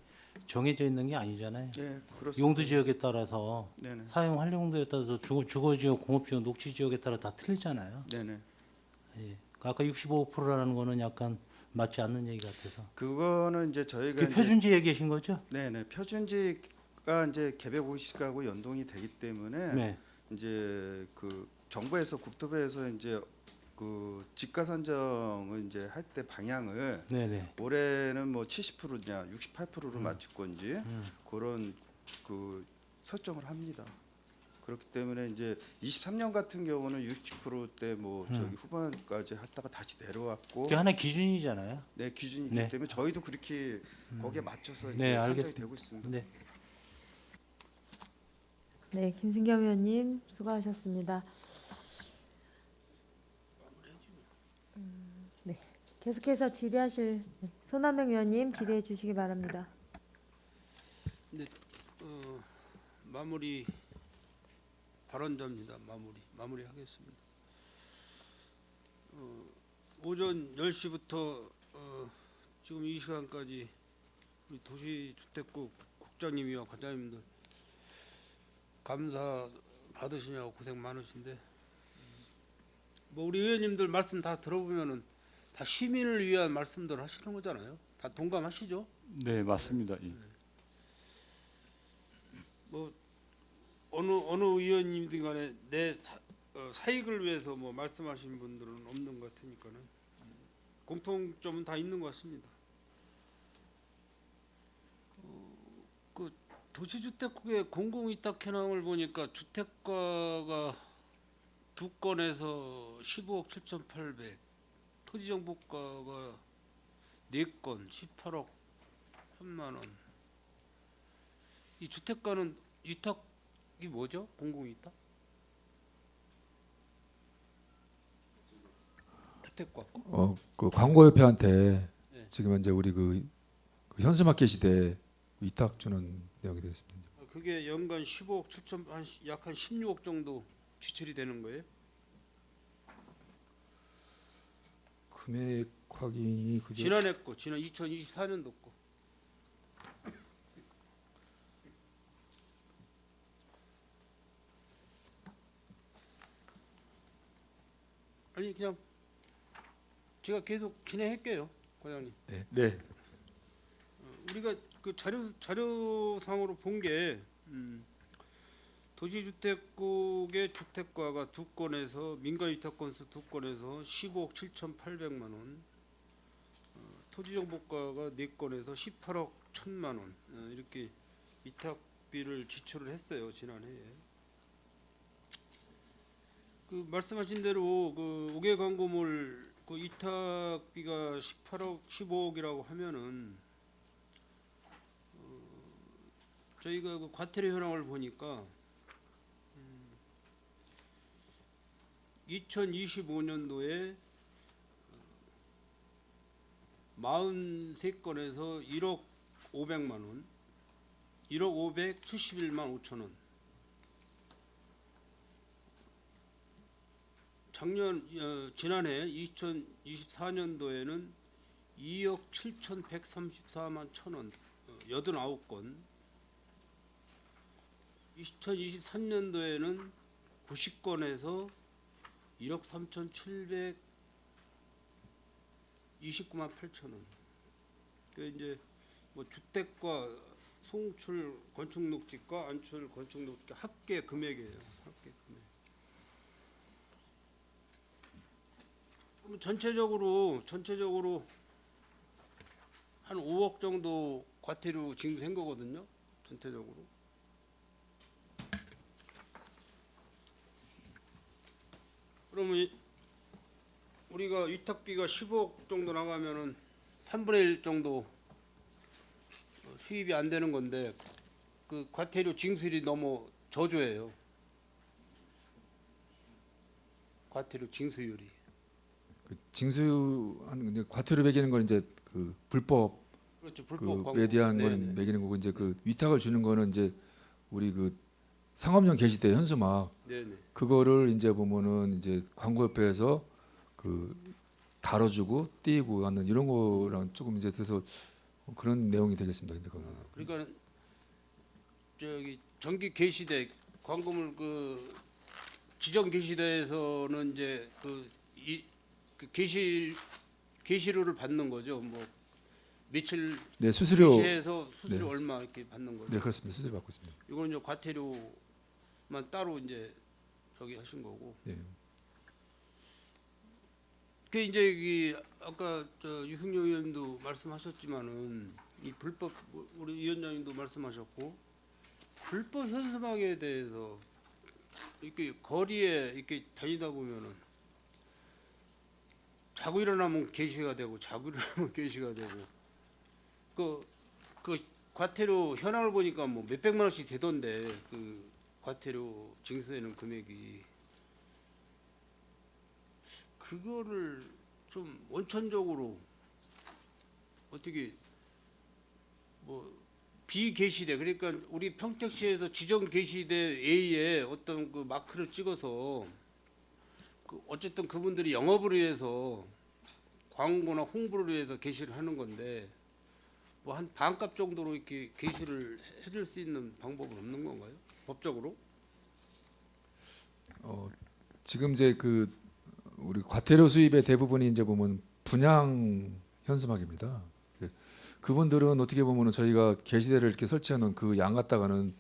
정해져 있는 게 아니잖아요. 네, 그렇습니다. 용도 지역에 따라서 네네. 사용 활용도에 따라서 주거 지역, 공업 지역, 녹지 지역에 따라 다 틀리잖아요. 네네. 예. 아까 65%라는 거는 약간 맞지 않는 얘기 같아서. 그거는 이제 저희가 그 이제 표준지 얘기하신 거죠? 네네 표준지가 이제 개별공시가하고 연동이 되기 때문에 네. 이제 그 정부에서 국토부에서 이제 그 지가 선정을 이제 할 때 방향을 네네. 올해는 뭐 70%냐 68%로 맞출 건지 음. 그런 그 설정을 합니다. 그렇기 때문에 이제 23년 같은 경우는 60%대 뭐 저기 후반까지 했다가 다시 내려왔고 그게 하나의 기준이잖아요. 네 기준이기 네. 때문에 저희도 그렇게 거기에 맞춰서 이제 네, 산정이 알겠습니다. 되고 있습니다. 네. 네, 김승겸 의원님 수고하셨습니다. 네, 계속해서 질의하실 손남영 의원님 질의해 주시기 바랍니다. 마무리 발언자입니다. 마무리하겠습니다. 오전 10시부터 지금 이 시간까지 우리 도시주택국 국장님이와 과장님들 감사 받으시냐고 고생 많으신데 뭐 우리 의원님들 말씀 다 들어보면은 다 시민을 위한 말씀들 하시는 거잖아요. 다 동감하시죠? 네, 맞습니다. 예. 뭐 어느 의원님들 간에 내 사익을 위해서 뭐 말씀하신 분들은 없는 것 같으니까는 공통점은 다 있는 것 같습니다. 그 도시주택국의 공공위탁 현황을 보니까 주택가가 두 건에서 15억 7,800, 토지정보가가 4건 18억 3만 원. 이 주택가는 위탁이 뭐죠? 공공위탁? 주택과 그 광고협회한테 네. 지금 현재 우리 그 현수마켓 시대 위탁 주는 내용이 되겠습니다. 그게 연간 15억 7천 약 한 16억 정도 지출이 되는 거예요? 금액 확인이 그게 지난해 거, 지난 2024년도 거. 아니 그냥 제가 계속 진행할게요, 과장님. 네. 네. 우리가 그 자료상으로 본 게 도시주택국의 주택가가 두 건에서 민간위탁 건수 두 건에서 15억 7,800만 원, 토지정보가가 네 건에서 18억 1,000만 원 이렇게 위탁비를 지출을 했어요 지난해에. 그 말씀하신 대로 그 5개 광고물 그 위탁비가 18억 15억이라고 하면은 저희가 그 과태료 현황을 보니까 2025년도에 43건에서 1억 500만 원, 1억 571만 5천 원. 지난해 2024년도에는 2억 7,134만 1천 원, 89건. 2023년도에는 90건에서 1억 3,729만 8천 원. 그 이제 뭐 주택과 송출 건축녹지과 안출 건축녹지 합계 금액이에요. 합계 금액. 그럼 전체적으로 한 5억 정도 과태료 징수한 거거든요. 전체적으로. 그러면 우리가 위탁비가 15억 정도 나가면은 3분의 1 정도 수입이 안 되는 건데 그 과태료 징수율이 너무 저조해요. 과태료 징수율이. 그 징수하는 이제 과태료 매기는 건 이제 그 불법 그렇죠. 불법 광고. 그에 대한 네네. 건 매기는 거고 이제 그 위탁을 주는 거는 이제 우리 그 상업용 게시대 현수막 네네. 그거를 이제 보면은 이제 광고협회에서 그 다뤄주고 띄고 하는 이런 거랑 조금 이제 그래서 그런 내용이 되겠습니다. 이제 그거는. 그러니까 저기 정기 게시대 광고물 그 지정 게시대에서는 이제 그 게시료를 받는 거죠. 뭐 며칠 네, 수수료. 게시해서 수수료 네. 얼마 이렇게 받는 거죠. 네, 그렇습니다. 수수료 받고 있습니다. 이거는 이제 과태료만 따로 이제 저기 하신 거고. 네. 그 이제 이 아까 저 유승용 의원도 말씀하셨지만은 이 불법 우리 위원장님도 말씀하셨고 불법 현수막에 대해서 이렇게 거리에 이렇게 다니다 보면은 자고 일어나면 게시가 되고 자고 일어나면 게시가 되고 그 과태료 현황을 보니까 뭐 몇백만 원씩 되던데 그 과태료 징수되는 금액이 그거를 좀 원천적으로 어떻게 뭐 비게시대 그러니까 우리 평택시에서 지정 게시대 A에 어떤 그 마크를 찍어서 그 어쨌든 그분들이 영업을 위해서 광고나 홍보를 위해서 게시를 하는 건데 뭐 한 반값 정도로 이렇게 게시를 해줄 수 있는 방법은 없는 건가요? 법적으로? 지금 이제 그 우리 과태료 수입의 대부분이 이제 보면 분양 현수막입니다. 그분들은 어떻게 보면은 저희가 게시대를 이렇게 설치하는 그 양 갖다가는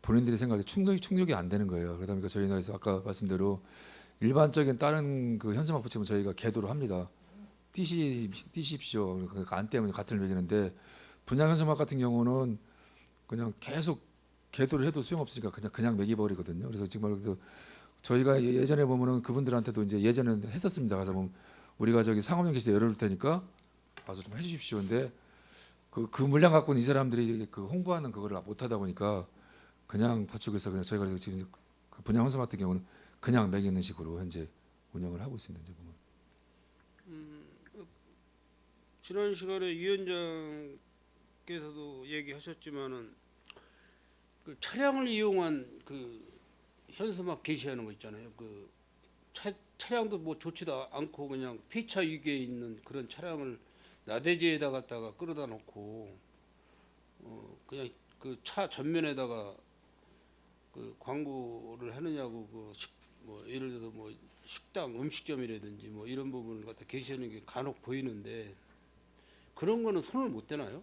본인들이 생각에 충족이 안 되는 거예요. 그러다 보니까 저희는 그래서 아까 말씀대로 일반적인 다른 그 현수막 붙이면 저희가 계도를 합니다. 띄십시오. 그러니까 안 떼면 과태료 매기는데 분양 현수막 같은 경우는 그냥 계속 계도를 해도 소용없으니까 그냥 매기버리거든요. 그래서 지금 말로 저희가 예전에 보면은 그분들한테도 이제 예전에 했었습니다. 가서 보면 우리가 저기 상업용 게시대 열어둘 테니까 와서 좀 해주십시오. 근데 그 물량 갖고는 이 사람들이 그 홍보하는 그거를 못 하다 보니까 그냥 보축해서 그냥 저희가 그래서 지금 그 분양 현수막 같은 경우는 그냥 매기는 식으로 현재 운영을 하고 있습니다. 이제 보면. 지난 시간에 위원장께서도 얘기하셨지만은 그 차량을 이용한 그 현수막 게시하는 거 있잖아요. 그 차량도 뭐 좋지도 않고 그냥 폐차 위기에 있는 그런 차량을 나대지에다 갖다가 끌어다 놓고 그냥 그 차 전면에다가 그 광고를 하느냐고 뭐 예를 들어서 뭐 식당 음식점이라든지 뭐 이런 부분을 갖다 게시하는 게 간혹 보이는데 그런 거는 손을 못 대나요?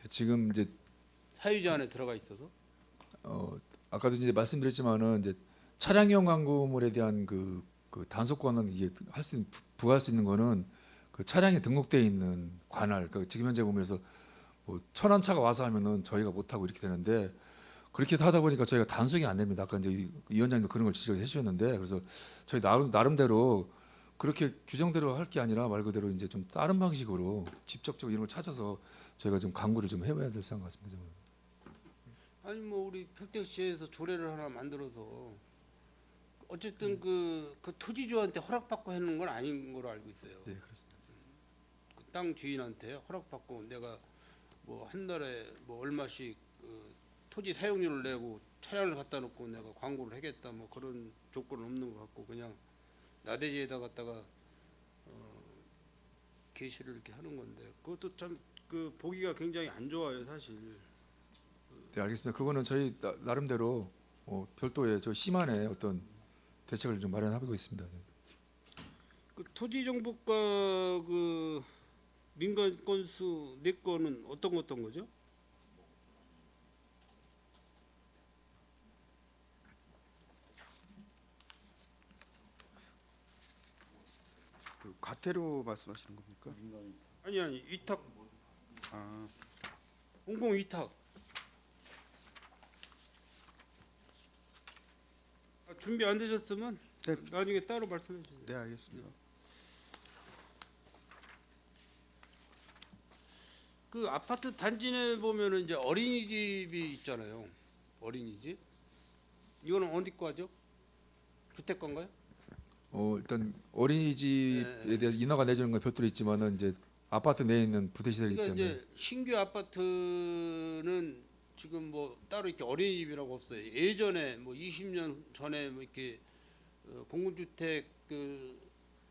지금 이제 사유지 안에 들어가 있어서 아까도 이제 말씀드렸지만은 이제 차량용 광고물에 대한 그 단속권은 이게 부과할 수 있는 거는 그 차량에 등록되어 있는 관할. 그러니까 지금 현재 보면서 뭐 천안 차가 와서 하면은 저희가 못 하고 이렇게 되는데 그렇게 하다 보니까 저희가 단속이 안 됩니다. 아까 이제 이 위원장님도 그런 걸 지적해 주셨는데 그래서 저희 나름대로 그렇게 규정대로 할 게 아니라 말 그대로 이제 좀 다른 방식으로 직접적으로 이런 걸 찾아서 저희가 좀 광고를 좀 해봐야 될 생각 같습니다. 저는. 아니 뭐 우리 평택시에서 조례를 하나 만들어서 어쨌든 그 토지주한테 허락받고 하는 건 아닌 걸로 알고 있어요. 네, 그렇습니다. 그 땅 주인한테 허락받고 내가 뭐 한 달에 뭐 얼마씩 그 토지 사용료를 내고 차량을 갖다 놓고 내가 광고를 하겠다 뭐 그런 조건은 없는 것 같고 그냥 나대지에다 갖다가 게시를 이렇게 하는 건데 그것도 참 그 보기가 굉장히 안 좋아요 사실. 네, 알겠습니다. 그거는 저희 나름대로 별도의 저 시만의 어떤 대책을 좀 마련하고 있습니다. 네. 그 토지 정보과 그 민간 건수 4건은 어떤 거죠? 그 과태료 말씀하시는 겁니까? 아니 위탁 아, 공공 위탁. 준비 안 되셨으면 네. 나중에 따로 말씀해 주세요. 네, 알겠습니다. 그 아파트 단지 내 보면은 이제 어린이집이 있잖아요. 어린이집. 이거는 어디 과죠? 주택과인가요? 일단 어린이집에 대한 인허가 내주는 건 별도로 있지만은 이제 아파트 내에 있는 부대시설이기 그러니까 때문에 이제 신규 아파트는 지금 뭐 따로 이렇게 어린이집이라고 없어요. 예전에 뭐 20년 전에 뭐 이렇게 공공주택 그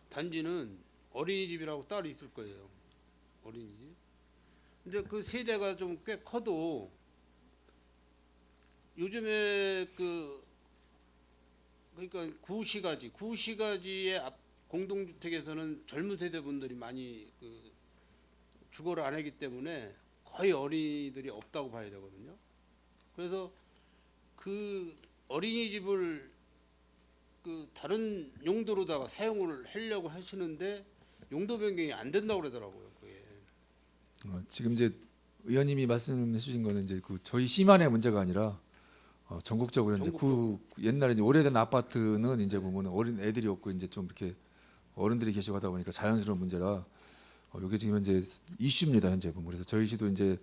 단지는 어린이집이라고 따로 있을 거예요. 어린이집. 근데 그 세대가 좀 꽤 커도 요즘에 그러니까 구시가지의 공동주택에서는 젊은 세대분들이 많이 그 주거를 안 하기 때문에 거의 어린이들이 없다고 봐야 되거든요. 그래서 그 어린이집을 그 다른 용도로다가 사용을 하려고 하시는데 용도 변경이 안 된다고 그러더라고요. 그게. 지금 이제 의원님이 말씀해 주신 거는 이제 그 저희 시만의 문제가 아니라 전국적으로 이제 옛날에 이제 오래된 아파트는 이제 보면 어린 애들이 없고 이제 좀 이렇게 어른들이 계시고 하다 보니까 자연스러운 문제라 이게 지금 현재 이슈입니다. 현재 보면. 그래서 저희 시도 이제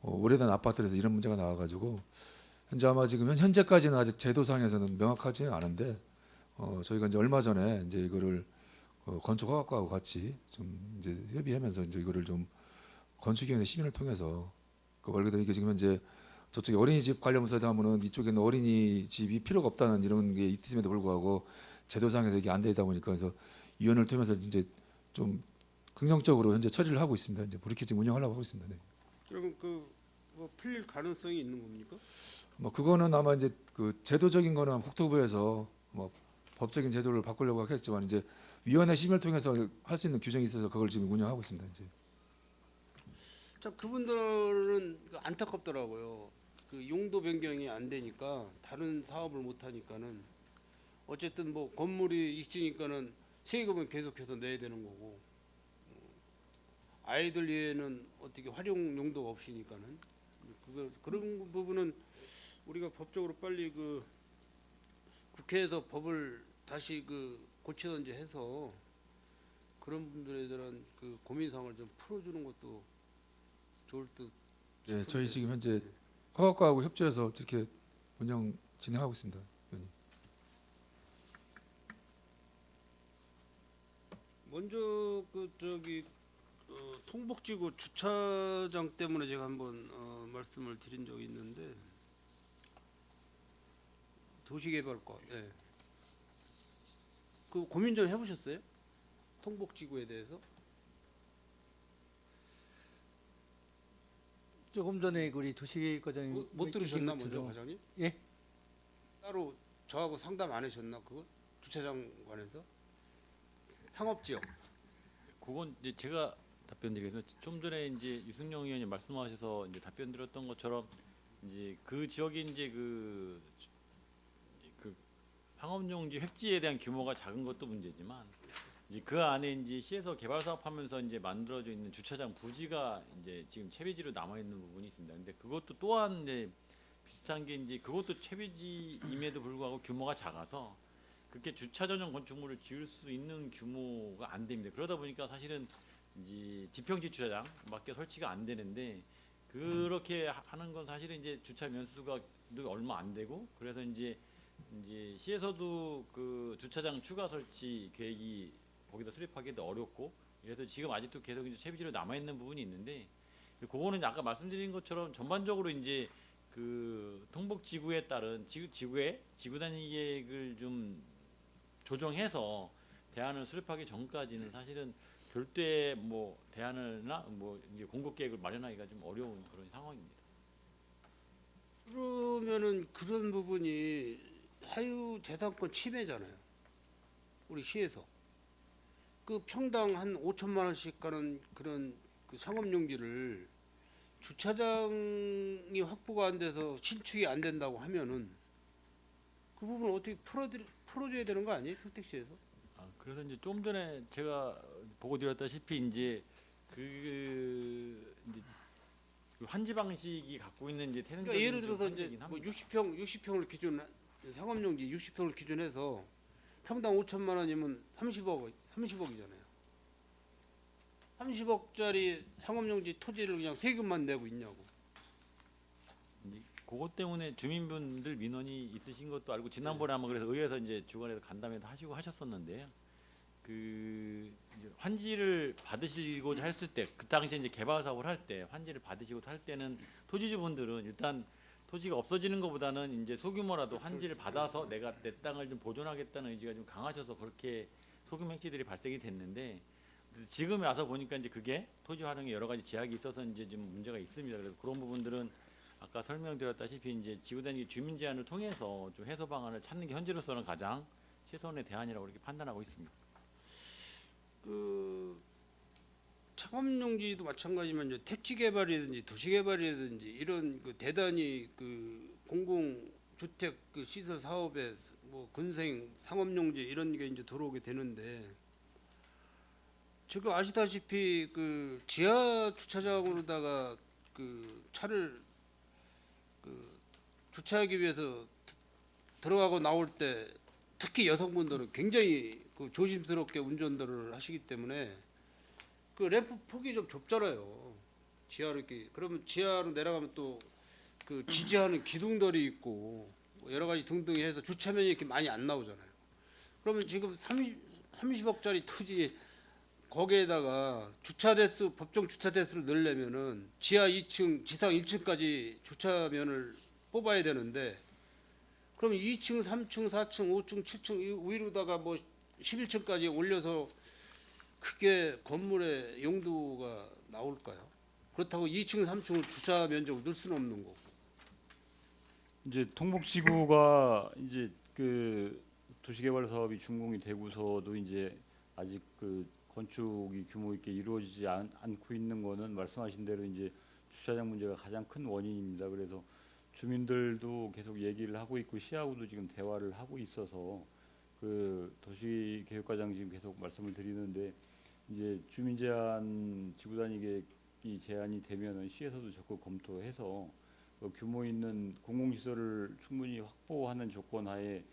오래된 아파트에서 이런 문제가 나와가지고 현재 아마 지금 현재까지는 아직 제도상에서는 명확하지는 않은데 저희가 이제 얼마 전에 이제 이거를 건축허가과하고 같이 좀 이제 협의하면서 이제 이거를 좀 건축위원회 심의를 통해서 말 그대로 이게 지금 현재 저쪽에 어린이집 관련부서에 하면은 이쪽에는 어린이집이 필요가 없다는 이런 게 있음에도 불구하고 제도상에서 이게 안 되다 보니까 그래서 위원회를 통해서 이제 좀 긍정적으로 현재 처리를 하고 있습니다. 이제 그렇게 지금 운영하려고 하고 있습니다. 네. 그러면 뭐 풀릴 가능성이 있는 겁니까? 뭐 그거는 아마 이제 그 제도적인 거는 국토부에서 뭐 법적인 제도를 바꾸려고 하겠지만 이제 위원회 심의를 통해서 할 수 있는 규정이 있어서 그걸 지금 운영하고 있습니다. 이제. 참 그분들은 안타깝더라고요. 그 용도 변경이 안 되니까 다른 사업을 못 하니까는 어쨌든 뭐 건물이 있으니까는 세금은 계속해서 내야 되는 거고 아이들 위에는 어떻게 활용 용도가 없으니까는 그런 부분은 우리가 법적으로 빨리 그 국회에서 법을 다시 고치든지 해서 그런 분들에 대한 그 고민사항을 좀 풀어주는 것도 좋을 듯. 네, 저희 지금 현재 허가과하고 협조해서 이렇게 운영 진행하고 있습니다. 의원님. 먼저 통복지구 주차장 때문에 제가 한번 말씀을 드린 적이 있는데 도시개발과 그 고민 좀 해보셨어요? 통복지구에 대해서? 조금 전에 우리 도시과장님 못 들으셨나 얘기한 먼저 것처럼 과장님? 예? 따로 저하고 상담 안 하셨나 그거? 주차장 관해서? 상업지역. 그건 이제 제가 답변드리겠습니다. 좀 전에 이제 유승용 의원이 말씀하셔서 이제 답변 드렸던 것처럼 이제 그 지역이 이제 그 상업용지 획지에 대한 규모가 작은 것도 문제지만 이제 그 안에 이제 시에서 개발 사업하면서 이제 만들어져 있는 주차장 부지가 이제 지금 채비지로 남아 있는 부분이 있습니다. 근데 그것도 또한 이제 비슷한 게 이제 그것도 채비지임에도 불구하고 규모가 작아서 그렇게 주차 전용 건축물을 지을 수 있는 규모가 안 됩니다. 그러다 보니까 사실은 이제 지평지 주차장밖에 설치가 안 되는데 그렇게 하는 건 사실은 이제 주차 면수가 얼마 안 되고 그래서 이제 시에서도 그 주차장 추가 설치 계획이 거기다 수립하기도 어렵고 그래서 지금 아직도 계속 이제 채비지로 남아 있는 부분이 있는데 그거는 아까 말씀드린 것처럼 전반적으로 이제 그 통복지구에 따른 지구 단위 계획을 좀 조정해서 대안을 수립하기 전까지는 사실은 별도의 뭐 대안을나 뭐 이제 공급 계획을 마련하기가 좀 어려운 그런 상황입니다. 그러면은 그런 부분이 사유재산권 침해잖아요. 우리 시에서 그 평당 한 5천만 원씩 가는 그런 그 상업용지를 주차장이 확보가 안 돼서 신축이 안 된다고 하면은 그 부분 어떻게 풀어줘야 되는 거 아니에요, 평택시에서? 그래서 이제 좀 전에 제가 보고 드렸다시피 이제 이제 그 환지 방식이 갖고 있는 이제 태생적인 그러니까 예를 들어서 이제 한계이긴 뭐 합니다. 60평을 기준 상업용지 60평을 기준해서 평당 5천만 원이면 30억이잖아요. 30억짜리 상업용지 토지를 그냥 세금만 내고 있냐고. 이제 그것 때문에 주민분들 민원이 있으신 것도 알고 지난번에 한번 그래서 의회에서 이제 주관에서 간담회도 하시고 하셨었는데요. 그 이제 환지를 받으시고자 했을 때 그 당시에 이제 개발 사업을 할 때 환지를 받으시고 할 때는 토지주분들은 일단 토지가 없어지는 것보다는 이제 소규모라도 환지를 받아서 내가 내 땅을 좀 보존하겠다는 의지가 좀 강하셔서 그렇게 소규모 행시들이 발생이 됐는데 지금에 와서 보니까 이제 그게 토지 활용에 여러 가지 제약이 있어서 이제 좀 문제가 있습니다. 그래서 그런 부분들은 아까 설명드렸다시피 이제 지구단위 주민 제안을 통해서 좀 해소 방안을 찾는 게 현재로서는 가장 최선의 대안이라고 이렇게 판단하고 있습니다. 그 창업용지도 마찬가지지만 이제 택지 개발이든지 도시 개발이든지 이런 그 대단히 그 공공주택 그 시설 사업에 뭐 근생 상업용지 이런 게 이제 들어오게 되는데 지금 아시다시피 그 지하 주차장으로다가 그 차를 그 주차하기 위해서 들어가고 나올 때 특히 여성분들은 굉장히 그 조심스럽게 운전들을 하시기 때문에 그 램프 폭이 좀 좁잖아요. 지하로 이렇게 그러면 지하로 내려가면 또 그 지지하는 기둥들이 있고 뭐 여러 가지 등등 해서 주차면이 이렇게 많이 안 나오잖아요. 그러면 지금 30억짜리 토지 거기에다가 주차 대수 법정 주차 대수를 넣으려면은 지하 2층 지상 1층까지 주차면을 뽑아야 되는데 그러면 2층, 3층, 4층, 5층, 7층 위로다가 뭐 11층까지 올려서 그게 건물의 용도가 나올까요? 그렇다고 2층, 3층을 주차 면적을 넣을 수는 없는 거고. 이제 통북지구가 이제 그 도시개발 사업이 준공이 되고서도 이제 아직 그 건축이 규모 있게 이루어지지 않고 있는 거는 말씀하신 대로 이제 주차장 문제가 가장 큰 원인입니다. 그래서 주민들도 계속 얘기를 하고 있고 시하고도 지금 대화를 하고 있어서 그 도시계획과장 지금 계속 말씀을 드리는데 이제 주민 제한 지구단위 계획이 제안이 되면은 시에서도 적극 검토해서 그 규모 있는 공공시설을 충분히 확보하는 조건 하에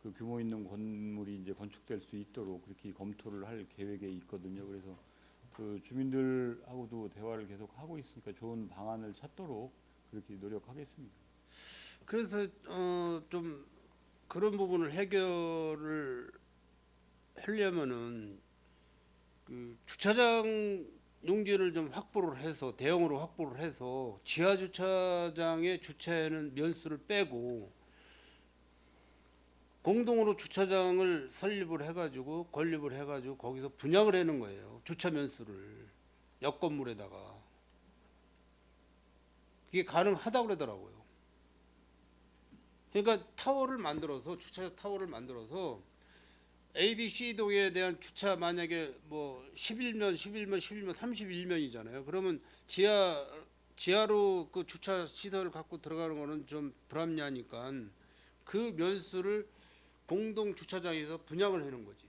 그 규모 있는 건물이 이제 건축될 수 있도록 그렇게 검토를 할 계획에 있거든요. 그래서 그 주민들하고도 대화를 계속 하고 있으니까 좋은 방안을 찾도록 그렇게 노력하겠습니다. 그래서 좀 그런 부분을 해결을 하려면은 그 주차장 용지를 좀 확보를 해서 대형으로 확보를 해서 지하 주차장에 주차하는 면수를 빼고 공동으로 주차장을 설립을 해가지고 건립을 해가지고 거기서 분양을 하는 거예요. 주차 면수를 옆 건물에다가 그게 가능하다고 그러더라고요. 그러니까 타워를 만들어서 주차장 타워를 만들어서 A, B, C 동에 대한 주차 만약에 뭐 11면, 31면이잖아요. 그러면 지하로 그 주차 시설을 갖고 들어가는 거는 좀 불합리하니까 그 면수를 공동 주차장에서 분양을 하는 거지.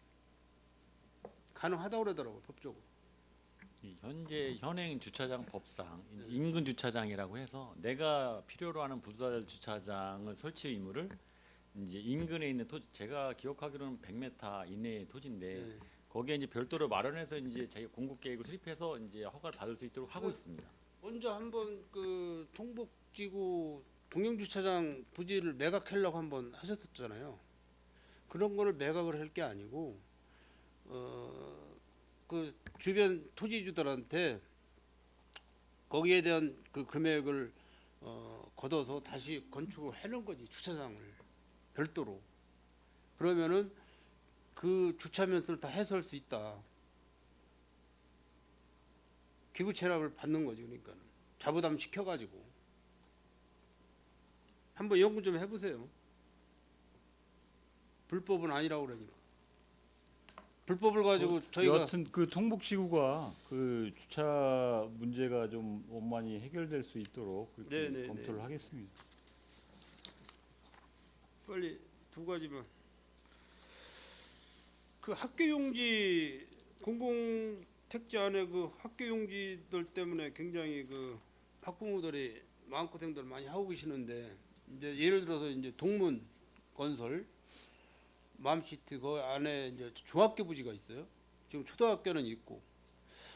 가능하다고 그러더라고요, 법적으로. 이 현재 현행 주차장 법상 인근 주차장이라고 해서 내가 필요로 하는 부두달 주차장을 설치 의무를 이제 인근에 있는 토지 제가 기억하기로는 100m 이내의 토지인데 네. 거기에 이제 별도로 마련해서 이제 자기 공급 계획을 수립해서 이제 허가를 받을 수 있도록 하고 있습니다. 먼저 한번 그 통북지구 공영주차장 부지를 매각하려고 한번 하셨었잖아요. 그런 거를 매각을 할 게 아니고 그 주변 토지주들한테 거기에 대한 그 금액을 걷어서 다시 건축을 해놓은 거지 주차장을 별도로. 그러면은 그 주차 면수를 다 해소할 수 있다. 기부 체납을 받는 거지 그러니까는 자부담 시켜가지고. 한번 연구 좀 해보세요. 불법은 아니라고 그러니까. 불법을 가지고 저희가 여하튼 그 통북지구가 그 주차 문제가 좀 원만히 해결될 수 있도록 그렇게 네네네. 검토를 하겠습니다. 빨리 두 가지만. 그 학교용지 공공 택지 안에 그 학교용지들 때문에 굉장히 그 학부모들이 마음고생들 많이 하고 계시는데, 이제 예를 들어서 이제 동문 건설 맘시티 그 안에 이제 중학교 부지가 있어요. 지금 초등학교는 있고,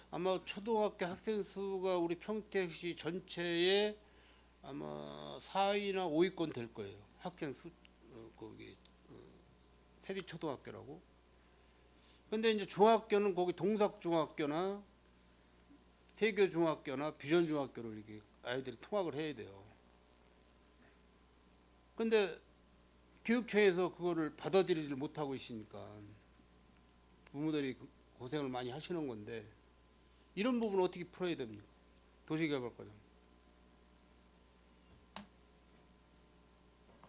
아마 초등학교 학생 수가 우리 평택시 전체에 아마 4위나 5위권 될 거예요. 학생 수 거기 세리 초등학교라고. 근데 이제 중학교는 거기 동삭중학교나 세교중학교나 비전중학교로 이렇게 아이들이 통학을 해야 돼요. 근데 교육청에서 그거를 받아들이질 못하고 있으니까 부모들이 고생을 많이 하시는 건데, 이런 부분 어떻게 풀어야 됩니까? 도시개발과장.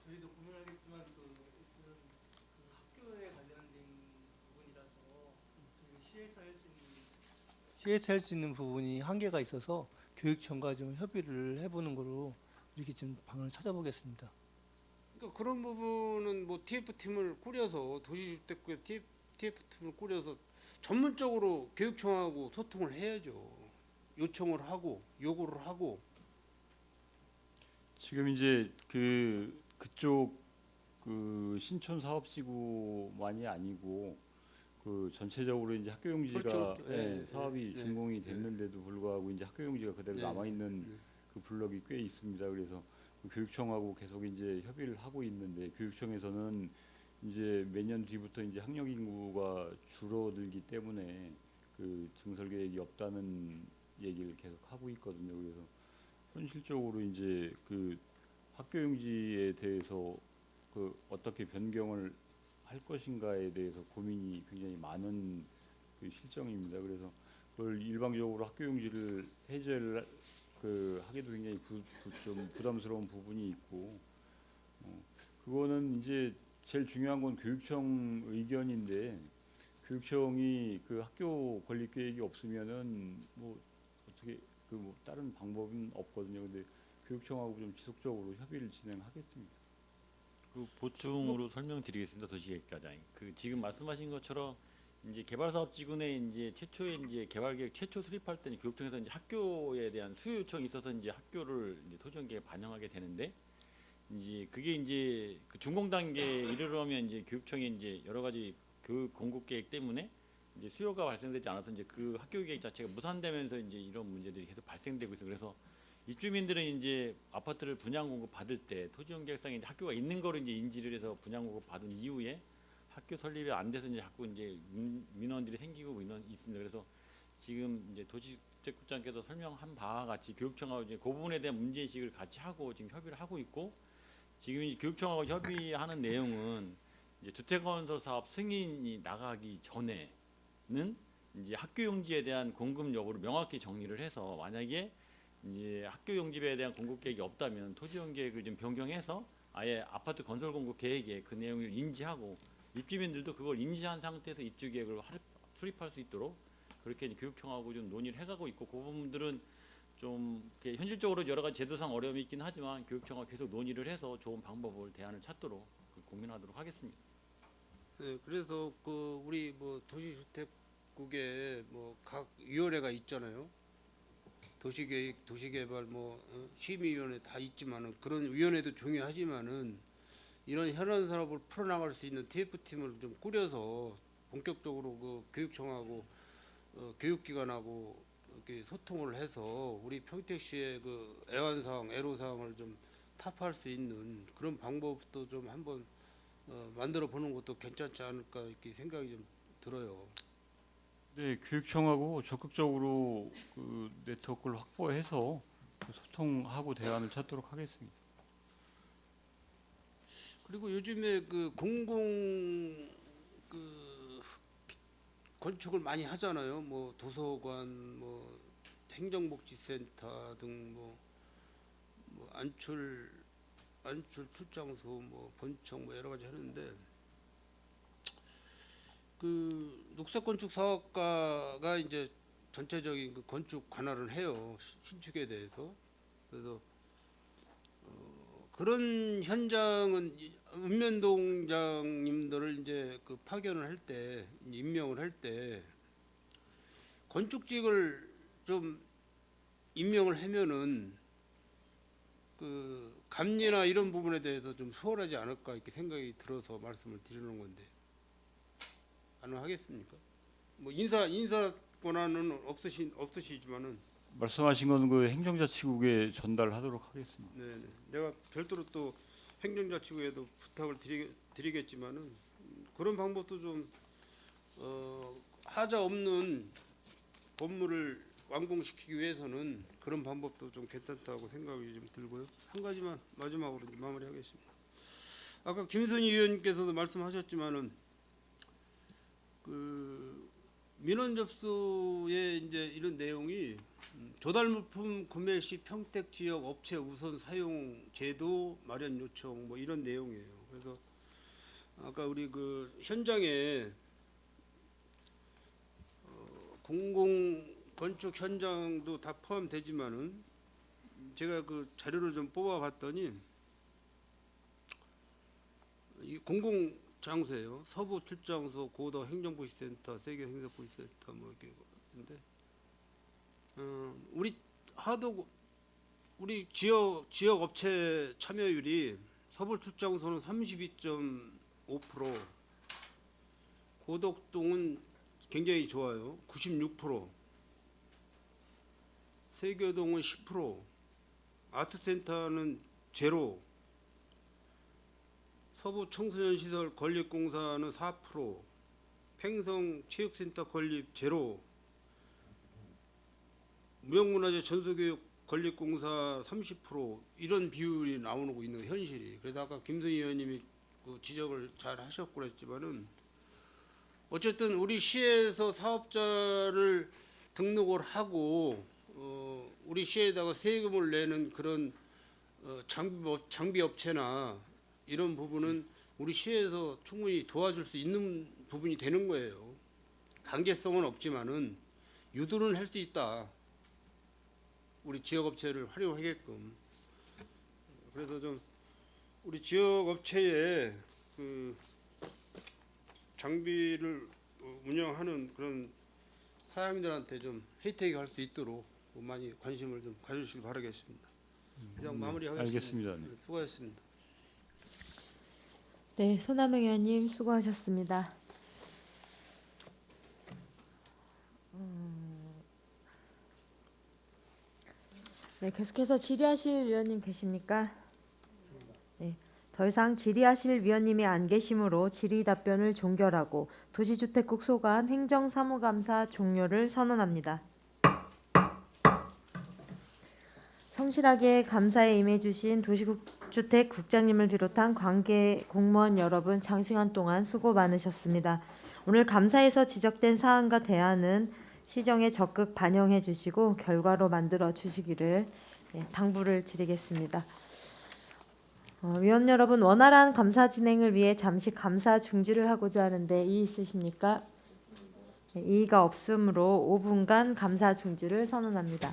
저희도 고민하겠지만 그 학교에 관련된 부분이라서 시에서 할 수 있는 부분이 한계가 있어서 교육청과 좀 협의를 해보는 거로 이렇게 좀 방안을 찾아보겠습니다. 그러니까 그런 부분은 뭐 TF팀을 꾸려서 도시주택구에 TF팀을 꾸려서 전문적으로 교육청하고 소통을 해야죠. 요청을 하고 요구를 하고. 지금 이제 그쪽 그 신촌 사업지구만이 아니고 그 전체적으로 이제 학교용지가 그렇죠. 예, 사업이 예, 준공이 예. 됐는데도 불구하고 이제 학교용지가 그대로 예, 남아 있는 예. 그 블럭이 꽤 있습니다. 그래서 그 교육청하고 계속 이제 협의를 하고 있는데, 교육청에서는 이제 매년 뒤부터 이제 학령 인구가 줄어들기 때문에 그 증설 계획이 없다는 얘기를 계속 하고 있거든요. 그래서 현실적으로 이제 그 학교용지에 대해서 그 어떻게 변경을 할 것인가에 대해서 고민이 굉장히 많은 그 실정입니다. 그래서 그걸 일방적으로 학교용지를 해제를 하기도 굉장히 좀 부담스러운 부분이 있고, 그거는 이제 제일 중요한 건 교육청 의견인데, 교육청이 그 학교 건립 계획이 없으면은 뭐 어떻게 그 뭐 다른 방법은 없거든요. 근데 교육청하고 좀 지속적으로 협의를 진행하겠습니다. 그 보충으로 설명드리겠습니다. 도시계획과장. 그 지금 말씀하신 것처럼 이제 개발사업지구 내 이제 최초에 이제 개발계획 최초 수립할 때는 교육청에서 이제 학교에 대한 수요 요청이 있어서 이제 학교를 이제 토지정계에 반영하게 되는데, 이제 그게 이제 그 준공 단계에 이르려면 이제 교육청이 이제 여러 가지 교육 공급 계획 때문에 이제 수요가 발생되지 않아서 이제 그 학교 계획 자체가 무산되면서 이제 이런 문제들이 계속 발생되고 있어요. 그래서 입주민들은 이제 아파트를 분양 공급 받을 때 토지용계획상에 이제 학교가 있는 거를 이제 인지를 해서 분양 공급 받은 이후에 학교 설립이 안 돼서 이제 자꾸 이제 민원들이 생기고 민원 있습니다. 그래서 지금 이제 도시주택국장께서 설명한 바와 같이 교육청하고 이제 그 부분에 대한 문제 인식을 같이 하고 지금 협의를 하고 있고, 지금 이제 교육청하고 협의하는 내용은 이제 주택건설 사업 승인이 나가기 전에는 이제 학교용지에 대한 공급 여부를 명확히 정리를 해서, 만약에 이제 학교용지에 대한 공급 계획이 없다면 토지용 계획을 좀 변경해서 아예 아파트 건설 공급 계획에 그 내용을 인지하고, 입주민들도 그걸 인지한 상태에서 입주 계획을 수립할 수 있도록 그렇게 이제 교육청하고 좀 논의를 해가고 있고, 그 부분들은 좀 이렇게 현실적으로 여러 가지 제도상 어려움이 있긴 하지만 교육청과 계속 논의를 해서 좋은 방법을 대안을 찾도록 고민하도록 하겠습니다. 네, 그래서 그 우리 뭐 도시주택국에 뭐 각 위원회가 있잖아요. 도시계획, 도시개발 뭐 심의위원회 다 있지만은, 그런 위원회도 중요하지만은 이런 현안 사업을 풀어나갈 수 있는 TF팀을 좀 꾸려서 본격적으로 그 교육청하고 교육기관하고 이렇게 소통을 해서 우리 평택시의 그 애환사항, 애로사항을 좀 타파할 수 있는 그런 방법도 좀 한번 만들어 보는 것도 괜찮지 않을까 이렇게 생각이 좀 들어요. 네, 교육청하고 적극적으로 그 네트워크를 확보해서 소통하고 대안을 찾도록 하겠습니다. 그리고 요즘에 그 공공 그 건축을 많이 하잖아요. 뭐 도서관, 뭐 행정복지센터 등 뭐 안출 안출 출장소 뭐 본청 뭐 여러 가지 하는데 그 녹색 건축 사업가가 이제 전체적인 그 건축 관할을 해요. 신축에 대해서. 그래서 그런 현장은 읍면동장님들을 이제 그 파견을 할 때, 임명을 할 때 건축직을 좀 임명을 하면은 그 감리나 이런 부분에 대해서 좀 수월하지 않을까 이렇게 생각이 들어서 말씀을 드리는 건데 가능하겠습니까? 뭐 인사 권한은 없으시지만은 말씀하신 건 그 행정자치국에 전달하도록 하겠습니다. 네, 내가 별도로 또 행정자치구에도 부탁을 드리겠지만은 그런 방법도 좀 하자 없는 건물을 완공시키기 위해서는 그런 방법도 좀 괜찮다고 생각이 좀 들고요. 한 가지만 마지막으로 이제 마무리하겠습니다. 아까 김선희 의원님께서도 말씀하셨지만은 그 민원 접수에 이제 이런 내용이 조달 물품 구매 시 평택 지역 업체 우선 사용 제도 마련 요청 뭐 이런 내용이에요. 그래서 아까 우리 그 현장에 공공 건축 현장도 다 포함되지만은 제가 그 자료를 좀 뽑아봤더니 이 공공 장소예요. 서부 출장소, 고도 행정부시센터, 세계 행정부시센터 뭐 이렇게 있는데 우리 지역 업체 참여율이 서부 출장소는 32.5%, 고덕동은 굉장히 좋아요. 96%, 세교동은 10%, 아트센터는 제로, 서부 청소년 시설 건립공사는 4%, 팽성 체육센터 건립 제로, 무형문화재 전수교육 건립공사 30% 이런 비율이 나오고 있는 현실이. 그래서 아까 김선희 의원님이 그 지적을 잘 하셨고 그랬지만은 어쨌든 우리 시에서 사업자를 등록을 하고 우리 시에다가 세금을 내는 그런 장비 업체나 이런 부분은 우리 시에서 충분히 도와줄 수 있는 부분이 되는 거예요. 강제성은 없지만은 유도는 할 수 있다. 우리 지역 업체를 활용하게끔. 그래서 좀 우리 지역 업체에 그 장비를 운영하는 그런 사장님들한테 좀 혜택이 갈 수 있도록 많이 관심을 좀 가져주시기 바라겠습니다. 그냥 마무리하겠습니다. 알겠습니다. 네. 수고하셨습니다. 네, 손남영 의원님 수고하셨습니다. 네, 계속해서 질의하실 위원님 계십니까? 네, 더 이상 질의하실 위원님이 안 계시므로 질의 답변을 종결하고 도시주택국 소관 행정사무감사 종료를 선언합니다. 성실하게 감사에 임해주신 도시주택국장님을 비롯한 관계 공무원 여러분 장시간 동안 수고 많으셨습니다. 오늘 감사에서 지적된 사안과 대안은 시정에 적극 반영해 주시고 결과로 만들어 주시기를 당부를 드리겠습니다. 위원 여러분, 원활한 감사 진행을 위해 잠시 감사 중지를 하고자 하는데 이의 있으십니까? 이의가 없으므로 5분간 감사 중지를 선언합니다.